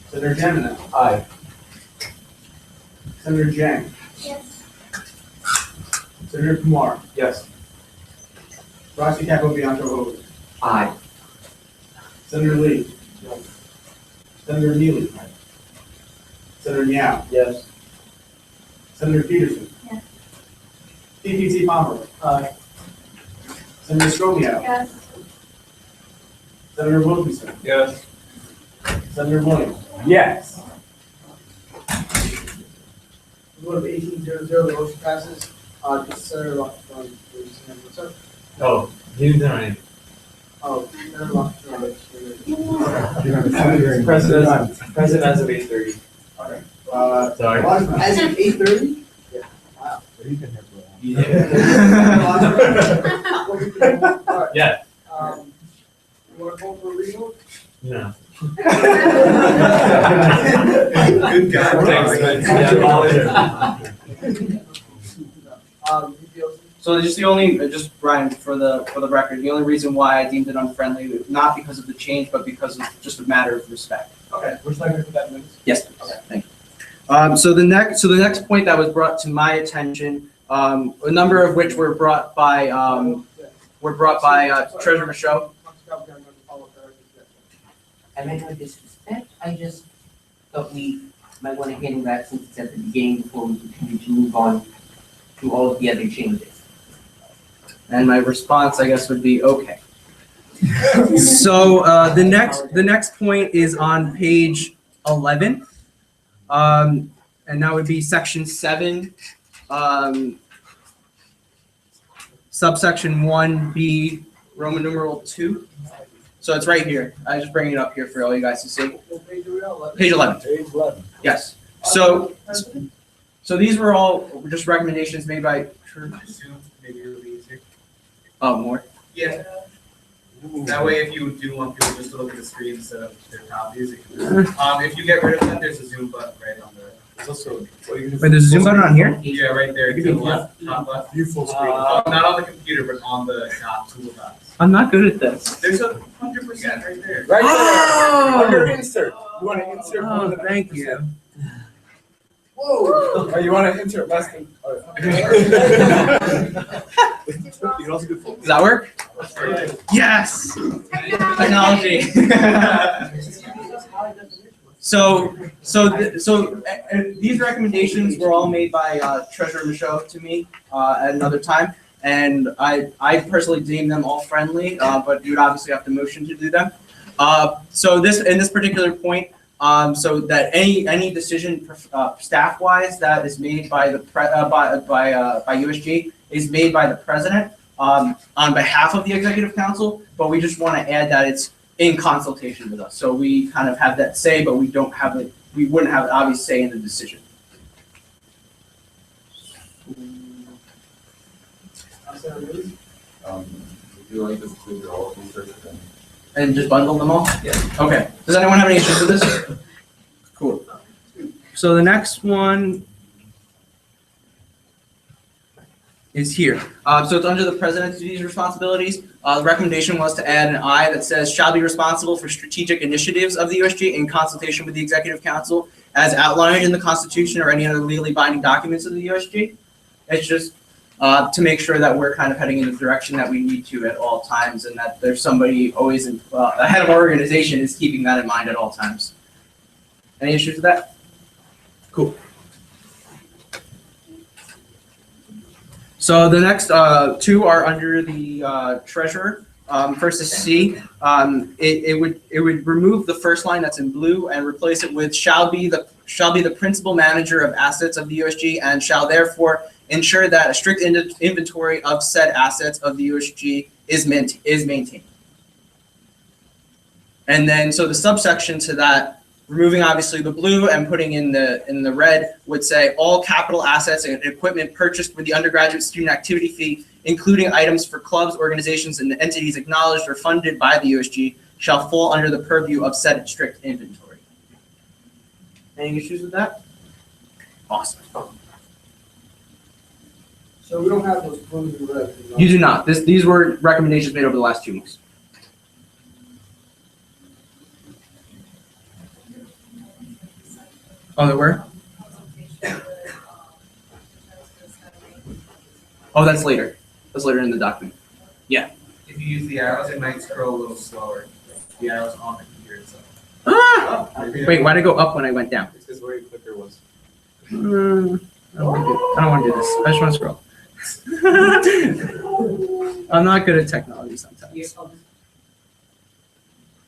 Speaker 3: Senator Gemina.
Speaker 14: Aye.
Speaker 3: Senator Jang.
Speaker 4: Yes.
Speaker 3: Senator Kumar.
Speaker 14: Yes.
Speaker 3: Roxy Capobianco-Hogan.
Speaker 1: Aye.
Speaker 3: Senator Lee. Senator Neely. Senator Meow.
Speaker 14: Yes.
Speaker 3: Senator Peterson.
Speaker 4: Yes.
Speaker 3: PPT Pomeroy.
Speaker 11: Aye.
Speaker 3: Senator Scromio.
Speaker 4: Yes.
Speaker 3: Senator Wilkinson.
Speaker 14: Yes.
Speaker 3: Senator Williams.
Speaker 14: Yes.
Speaker 3: Vote of 18-0, the motion passes. Senator Lockhart.
Speaker 15: Oh, he didn't know anything.
Speaker 3: Oh, Senator Lockhart.
Speaker 12: Present as of 8:30.
Speaker 15: Sorry.
Speaker 3: As of 8:30?
Speaker 15: You've been here for a while.
Speaker 3: Alright,
Speaker 15: Yeah.
Speaker 3: you wanna call for a revote?
Speaker 15: No.
Speaker 7: Good guy.
Speaker 15: Thanks, man. Yeah, volunteer.
Speaker 9: So just just Brian, for the record, the only reason why I deemed it unfriendly, not because of the change, but because of just a matter of respect.
Speaker 7: Okay, we're still gonna put that in minutes?
Speaker 9: Yes, okay, thank you. So the next point that was brought to my attention, a number of which were brought by Treasurer Michaud.
Speaker 1: I meant no disrespect, I just thought we might want to handle that since it's at the beginning before we continue to move on to all of the other changes.
Speaker 9: And my response, I guess, would be okay. So the next point is on page 11, and that would be section 7, subsection 1B, Roman numeral 2. So it's right here. I just bring it up here for all you guys to see. Page 11.
Speaker 7: Page 11.
Speaker 9: Yes. So these were all just recommendations made by.
Speaker 12: Zoom, maybe it'll be easier.
Speaker 9: Oh, more.
Speaker 12: Yeah. That way, if you do want people just to look at the screen instead of their copies, it can, if you get rid of that, there's a Zoom button right on the.
Speaker 7: There's also.
Speaker 9: Wait, there's a Zoom button on here?
Speaker 12: Yeah, right there, to the left, top left.
Speaker 7: View full screen.
Speaker 12: Not on the computer, but on the toolbox.
Speaker 9: I'm not good at this.
Speaker 12: There's 100% right there.
Speaker 7: Right
Speaker 9: Oh!
Speaker 7: there, under insert. You want to insert more
Speaker 9: Oh,
Speaker 7: than
Speaker 9: thank you.
Speaker 7: Whoa. Oh, you want to insert less than. You also do full.
Speaker 9: Does that work? Yes. Technology. So these recommendations were all made by Treasurer Michaud to me at another time, and I personally deem them all friendly, but you would obviously have to motion to do them. So in this particular point, so that any decision staff-wise that is made by the by USG is made by the president on behalf of the executive council, but we just want to add that it's in consultation with us. So we kind of have that say, but we don't have it. We wouldn't have an obvious say in the decision.
Speaker 16: Would you like to include all of these then?
Speaker 9: And just bundle them all? Yeah. Okay. Does anyone have any issues with this? Cool. So the next one is here. So it's under the president's duties and responsibilities. The recommendation was to add an I that says shall be responsible for strategic initiatives of the USG in consultation with the executive council as outlined in the Constitution or any other legally binding documents of the USG. It's just to make sure that we're kind of heading in the direction that we need to at all times, and that there's somebody always in, the head of our organization is keeping that in mind at all times. Any issues with that? Cool. So the next two are under the treasurer. First is C. It would remove the first line that's in blue and replace it with shall be the principal manager of assets of the USG and shall therefore ensure that a strict inventory of said assets of the USG is maintained. And then so the subsection to that, removing obviously the blue and putting in the red, would say all capital assets and equipment purchased with the undergraduate student activity fee, including items for clubs, organizations, and entities acknowledged or funded by the USG, shall fall under the purview of said strict inventory. Any issues with that? Awesome.
Speaker 3: So we don't have those blues and reds.
Speaker 9: You do not. These were recommendations made over the last 2 months. Oh, there were? Oh, that's later. That's later in the document. Yeah.
Speaker 12: If you use the arrows, it might scroll a little slower. The arrows on the computer itself.
Speaker 9: Ah! Wait, why'd I go up when I went down?
Speaker 12: It's because where your clicker was.
Speaker 9: I don't want to do this. I just want to scroll. I'm not good at technology sometimes.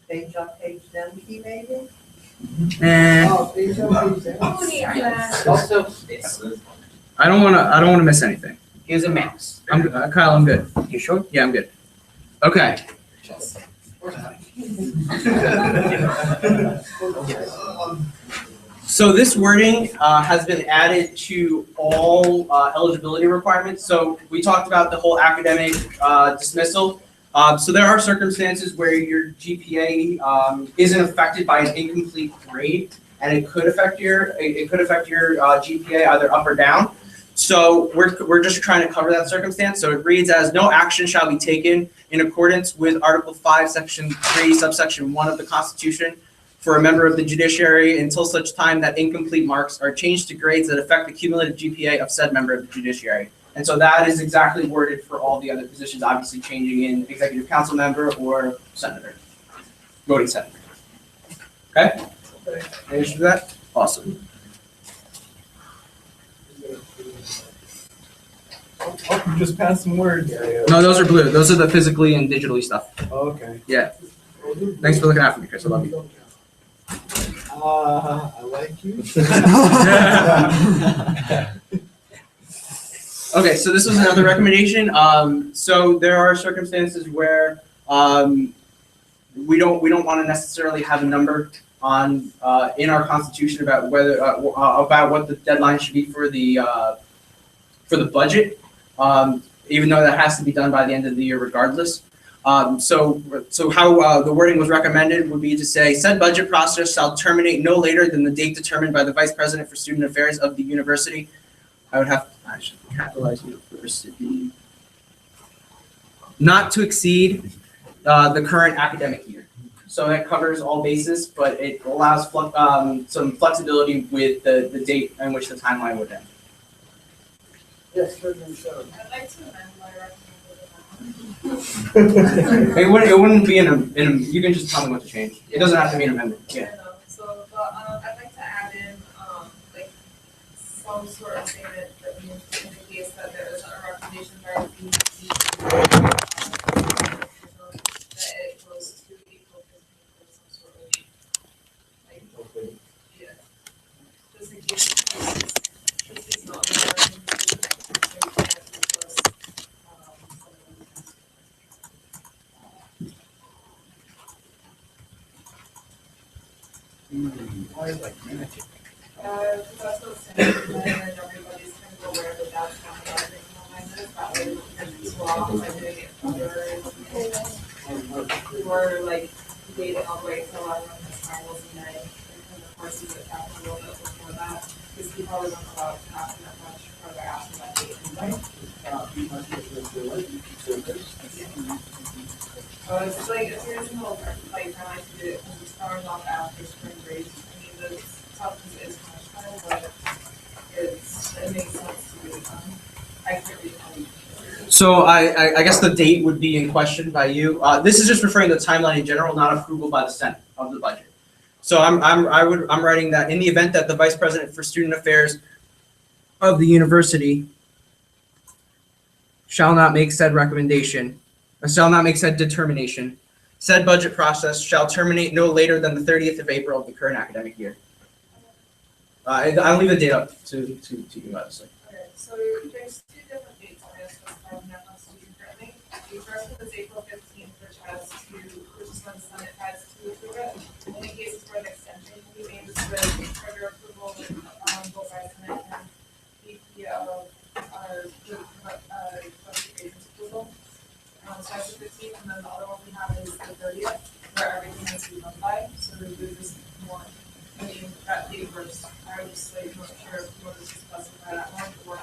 Speaker 13: Page up, page down, key maybe?
Speaker 9: And
Speaker 3: Oh, page up, page down.
Speaker 1: Also,
Speaker 9: I don't want to miss anything.
Speaker 1: here's a mouse.
Speaker 9: Kyle, I'm good.
Speaker 1: You sure?
Speaker 9: Yeah, I'm good. Okay. So this wording has been added to all eligibility requirements. So we talked about the whole academic dismissal. So there are circumstances where your GPA isn't affected by an incomplete grade, and it could affect your GPA either up or down. So we're just trying to cover that circumstance. So it reads as no action shall be taken in accordance with Article 5, Section 3, subsection 1 of the Constitution for a member of the judiciary until such time that incomplete marks are changed to grades that affect the cumulative GPA of said member of the judiciary. And so that is exactly worded for all the other positions, obviously changing in executive council member or senator, voting senator. Okay? Any issue with that? Awesome.
Speaker 7: Oh, you just passed some words.
Speaker 9: No, those are blue. Those are the physically and digitally stuff.
Speaker 7: Okay.
Speaker 9: Yeah. Thanks for looking after me, Chris. I love you.
Speaker 7: I like you.
Speaker 9: Okay, so this was another recommendation. So there are circumstances where we don't want to necessarily have a number on in our constitution about whether about what the deadline should be for the budget, even though that has to be done by the end of the year regardless. So how the wording was recommended would be to say, said budget process shall terminate no later than the date determined by the Vice President for Student Affairs of the university. I should capitalize university. Not to exceed the current academic year. So that covers all bases, but it allows some flexibility with the date in which the timeline would end.
Speaker 3: Yes, President Sarah.
Speaker 10: I'd like to amend my recommendation.
Speaker 9: It wouldn't be in a, you can just tell me what to change. It doesn't have to be an amendment. Yeah.
Speaker 10: So, but I'd like to add in, like, some sort of statement that indicates that there is a recommendation by the that it goes to April 15th or some sort of, like, yeah. Just in case this is not there.
Speaker 3: Why like managing?
Speaker 10: That's what's saying, and then everybody's kind of aware that that's not happening behind this, that way, because it's wrong, like doing it for or like waiting all the way till everyone has finals and then, and of course, you would have a little bit before that, because people probably don't allow it to happen that much further after that date, right? So it's like, it's reasonable, like, I like to do it, because it starts off after spring break. I mean, the tough is much time, but it makes sense to do it. I can't read it.
Speaker 9: So I guess the date would be in question by you. This is just referring to the timeline in general, not approval by the Senate of the budget. So I'm writing that in the event that the Vice President for Student Affairs of the university shall not make said recommendation, or shall not make said determination, said budget process shall terminate no later than the 30th of April of the current academic year. I'll leave the date up to you, honestly.
Speaker 10: Okay, so there's two different dates on this, from that constitution currently. The first one is April 15th, which is when the Senate has to approve it. In the cases where the extension can be made, it's with further approval, both by Senate and the constitution's approval. So that's the 15th, and then the other one we have is the 30th, where everything has to be done by. So we would just want, I mean, that date first. I would just like not sure if you want to specify that one or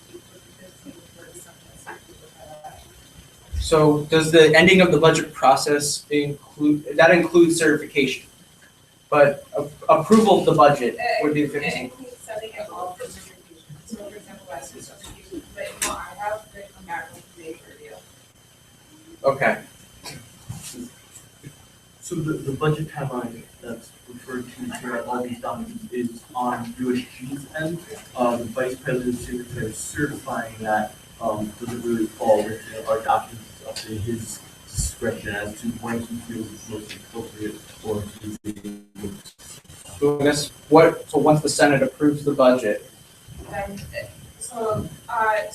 Speaker 10: keep with the 15th for the Senate.
Speaker 9: So does the ending of the budget process include certification? But approval of the budget would be the 15th.
Speaker 10: It includes setting it all for certification. So for example, as to certification, but you know, I have to come back with the date for you.
Speaker 9: Okay.
Speaker 7: So the budget timeline that's referred to here at all these documents is on USG's end. The Vice President's secretary certifying that doesn't really fall within our documents. It's up to his discretion as to when he feels it's most appropriate for him to be able to.
Speaker 9: So once the Senate approves the budget.
Speaker 10: And so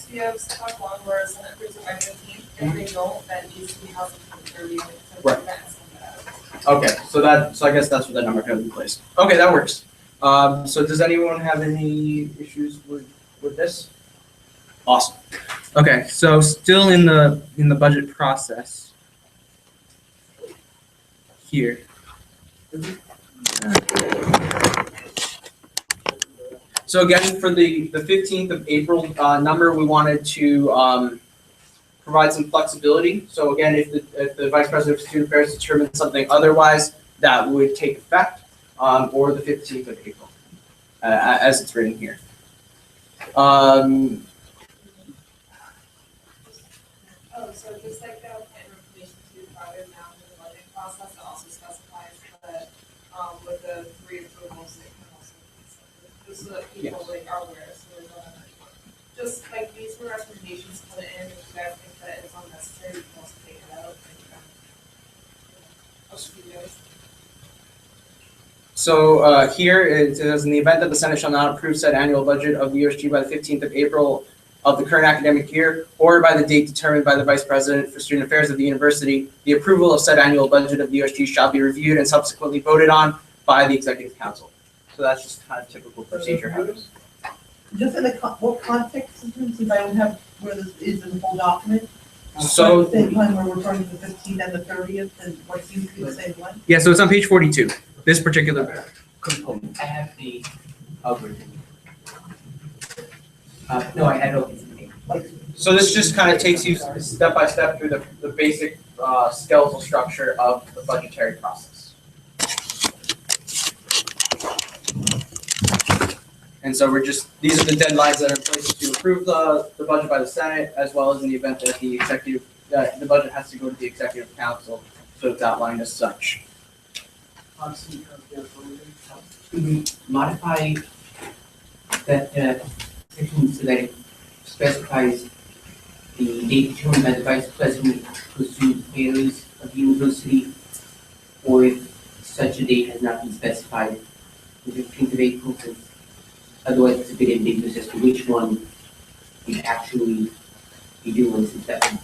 Speaker 10: you have step one where Senate approves it by 15th. If they don't, then it needs to be House of 30.
Speaker 9: Right. Okay, so I guess that's what that number has in place. Okay, that works. So does anyone have any issues with this? Awesome. Okay, so still in the budget process here. So again, for the 15th of April number, we wanted to provide some flexibility. So again, if the Vice President of Student Affairs determines something otherwise, that would take effect, or the 15th of April, as it's written here.
Speaker 10: Oh, so just like the information to prior now in the budget process, it also specifies that, with the 3 approvals, it can also be accepted, just so that people like are aware, so we're not, just like these were recommendations put in, if you guys think that it's unnecessary, you can also take it out. I'll show you guys.
Speaker 9: So here it says, in the event that the Senate shall not approve said annual budget of the USG by the 15th of April of the current academic year, or by the date determined by the Vice President for Student Affairs of the university, the approval of said annual budget of the USG shall be reviewed and subsequently voted on by the Executive Council. So that's just kind of typical procedure habits.
Speaker 13: Just in the, what context, since I don't have where this is in the whole document?
Speaker 9: So
Speaker 13: At the same time where we're turning the 15th and the 30th, and what seems to be the same one?
Speaker 9: yeah, so it's on page 42, this particular component.
Speaker 1: I have the algorithm. No, I had it.
Speaker 9: So this just kind of takes you step by step through the basic skeletal structure of the budgetary process. And so these are the deadlines that are in place to approve the budget by the Senate, as well as in the event that the budget has to go to the Executive Council, so it's outlined as such.
Speaker 1: Could we modify that section so that it specifies the date determined by the Vice President for Student Affairs of the university, or if such a date has not been specified, the 15th of April, since otherwise it's a bit ambiguous as to which one we actually be doing, since that would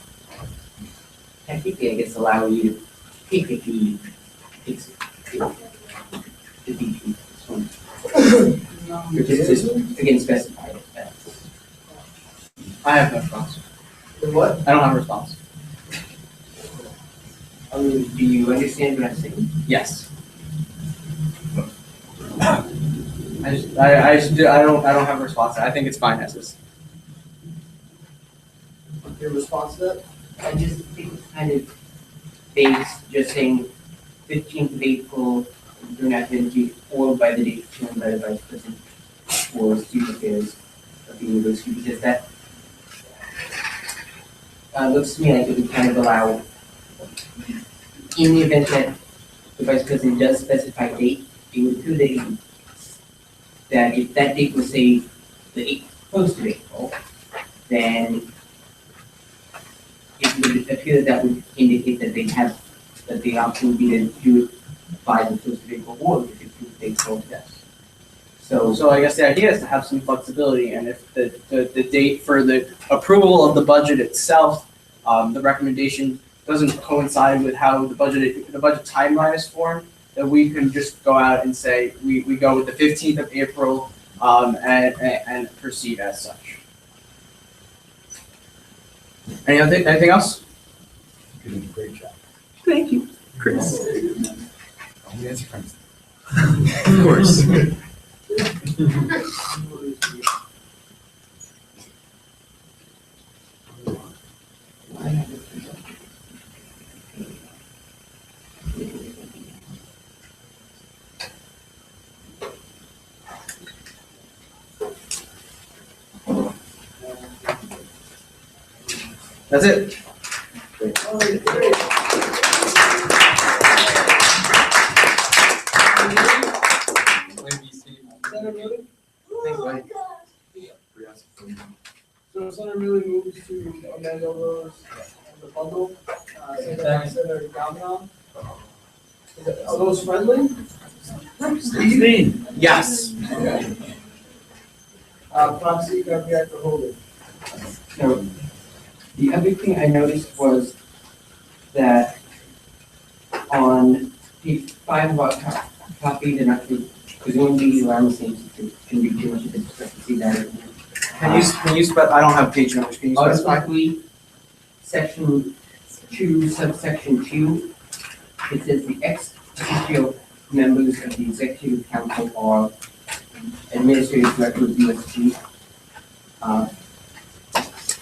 Speaker 1: technically, I guess, allow you to pick if you fix the date. Which is just, again, specified.
Speaker 9: I have no response.
Speaker 3: What?
Speaker 9: I don't have a response.
Speaker 1: Do you understand what I'm saying?
Speaker 9: Yes. I don't have a response. I think it's fine as is.
Speaker 3: Your response to that?
Speaker 1: I just think it's kind of based, just saying 15th of April, during academic year, or by the date determined by the Vice President for Student Affairs of the university, because that looks to me like it would kind of allow, in the event that the Vice President does specify a date, it would appear that if that date was, say, the 1st of April, then it would appear that would indicate that the option would be to do it by the 1st of April or the 15th of April, yes.
Speaker 9: So I guess the idea is to have some flexibility, and if the date for the approval of the budget itself, the recommendation doesn't coincide with how the budget timeline is formed, then we can just go out and say we go with the 15th of April and proceed as such. Anything else?
Speaker 16: You did a great job.
Speaker 9: Thank you, Chris.
Speaker 16: Only as friends.
Speaker 9: Of course. That's it.
Speaker 3: Senator Millie?
Speaker 9: Thanks, buddy.
Speaker 3: So Senator Millie moves to amend all those, the bundle, second by Senator Galvin. Are those friendly?
Speaker 9: Steve? Yes.
Speaker 3: Francaise, Capobianco-Hogan.
Speaker 1: So, the other thing I noticed was that on page 5 of our copy, they're not presumably around the same, so it can be too much of a discrepancy there.
Speaker 9: Can you spell? I don't have page numbers. Can you specify?
Speaker 1: Article section 2, subsection 2, it says the ex officio members of the executive council are administrative director of USG.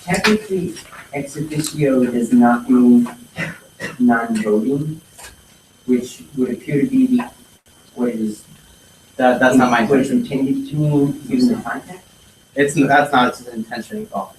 Speaker 1: Technically, ex officio does not mean non-voting, which would appear to be what it is.
Speaker 9: That's not my
Speaker 1: What it's
Speaker 9: intention.
Speaker 1: intended to mean, given the context.
Speaker 9: That's not his intention at all.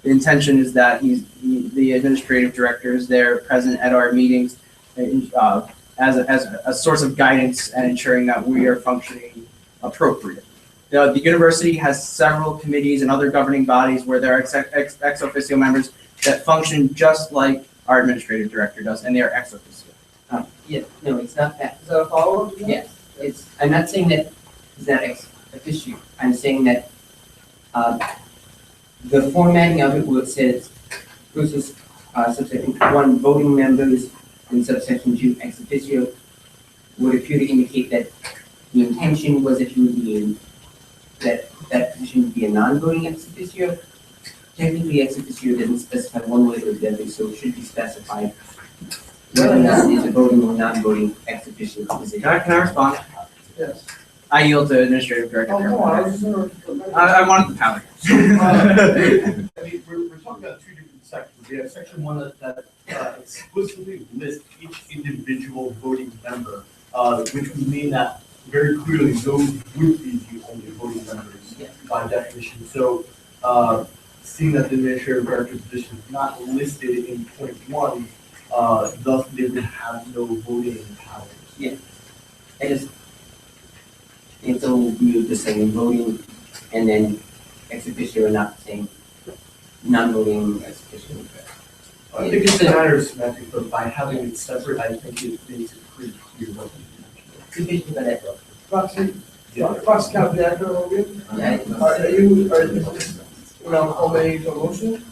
Speaker 9: The intention is that the administrative director is there present at our meetings, as a source of guidance and ensuring that we are functioning appropriately. The university has several committees and other governing bodies where there are ex officio members that function just like our administrative director does, and they are ex officio.
Speaker 1: Yeah, no, it's not that.
Speaker 3: Is that a follow-up?
Speaker 1: Yes, I'm not saying that it's not ex officio. I'm saying that, the formatting of it where it says versus, subsection 1, voting members, and subsection 2, ex officio, would appear to indicate that the intention was that you would be that position would be a non-voting ex officio. Technically, ex officio doesn't specify one way or the other, so it should be specified whether or not it's a voting or non-voting ex officio position.
Speaker 9: Can I respond?
Speaker 3: Yes.
Speaker 9: I yield to administrative director.
Speaker 3: Oh, come on, I was just gonna.
Speaker 9: I wanted the power.
Speaker 7: I mean, we're talking about two different sections. We have section 1 that explicitly lists each individual voting member, which would mean that very clearly those would be the only voting members by definition. So, seeing that the administrative director position is not listed in point 1, thus they would have no voting powers.
Speaker 1: Yeah. It's all viewed the same, voting and then ex officio are not the same, non-voting ex officio.
Speaker 7: I think it's a matter of semantics, but by having it separate, I think it makes it pretty clear what the
Speaker 1: Sufficient for that, though.
Speaker 3: Proxy, Proxy Capobianco-Hogan?
Speaker 1: Yeah.
Speaker 3: Are you omitting the motion?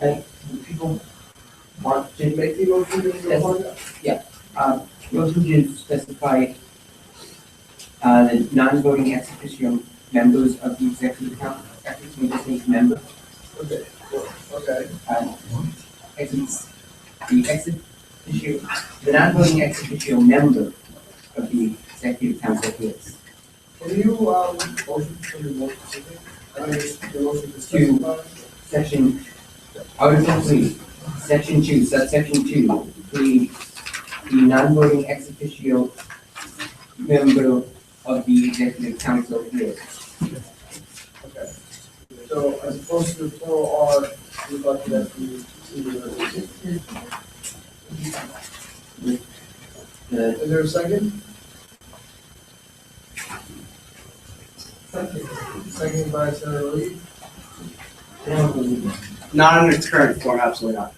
Speaker 1: And people want
Speaker 3: Can you make the motion?
Speaker 1: Yes. Motion to specify the non-voting ex officio members of the executive council, we just need member.
Speaker 3: Okay, okay.
Speaker 1: The non-voting ex officio member of the executive council is.
Speaker 3: Can you, motion for the motion, I mean, the motion to
Speaker 1: To
Speaker 3: specify?
Speaker 1: section, Article 3, Section 2, subsection 2, the non-voting ex officio member of the executive council is.
Speaker 3: Okay. So as opposed to the plural R, we'd like that to be singular. Is there a second? Second by Senator Lee.
Speaker 9: Not in its current form, absolutely not.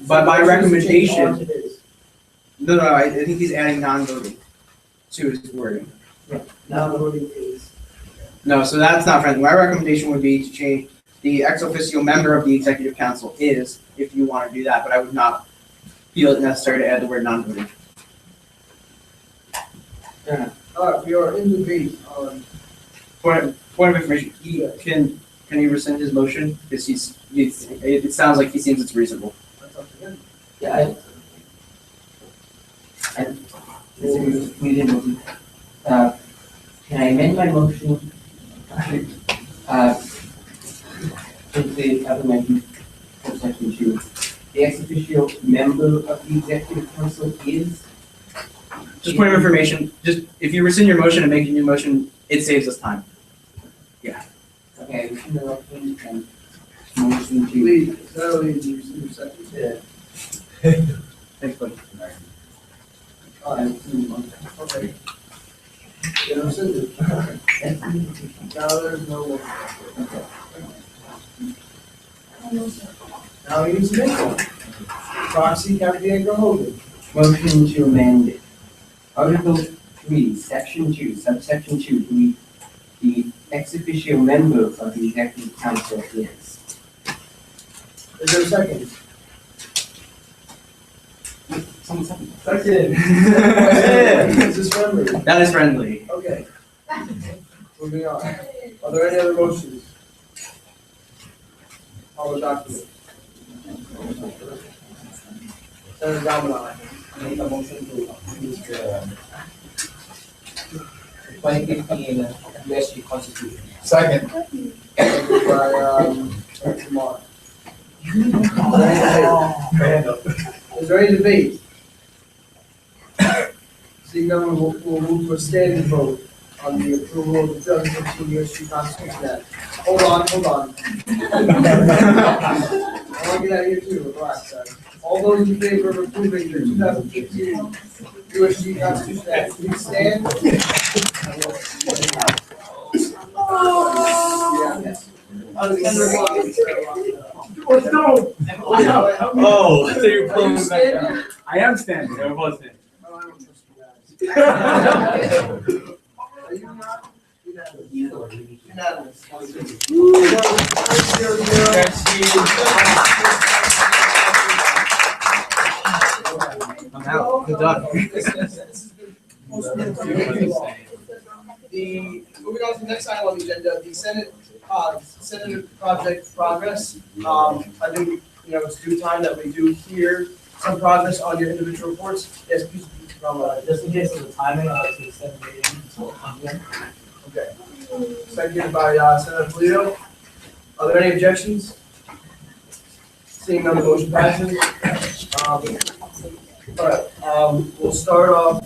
Speaker 9: But my
Speaker 3: so
Speaker 9: recommendation,
Speaker 3: on today's.
Speaker 9: no, I think he's adding non-voting to his wording.
Speaker 3: Non-voting is.
Speaker 9: No, so that's not friendly. My recommendation would be to change the ex officio member of the executive council is, if you want to do that, but I would not feel it necessary to add the word non-voting.
Speaker 3: All right, we are in debate on.
Speaker 9: Point of information, can he rescind his motion? Because it sounds like he seems it's reasonable.
Speaker 3: That's up to him.
Speaker 1: Yeah, we didn't, can I amend my motion? Simply implement section 2. The ex officio member of the executive council is.
Speaker 9: Just point of information, just if you rescind your motion and make a new motion, it saves us time.
Speaker 1: Okay, rescind the motion and motion to.
Speaker 3: Lee, Senator Lee, do you see your second?
Speaker 1: Yeah.
Speaker 9: Thanks, buddy.
Speaker 3: All right, okay. You know, rescinded. Now there's no more.
Speaker 1: Okay.
Speaker 3: Now you need to make one. Proxy Capobianco-Hogan.
Speaker 1: Motion to amend Article 3, Section 2, subsection 2, the ex officio member of the executive council is.
Speaker 3: Is there a second?
Speaker 1: Someone second.
Speaker 3: Second. Is this friendly?
Speaker 9: That is friendly.
Speaker 3: Okay. Moving on. Are there any other motions? On the document? Senator Domino.
Speaker 16: Make a motion to approve the
Speaker 2: 2015 USG Constitution.
Speaker 16: Second.
Speaker 3: Moved by, Kumar. Is there any debate? Seeing none, we'll move to a standing vote on the approval of the 2015 USG Constitution Act. Hold on. I want to get out of here too, relax, guys. All those in favor of approving the 2015 USG Constitution Act, please stand.
Speaker 15: Oh, so you're pulling me back down. I am standing, I was standing.
Speaker 3: I don't trust you guys. Are you not? Unanimous.
Speaker 2: I'm out, good done.
Speaker 3: Moving on to the next item on the agenda, the Senate project progress. I think, it's due time that we do hear some progress on your individual reports. Yes, please,
Speaker 11: Just in case of the timing, I'd like to extend the meeting until 1 p.m.
Speaker 3: Okay. Seconded by Senator Polito. Are there any objections? Seeing none, the motion passes. All right, we'll start off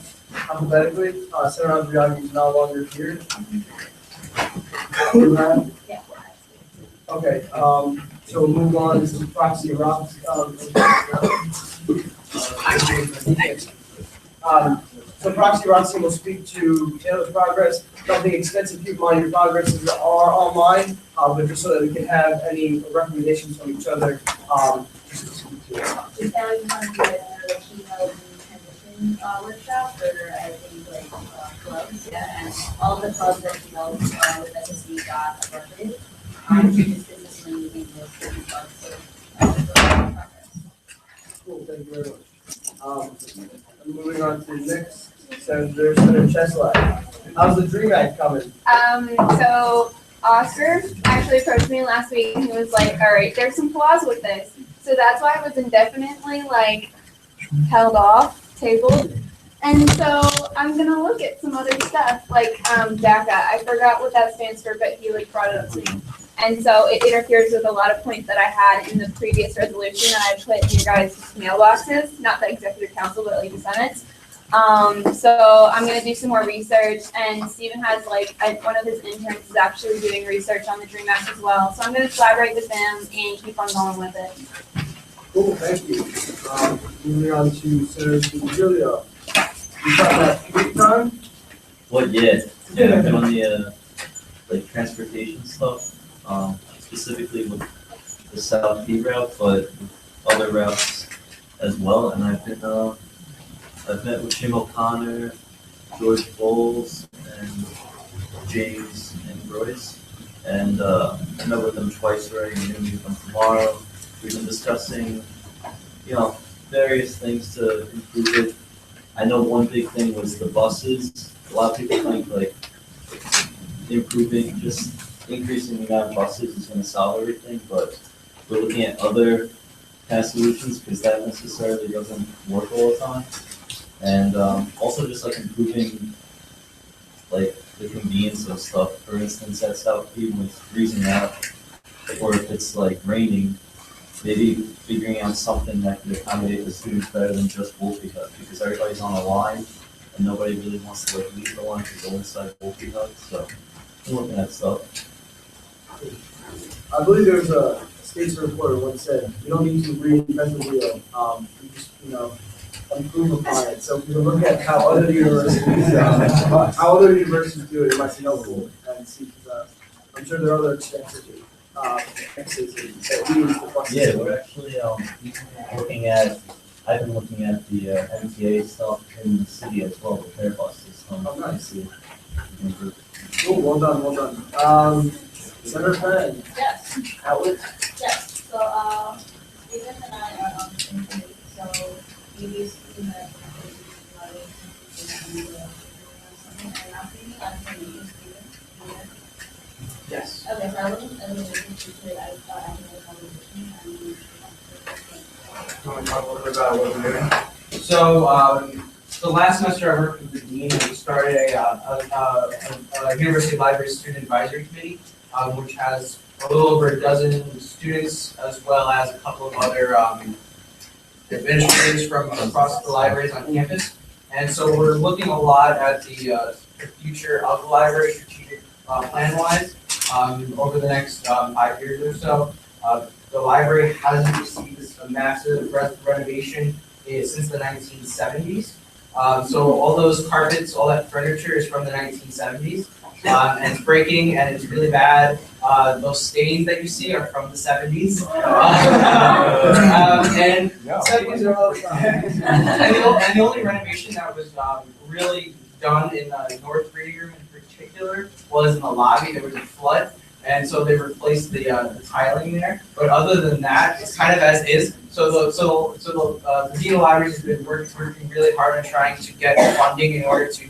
Speaker 3: alphabetically. Senator Andriani is no longer here.
Speaker 4: Yeah.
Speaker 3: Okay, so we'll move on to proxy rocks. So proxy Roxy will speak to Taylor's progress. Nothing extensive, keep in mind your progresses are online, but just so that we can have any recommendations from each other.
Speaker 4: Just now, you want to do another keynote and transition workshop for, I think, like, clubs, yeah, and all of the clubs that, with SSD got appropriated. Just business moving with certain clubs, so, progress.
Speaker 3: Cool, thank you very much. Moving on to the next, Senator Cheslak. How's the DREAM Act coming?
Speaker 5: So Oscar actually approached me last week and he was like, all right, there's some flaws with this. So that's why it was indefinitely held off, tabled. And so I'm gonna look at some other stuff like DACA. I forgot what that stands for, but he brought it up to me. And so it interferes with a lot of points that I had in the previous resolution that I put in your guys' mailboxes, not the executive council, but the Senate. So I'm gonna do some more research, and Stephen has one of his interns is actually doing research on the DREAM Act as well. So I'm gonna collaborate with them and keep on going with it.
Speaker 3: Cool, thank you. Moving on to Senator Julia. You talking about free time?
Speaker 17: Well, yeah, I've been on the, transportation stuff, specifically with the South P route, but with other routes as well, and I've met with Jim O'Connor, George Bowles, and James and Royce, and I met with them twice already, and I'm gonna meet with them tomorrow. We've been discussing, various things to improve it. I know one big thing was the buses. A lot of people think increasing the amount of buses is gonna solve everything, but we're looking at other kind of solutions because that necessarily doesn't work all the time. And also just improving the convenience of stuff. For instance, at South P when it's freezing out, or if it's raining, maybe figuring out something that could accommodate the students better than just Wolfie Hut, because everybody's on a line and nobody really wants to leave the line to go inside Wolfie Hut. So I'm looking at stuff.
Speaker 3: I believe there's a state reporter once said, you don't need to reinvent the wheel. You just, improve upon it. So if you look at how other universities do it, it might be helpful and see. I'm sure there are other expenses that we use the buses.
Speaker 17: Yeah, we're actually I've been looking at the MTA stuff in the city as well, the fare buses.
Speaker 3: Nice. Cool, well done. Senator Frank.
Speaker 4: Yes.
Speaker 3: Howard.
Speaker 4: Yes, so, Stephen and I are on the same page, so we use something that
Speaker 3: Yes.
Speaker 4: Okay, so I wasn't interested, I thought I had a conversation and
Speaker 12: Want to talk a little bit about what we're doing? So,
Speaker 2: So last semester I worked with the dean and we started a university library student advisory committee, which has a little over a dozen students as well as a couple of other administrators from across the libraries on campus. And so we're looking a lot at the future of the library, strategic plan-wise, over the next 5 years or so. The library hasn't received a massive renovation since the 1970s. So all those carpets, all that furniture is from the 1970s. And it's breaking and it's really bad. Those stains that you see are from the 70s. And
Speaker 3: 70s are all the time.
Speaker 2: and the only renovation that was really done in the North reading room in particular was in the lobby. There was a flood, and so they replaced the tiling there. But other than that, it's kind of as is. So the Dean of Libraries has been working really hard on trying to get funding in order to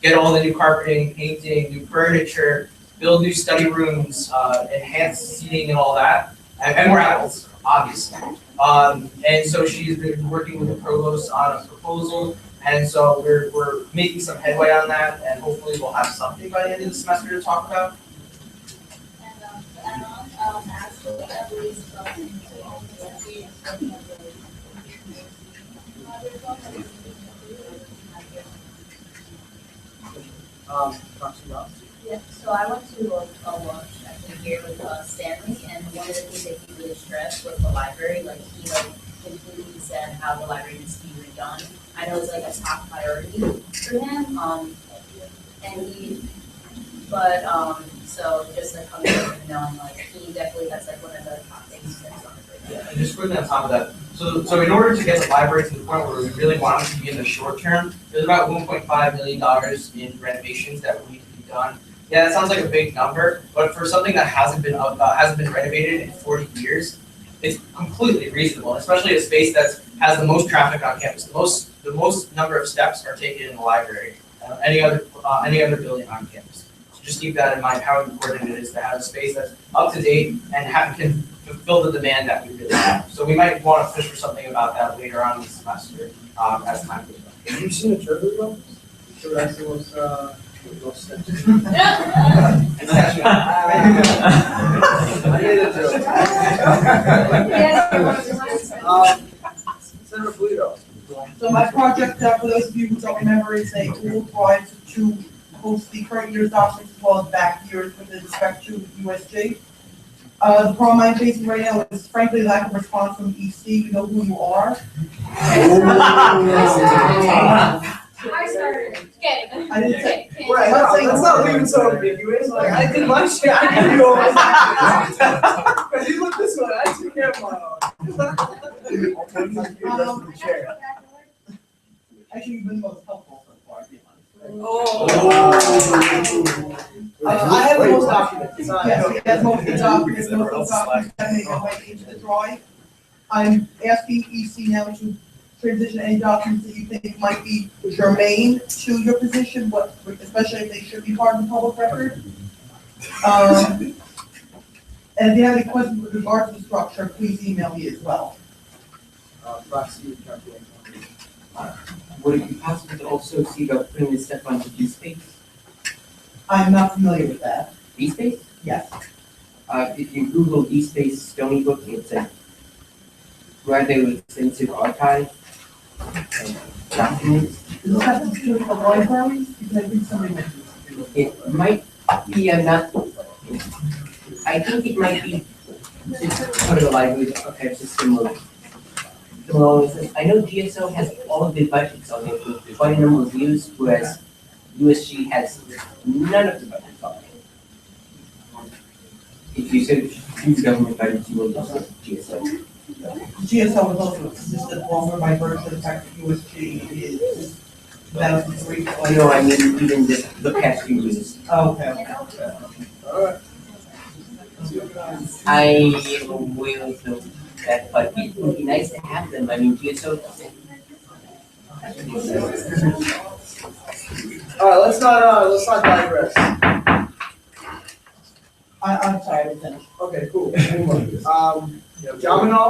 Speaker 2: get all the new carpeting, painting, new furniture, build new study rooms, enhance seating and all that, and more adults, obviously. And so she's been working with the provost on a proposal, and so we're making some headway on that, and hopefully we'll have something by the end of the semester to talk about.
Speaker 4: Actually, I believe
Speaker 18: Yeah, so I went to a lunch actually here with Stanley, and one of the things that he really stressed was the library. Like he completely said how the library needs to be redone. I know it's like a top priority for him. So just like coming in and knowing like he definitely that's like one of the top things that's on the
Speaker 2: Yeah, and just quickly on top of that, so in order to get the library to the point where we really want it to be in the short term, there's about $1.5 million in renovations that will need to be done. Yeah, that sounds like a big number, but for something that hasn't been renovated in 40 years, it's completely reasonable, especially a space that has the most traffic on campus. The most number of steps are taken in the library, any other building on campus. So just keep that in mind, how important it is to have a space that's up to date and can fulfill the demand that we really have. So we might want to push for something about that later on in the semester as time goes on.
Speaker 3: Have you seen the treasury office? Sure, that's what's I made a joke. Senator Polito.
Speaker 13: So my project, for those of you who don't remember, is a tool trying to host the current year's documents as well as back years with respect to USG. The problem I'm facing right now is frankly lack of response from EC. You know who you are.
Speaker 10: I started. Kidding.
Speaker 13: I didn't say.
Speaker 3: Right, let's not leave it so ambiguous. Like, I did my shit, I can do all this. Because you look this way, I took care of my own.
Speaker 13: Actually, you've been the most helpful so far, to be honest.
Speaker 3: I have the most documents.
Speaker 13: Yes, he has most of the documents, that make it right into the drive. I'm asking EC now to transition any documents that you think might be germane to your position, especially if they should be part of the public record. And if you have any questions with regard to the structure, please email me as well.
Speaker 1: Would it be possible to also see about putting this stuff onto DSpace?
Speaker 13: I'm not familiar with that.
Speaker 1: DSpace?
Speaker 13: Yes.
Speaker 1: If you Google DSpace Stony Book, it's a rather extensive archive of documents.
Speaker 13: Does this have to do with the libraries? Because I think somebody mentioned this.
Speaker 1: It might be, I think it might be just part of the library archive system of I know GSO has all of the budgets on it with quite a number of views, whereas USG has none of the budgets on it. If you search huge government budgets, you will just GSO.
Speaker 13: GSO was also consistent longer by virtue of the fact that USG is 2003.
Speaker 1: No, I mean even the past few years.
Speaker 13: Okay.
Speaker 3: Alright.
Speaker 1: I will know that, but it would be nice to have them. I mean, GSO doesn't.
Speaker 3: Alright, let's not digress.
Speaker 13: I'm sorry, I was finished.
Speaker 3: Okay, cool. Jaminal,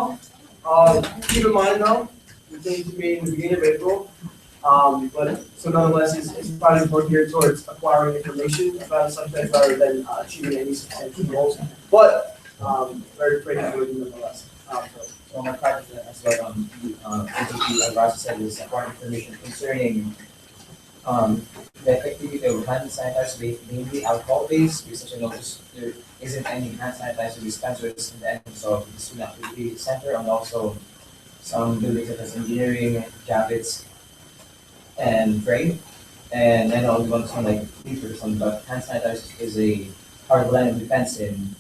Speaker 3: keep in mind though, we think to be in the beginning of April. But so nonetheless, it's probably more geared towards acquiring information about a subject rather than achieving any substantial goals. But very straightforward nonetheless.
Speaker 2: So my project as well, as Ross said, is acquiring information concerning the effectivity of hand sanitizer, mainly alcohol-based, because as you notice, there isn't any hand sanitizer dispensers in the entrance of the student activity center, and also some buildings such as engineering, Javits, and trade. And I know we want to like deeper some, but hand sanitizer is a hard line of defense in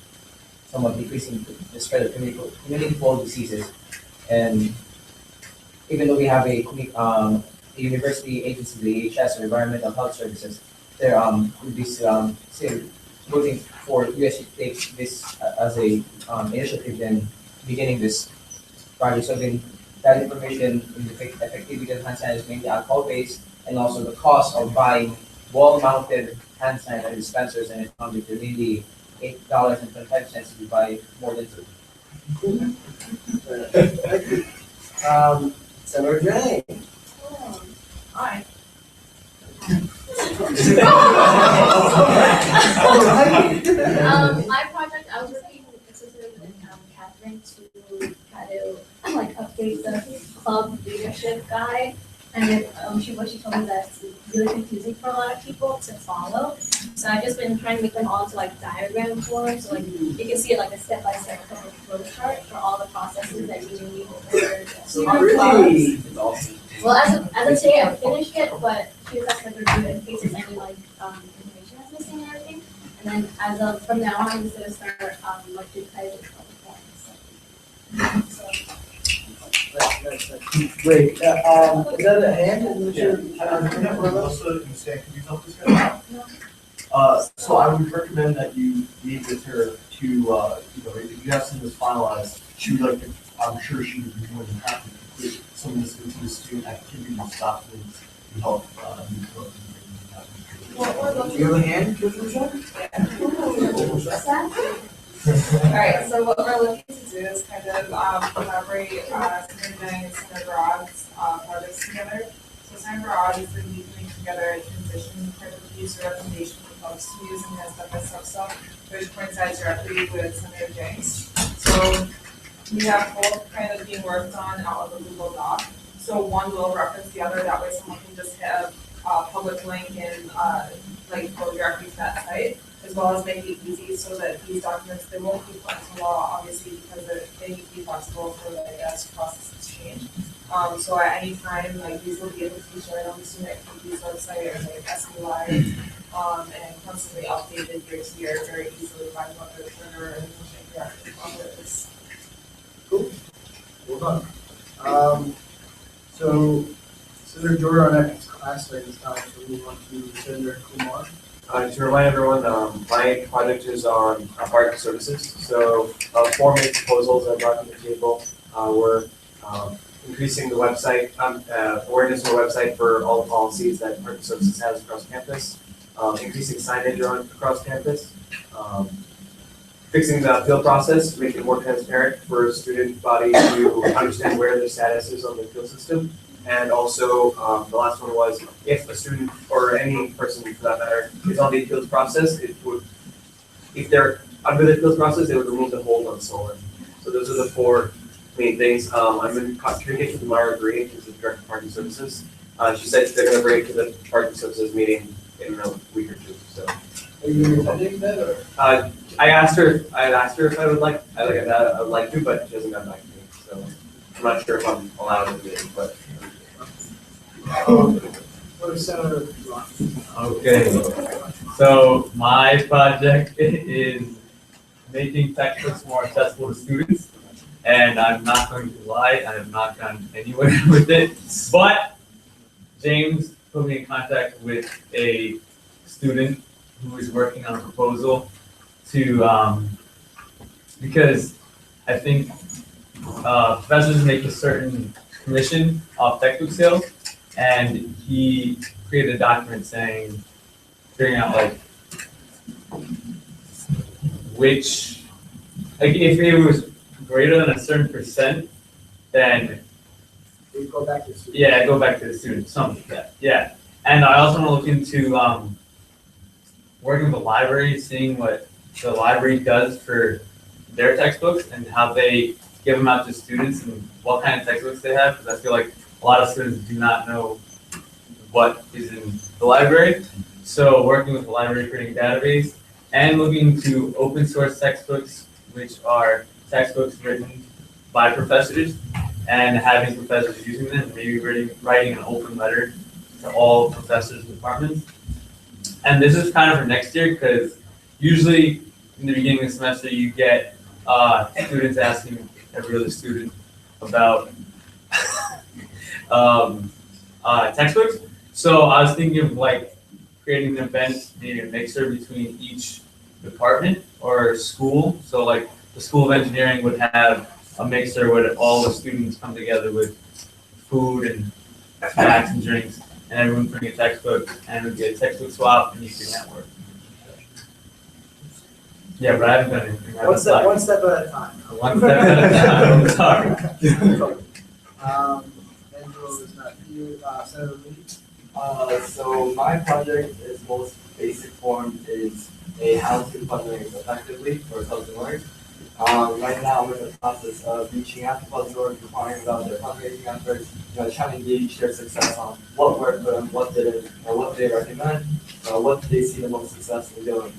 Speaker 2: somewhat decreasing the spread of communicable diseases. And even though we have a university agency, the AHS or Environmental Health Services, they're still voting for USG to take this as a initiative and beginning this project. So then that information in the effectivity of hand sanitizer is mainly alcohol-based, and also the cost of buying wall-mounted hand sanitizer dispensers, and it's only mainly $8.25 if you buy more than two.
Speaker 3: Senator Jane.
Speaker 10: Hi.
Speaker 18: My project, I was working exclusively with Catherine to try to like update the club leadership guide. And what she told me that it's really confusing for a lot of people to follow. So I've just been trying to make them all into like diagram form, so like you can see it like a step-by-step flow chart for all the processes that you need for
Speaker 3: Really?
Speaker 18: clubs. Well, as of today, I finished it, but she was asking to review it in case there's any like information that's missing and everything. And then as of from now on, I'm just gonna start like digitizing forms. So.
Speaker 3: Great. Is that a hand?
Speaker 7: Also, can you help this guy? So I would recommend that you meet with her to, if you have some of this finalized, she would like to, I'm sure she would be more than happy to include some of this into the student activities documents to help.
Speaker 3: Do you have a hand,
Speaker 10: Alright, so what we're looking to do is kind of collaborate Senator Jang and Senator Rod's projects together. So Senator Rod is going to be putting together a transition kind of user recommendation for folks to use and step-by-step stuff, which coincides directly with Senator Jang's. So we have both kind of being worked on out of the Google Doc. So one will reference the other, that way someone can just hit a public link and like go directly to that site, as well as make it easy so that these documents, they won't be put into law, obviously, because they need to be flexible for like as processes change. So at any time, like these will be able to be shared on the student activities website or like SB Live, and constantly updated year to year very easily by whether the printer and interactive on this.
Speaker 3: Cool. Well done. So Senator Jordan, our next class right this time, so we move on to Senator Kumar.
Speaker 14: To remind everyone, my project is on market services. So 4 main proposals I brought to the table. We're increasing the website, awareness of the website for all the policies that market services has across campus, increasing signage across campus, fixing the appeal process to make it more transparent for student body to understand where their status is on the appeal system. And also, the last one was if a student or any person for that matter is on the appeals process, it would, if they're under the appeals process, they would remove the hold on solar. So those are the 4 main things. I'm in communication with Myra Green, who's the Director of Parking Services. She said they're going to bring it to the Parking Services meeting in a week or 2. So.
Speaker 3: Are you attending that or?
Speaker 14: I asked her if I would like, I would like to, but she hasn't gotten back to me. So I'm not sure if I'm allowed to do it, but.
Speaker 3: What is Senator Ron?
Speaker 19: Okay, so my project is making textbooks more accessible to students, and I'm not going to lie, I have not gotten anywhere with it, but James put me in contact with a student who is working on a proposal to, because I think professors make a certain commission off textbook sales, and he created a document figuring out like which, like if it was greater than a certain percent, then
Speaker 2: We go back to the student.
Speaker 19: Yeah, go back to the students, something like that, yeah. And I also want to look into, working with the library, seeing what the library does for their textbooks and how they give them out to students and what kind of textbooks they have, because I feel like a lot of students do not know what is in the library. So working with the library, creating a database, and looking into open source textbooks, which are textbooks written by professors, and having professors using them, maybe writing an open letter to all professors and departments. And this is kind of for next year, because usually in the beginning of the semester, you get students asking every other student about textbooks. So I was thinking of like creating an event, maybe a mixer between each department or school. So like the School of Engineering would have a mixer where all the students come together with food and snacks and drinks, and everyone bring a textbook, and it would be a textbook swap, and you can network. Yeah, but I haven't done anything.
Speaker 2: One step at a time.
Speaker 19: One step at a time, I'm sorry.
Speaker 2: Angelo is not here, Senator Lee.
Speaker 7: So my project is most basic form is a how to fundraise effectively for clubs and orgs. Right now I'm in the process of reaching out to clubs and orgs, inquiring about their fundraising efforts, trying to gauge their success on what worked for them, what didn't, or what they recommend, what they see the most success in doing.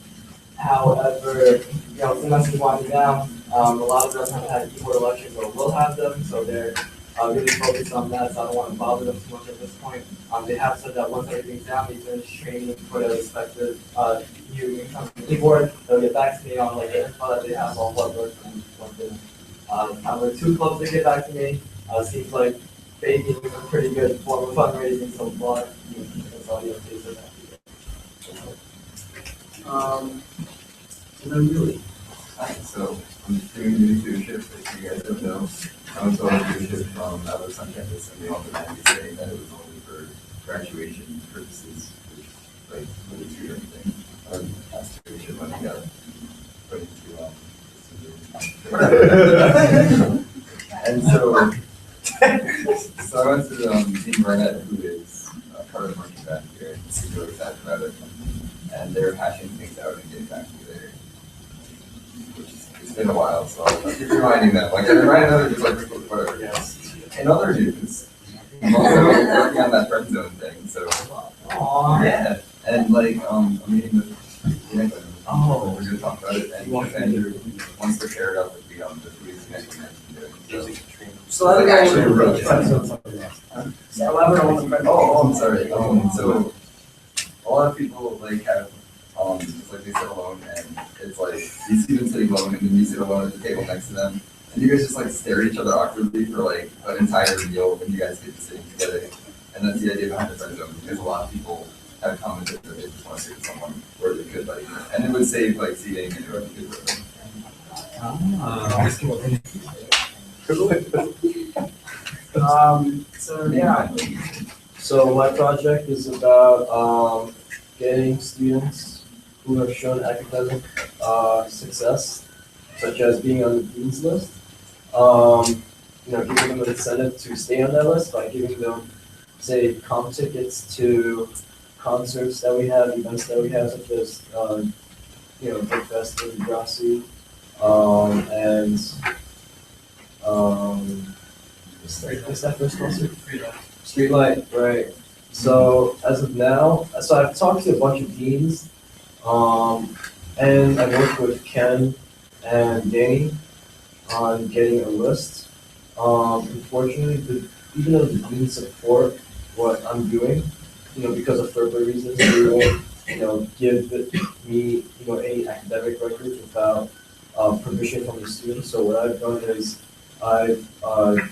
Speaker 7: However, semesters winding down, a lot of them have had keyboard elections or will have them, so they're really focused on that, so I don't want to bother them too much at this point. They have said that once everything's down, they finish training for their respective new incoming keyboard, they'll get back to me on like the info that they have on what works and what didn't. However, 2 clubs that get back to me, seems like baking is a pretty good form of fundraising so far. That's all you have to say
Speaker 2: And then really.
Speaker 20: Hi, so I'm doing new leadership, if you guys don't know. I was on leadership from I was on campus and they all demanded me saying that it was only for graduation purposes, which like really true everything. Aspiration when I got put into and so I went to Dean Burnett, who is part of the marketing back here, and seemed really excited about it. And they're hashing things out and getting back to me there. It's been a while, so I'll keep reminding them. Like, I remind them, just like, whatever. Yes. In other news, I'm also working on that friend zone thing, so. Aww. Yeah. And, like, I'm meeting with Nick, we're going to talk about it, and Andrew wants to share it up with the police connection and
Speaker 2: So I think
Speaker 20: actually
Speaker 2: I
Speaker 20: really
Speaker 2: elaborate on the friend.
Speaker 20: I'm sorry. So a lot of people like have it's like they sit alone and it's like you see them sitting alone and then you sit alone at the table next to them and you guys just like stare at each other awkwardly for like an entire meal when you guys get to sitting together. And that's the idea behind the friend zone, because a lot of people have commented that they just want to sit with someone where they could like, and it would save like seating and it would be good.
Speaker 2: So yeah. So my project is about getting students who have shown academic success, such as being on the dean's list. Giving them an incentive to stay on that list by giving them, say, comp tickets to concerts that we have, events that we have, such as Big Fest in Degrassi, and what's that first concert? Streetlight, right. So as of now, I've talked to a bunch of deans, and I worked with Ken and Danny on getting a list. Unfortunately, even though the deans support what I'm doing, because of FERPA reasons, they won't, give me, any academic records without permission from the students. So what I've done is I've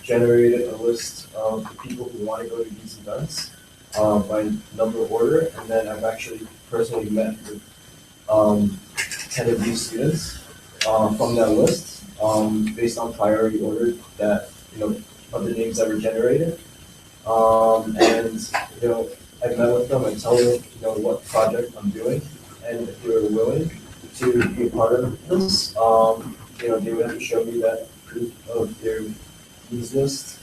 Speaker 2: generated a list of the people who want to go to these events by number order, and then I've actually personally met with 10 of these students from that list based on priority order that of the names that were generated, and I met with them and tell them what project I'm doing, and if they were willing to be a part of this, they would have to show me that proof of their use list.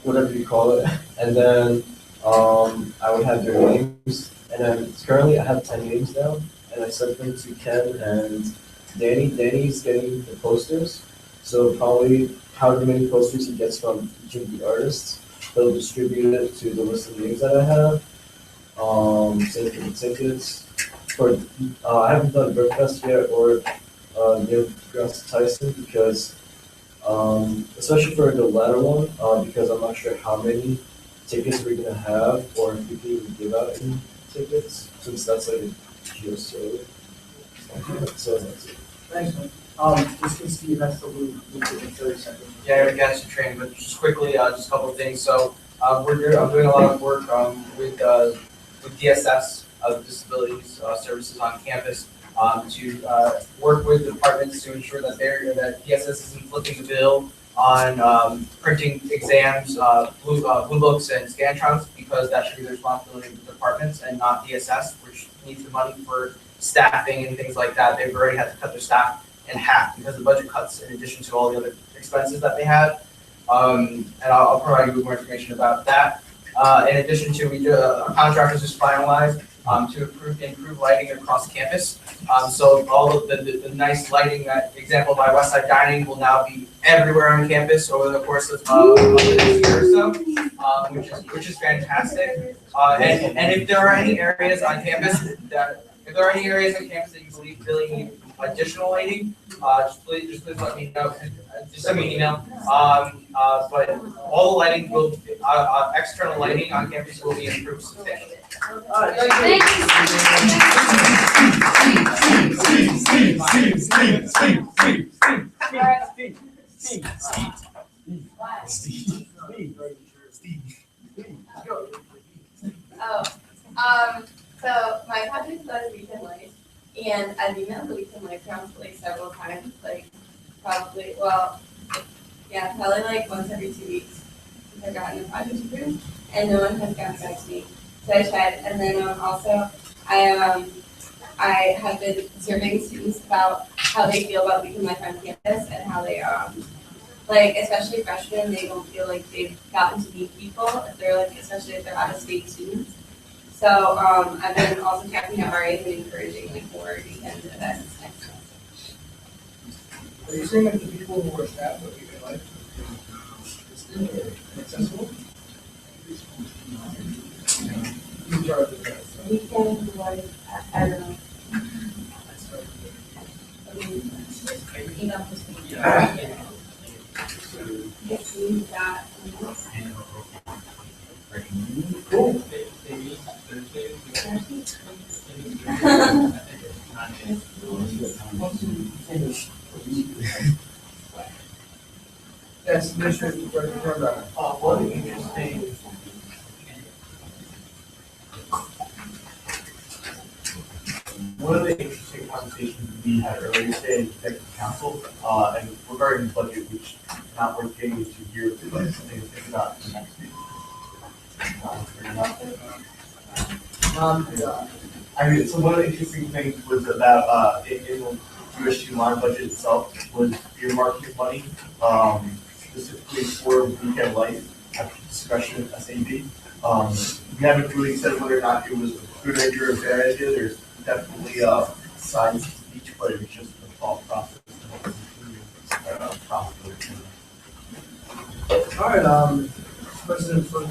Speaker 14: whatever you call it, and then I would have their names, and then currently I have 10 names now, and I sent them to Ken and Danny. Danny's getting the posters, so probably however many posters he gets from each of the artists, he'll distribute it to the list of names that I have. Same for the tickets. For I haven't done Brickfest yet or Neil deGrasse Tyson because especially for the latter one, because I'm not sure how many tickets we're gonna have or if we can even give out any tickets since that's like a GSO. So that's it.
Speaker 3: Thanks, man. Just can Steve has to leave in 30 seconds.
Speaker 9: Yeah, I got to train, but just quickly, just a couple of things. So, I'm doing a lot of work, with DSS, disabilities, services on campus, to, work with departments to ensure that that DSS isn't flipping the bill on, printing exams, blue books and Scantrons, because that should be the responsibility of the departments and not DSS, which needs the money for staffing and things like that. They've already had to cut their staff in half because of budget cuts in addition to all the other expenses that they had. And I'll provide you with more information about that. In addition to, a contract was just finalized to improve lighting across campus. So all of the nice lighting, that example by Westside Dining, will now be everywhere on campus over the course of this year or so, which is fantastic. And if there are any areas on campus that you believe really need additional lighting, just please let me know. Just send me an email. But all the lighting will, external lighting on campus will be improved substantially.
Speaker 4: So my project was weekend light, and I've emailed the weekend light council like several times, like probably like once every 2 weeks since I've gotten the project approved, and no one has gotten back to me. So I tried, and then also I have been surveying students about how they feel about weekend life on campus and how they like, especially freshmen, they don't feel like they've gotten to meet people if they're especially if they're out of state students. So I've been also talking to RAs and encouraging like more weekend events next semester.
Speaker 3: Are you saying that the people who are staff of weekend life is accessible?
Speaker 4: Weekend life, I don't know.
Speaker 3: Cool. Yes, Commissioner,
Speaker 7: One interesting. One of the interesting conversations we had earlier today in executive council, and regarding the budget, which not worth getting into here, but something to think about for next week. So one of the interesting things was about, in the USG line budget itself, was earmarking money, specifically for weekend life at the discretion of SAB. We haven't really said whether or not it was a good idea or a bad idea. There's definitely sides to each, but it was just the thought process.
Speaker 11: All right, President, for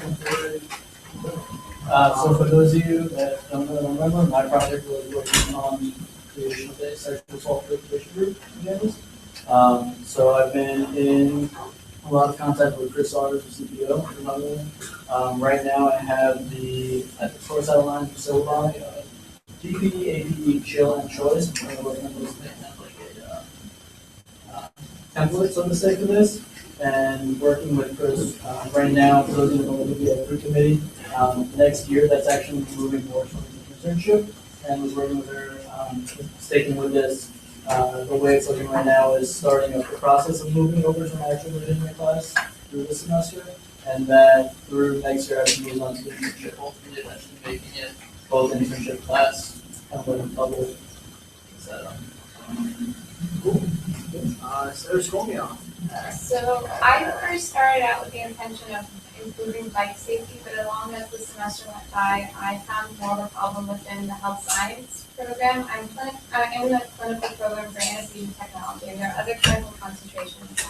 Speaker 11: so for those of you that don't remember, my project was working on creation of the sexual assault prevention group on campus. So I've been in a lot of contact with Chris Saunders, the CPO. Right now I have at the course outline for Silver DP, APE, chill, and choice. I'm going to work on those things like a template, so to say, for this. And working with Chris right now, closing with Olivia through committee. Next year, that's actually moving more towards an internship, and was working with her, sticking with this. The way it's looking right now is starting up the process of moving over to an actual engineering class through this semester, and then through next year, as we move on to the internship, hopefully eventually making it both internship class and with bubble.
Speaker 3: Cool. So Scomion.
Speaker 10: So I first started out with the intention of improving bike safety, but as long as the semester went by, I found more of a problem within the health science program. I'm in the clinical program for anesthesia and technology, and there are other clinical concentrations.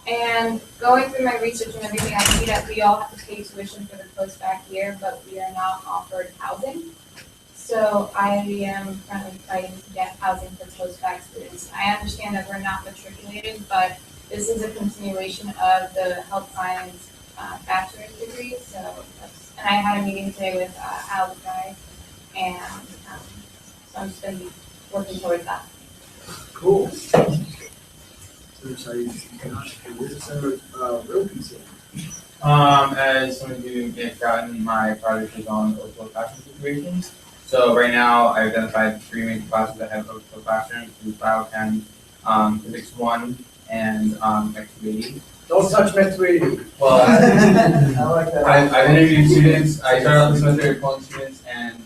Speaker 10: And going through my research and everything, I see that we all have to pay tuition for the post-bac year, but we are not offered housing. So I am currently fighting to get housing for post-bac students. I understand that we're not matriculated, but this is a continuation of the health science bachelor's degree. So, and I had a meeting today with Al Guy, and so I'm just going to be working towards that.
Speaker 3: Cool. So where's the center of real concern?
Speaker 15: As some of you may have gotten, my project is on virtual classroom situations. So right now, I identified 3 main classes that have virtual classrooms: Biochem, Physics 1, and X280.
Speaker 3: Don't touch Med 280.
Speaker 15: Well,
Speaker 3: I like that.
Speaker 15: I've interviewed students. I started out the semester calling students, and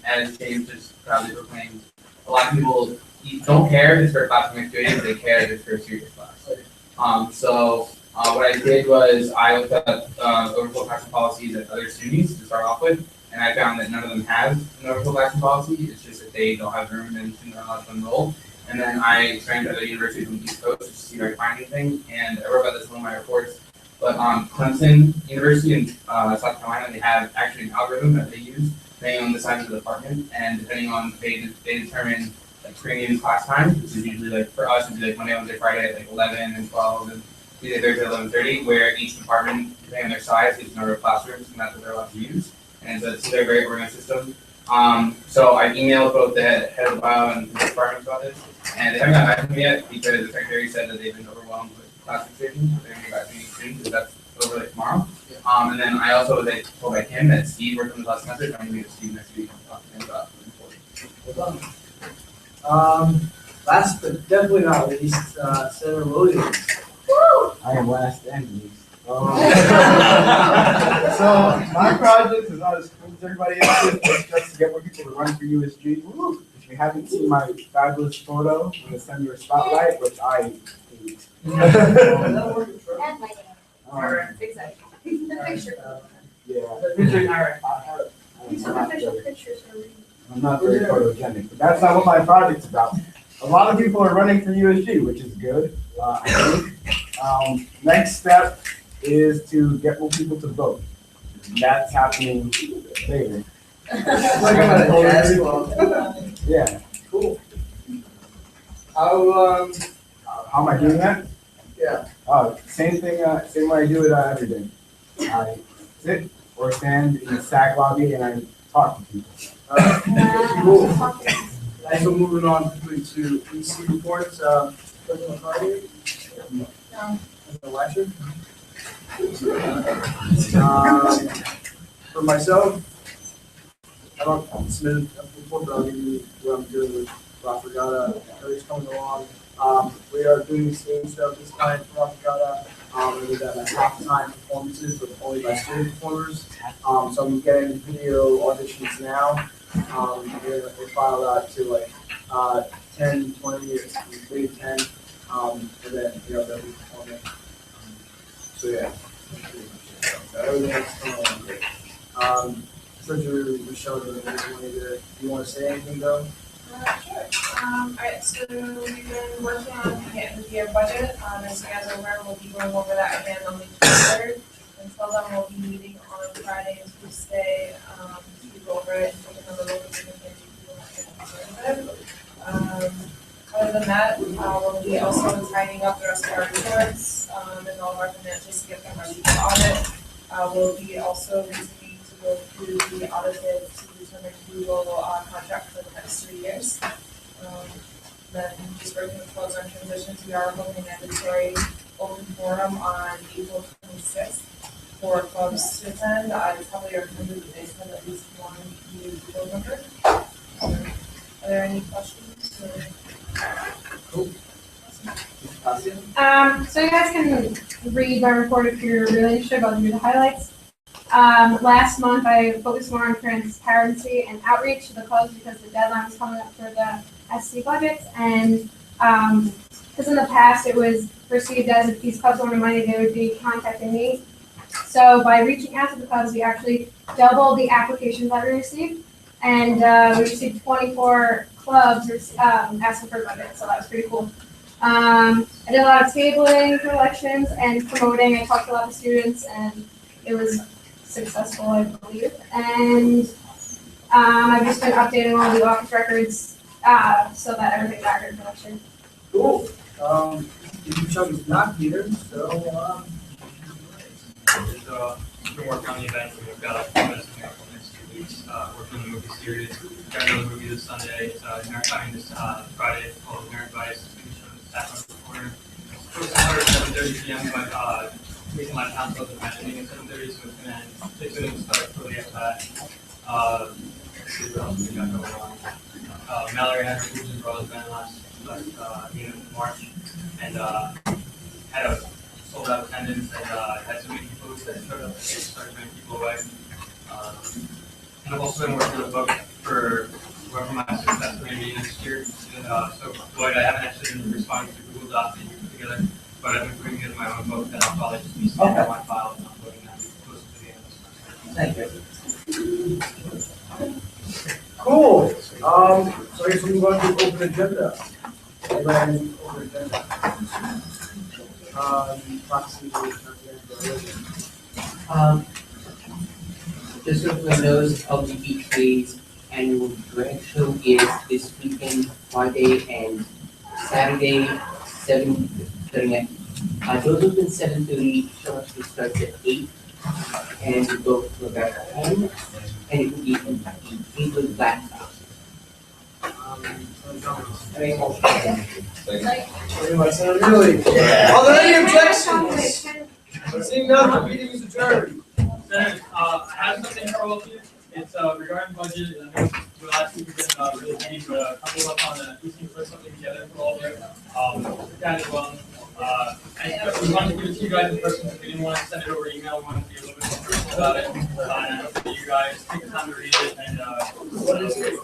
Speaker 15: as James just proudly proclaimed, a lot of people don't care if it's for a class from X280, but they care if it's for a serious class. So what I did was I looked at overflow classroom policies at other SUNYs to start off with, and I found that none of them have an overflow classroom policy. It's just that they don't have room and students aren't allowed to enroll. And then I expanded to other universities on the East Coast to see if I could find anything, and I wrote about this in one of my reports. But Clemson University in South Carolina, they have actually an algorithm that they use depending on the size of the department, and depending on they determine like premium class times, which is usually like for us, it'd be like Monday, Wednesday, Friday at like 11 and 12, and Tuesday, Thursday, 11:30, where each department, depending on their size, is a number of classrooms, and that's what they're allowed to use. And so it's a very organized system. So I emailed both the head of bio and the departments about this, and they haven't got back to me yet because the secretary said that they've been overwhelmed with class decisions. They're going to get back to me soon because that's over like tomorrow. And then I also was told by him that Steve worked on the last semester, so I'm going to meet Steve next week and talk to him about moving forward.
Speaker 3: Last but definitely not least, Senator Williams.
Speaker 16: I am last and least. So my project is not as cool as everybody else's. It's just to get more people to run for USG. If you haven't seen my fabulous photo in the center spotlight, which I hate. I'm not very photogenic, but that's not what my project's about. A lot of people are running for USG, which is good, I think. Next step is to get more people to vote. That's happening later. Yeah.
Speaker 3: Cool. How
Speaker 16: am I doing that?
Speaker 3: Yeah.
Speaker 16: Same thing, same way I do it every day. I sit or stand in the SAC lobby and I talk to people.
Speaker 3: Cool. So moving on quickly to EC reports, President McCarty? No. Election? For myself, I don't submit a report, but I'll give you what I'm doing with Rafagata. Everything's coming along. We are doing the same stuff this time for Rafagata. We did that half-time performances, but only by student performers. So I'm getting video auditions now. We're filed out to like 10, 20, or maybe 10, and then they'll be performing. So yeah, everything's coming along great. Treasurer Michelle, do you want to say anything though?
Speaker 10: Sure. Alright, so we've been working on the end of the year budget. As you guys are aware, we'll be going over that again on the 23rd. Until then, we'll be meeting on Friday and Tuesday to go over it and take another look at different things we other than that, we'll be also tidying up the rest of our reports and all of our financials to get them ready for audit. We'll be also continuing to go through the audited to determine who will contract for the next 3 years. Then just working with close on transitions, we are holding a mandatory open forum on April 26th for clubs to attend. I probably recommend that they spend at least one new board member. Are there any questions?
Speaker 3: Cool.
Speaker 5: So you guys can read my report if you're really interested. I'll give you the highlights. Last month I focused more on transparency and outreach to the clubs because the deadline was coming up for the SC budgets, and because in the past it was perceived as if these clubs wanted money, they would be contacting me.
Speaker 10: So by reaching out to the clubs, we actually doubled the applications that we received. And we received 24 clubs asking for a budget, so that was pretty cool. I did a lot of tabling for elections and promoting. I talked to a lot of students, and it was successful, I believe. And I've just been updating all the office records so that everything's accurate for next year.
Speaker 3: Cool. Chuck is not here, so,
Speaker 12: Been working on the event, and we've got a few minutes coming up in the next 2 weeks, working on the movie series. We've got another movie this Sunday, this Friday, called Inherent Vice, it's being shown at the Staff Corner. It's supposed to start at 7:30 p.m., but, based on my council, the match ending at 7:30, so it's gonna start shortly after that. Let's see what else we got going on. Mallory had her Vision Brothers band last beginning of March, and, had a sold out attendance and had so many people that showed up, started turning people away. And I've also been working on a book for whoever my successor may be next year. So Lloyd, I haven't actually been responding to Google Docs that you put together, but I've been putting together my own book that I'll probably just be scanning my files and uploading them close to the end of the semester.
Speaker 3: thank you. Cool. So I guess we move on to open agenda. Anybody have any open agenda? Proxy.
Speaker 1: Just so everyone knows, LGBT's annual drag show is this weekend, Friday and Saturday, starting at, those open 7:30, show actually starts at 8, and we go to about 10, and it will be in people black.
Speaker 3: Any motion? Really? Are there any objections? Seeing none, the meeting is adjourned.
Speaker 12: Then, I have something for all of you. It's regarding budget. I know the last week we've been really busy, but a couple of us on the team put something together for all of you. Kind of we wanted to give it to you guys in person. If you didn't want to send it over email, we wanted to be a little bit more personal about it. And I hope that you guys take the time to read it and what is it?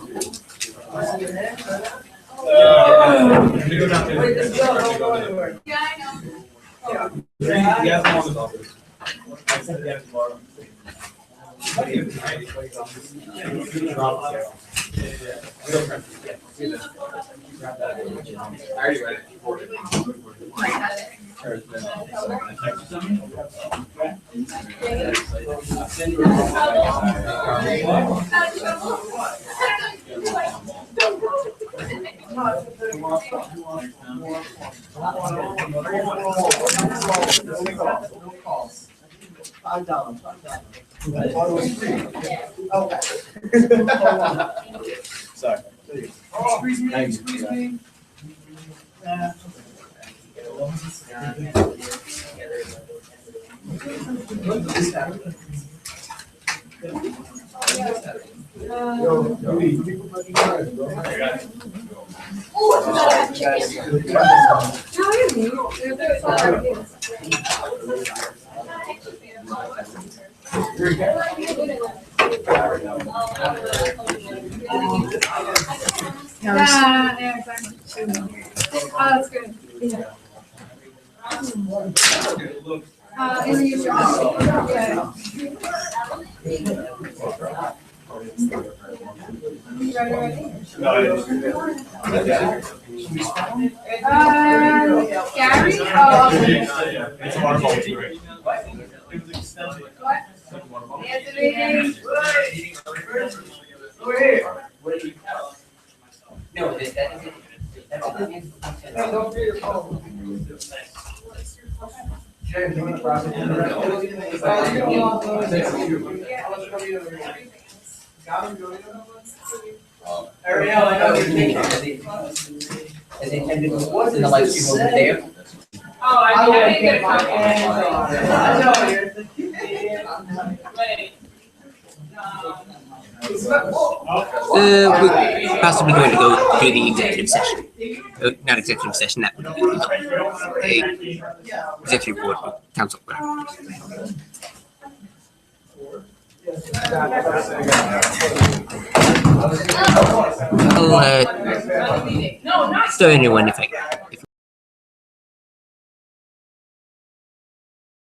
Speaker 12: We go down
Speaker 3: Wait, this is
Speaker 12: there.
Speaker 3: not going anywhere.
Speaker 10: Yeah, I know.
Speaker 3: Yeah.
Speaker 14: I said that tomorrow.
Speaker 3: $5. Okay.
Speaker 14: Sorry.
Speaker 3: Squeeze me, squeeze me.
Speaker 5: Yeah, exactly. Oh, that's good. Yeah. In the usual. Yeah. Gary? Oh, okay.
Speaker 12: It's waterfall too, right?
Speaker 5: What? Anthony?
Speaker 1: No, that isn't,
Speaker 3: No, don't be your phone. James, you want to process? You don't want those. Got him, Julia?
Speaker 1: Ariel, I know you're taking it. As intended, was in the light over there.
Speaker 10: Oh, I didn't get a
Speaker 3: I know, you're thinking.
Speaker 1: We're possibly going to go through the executive session. Not executive session, that would be a executive board, council, whatever. I'll start anyone if I can.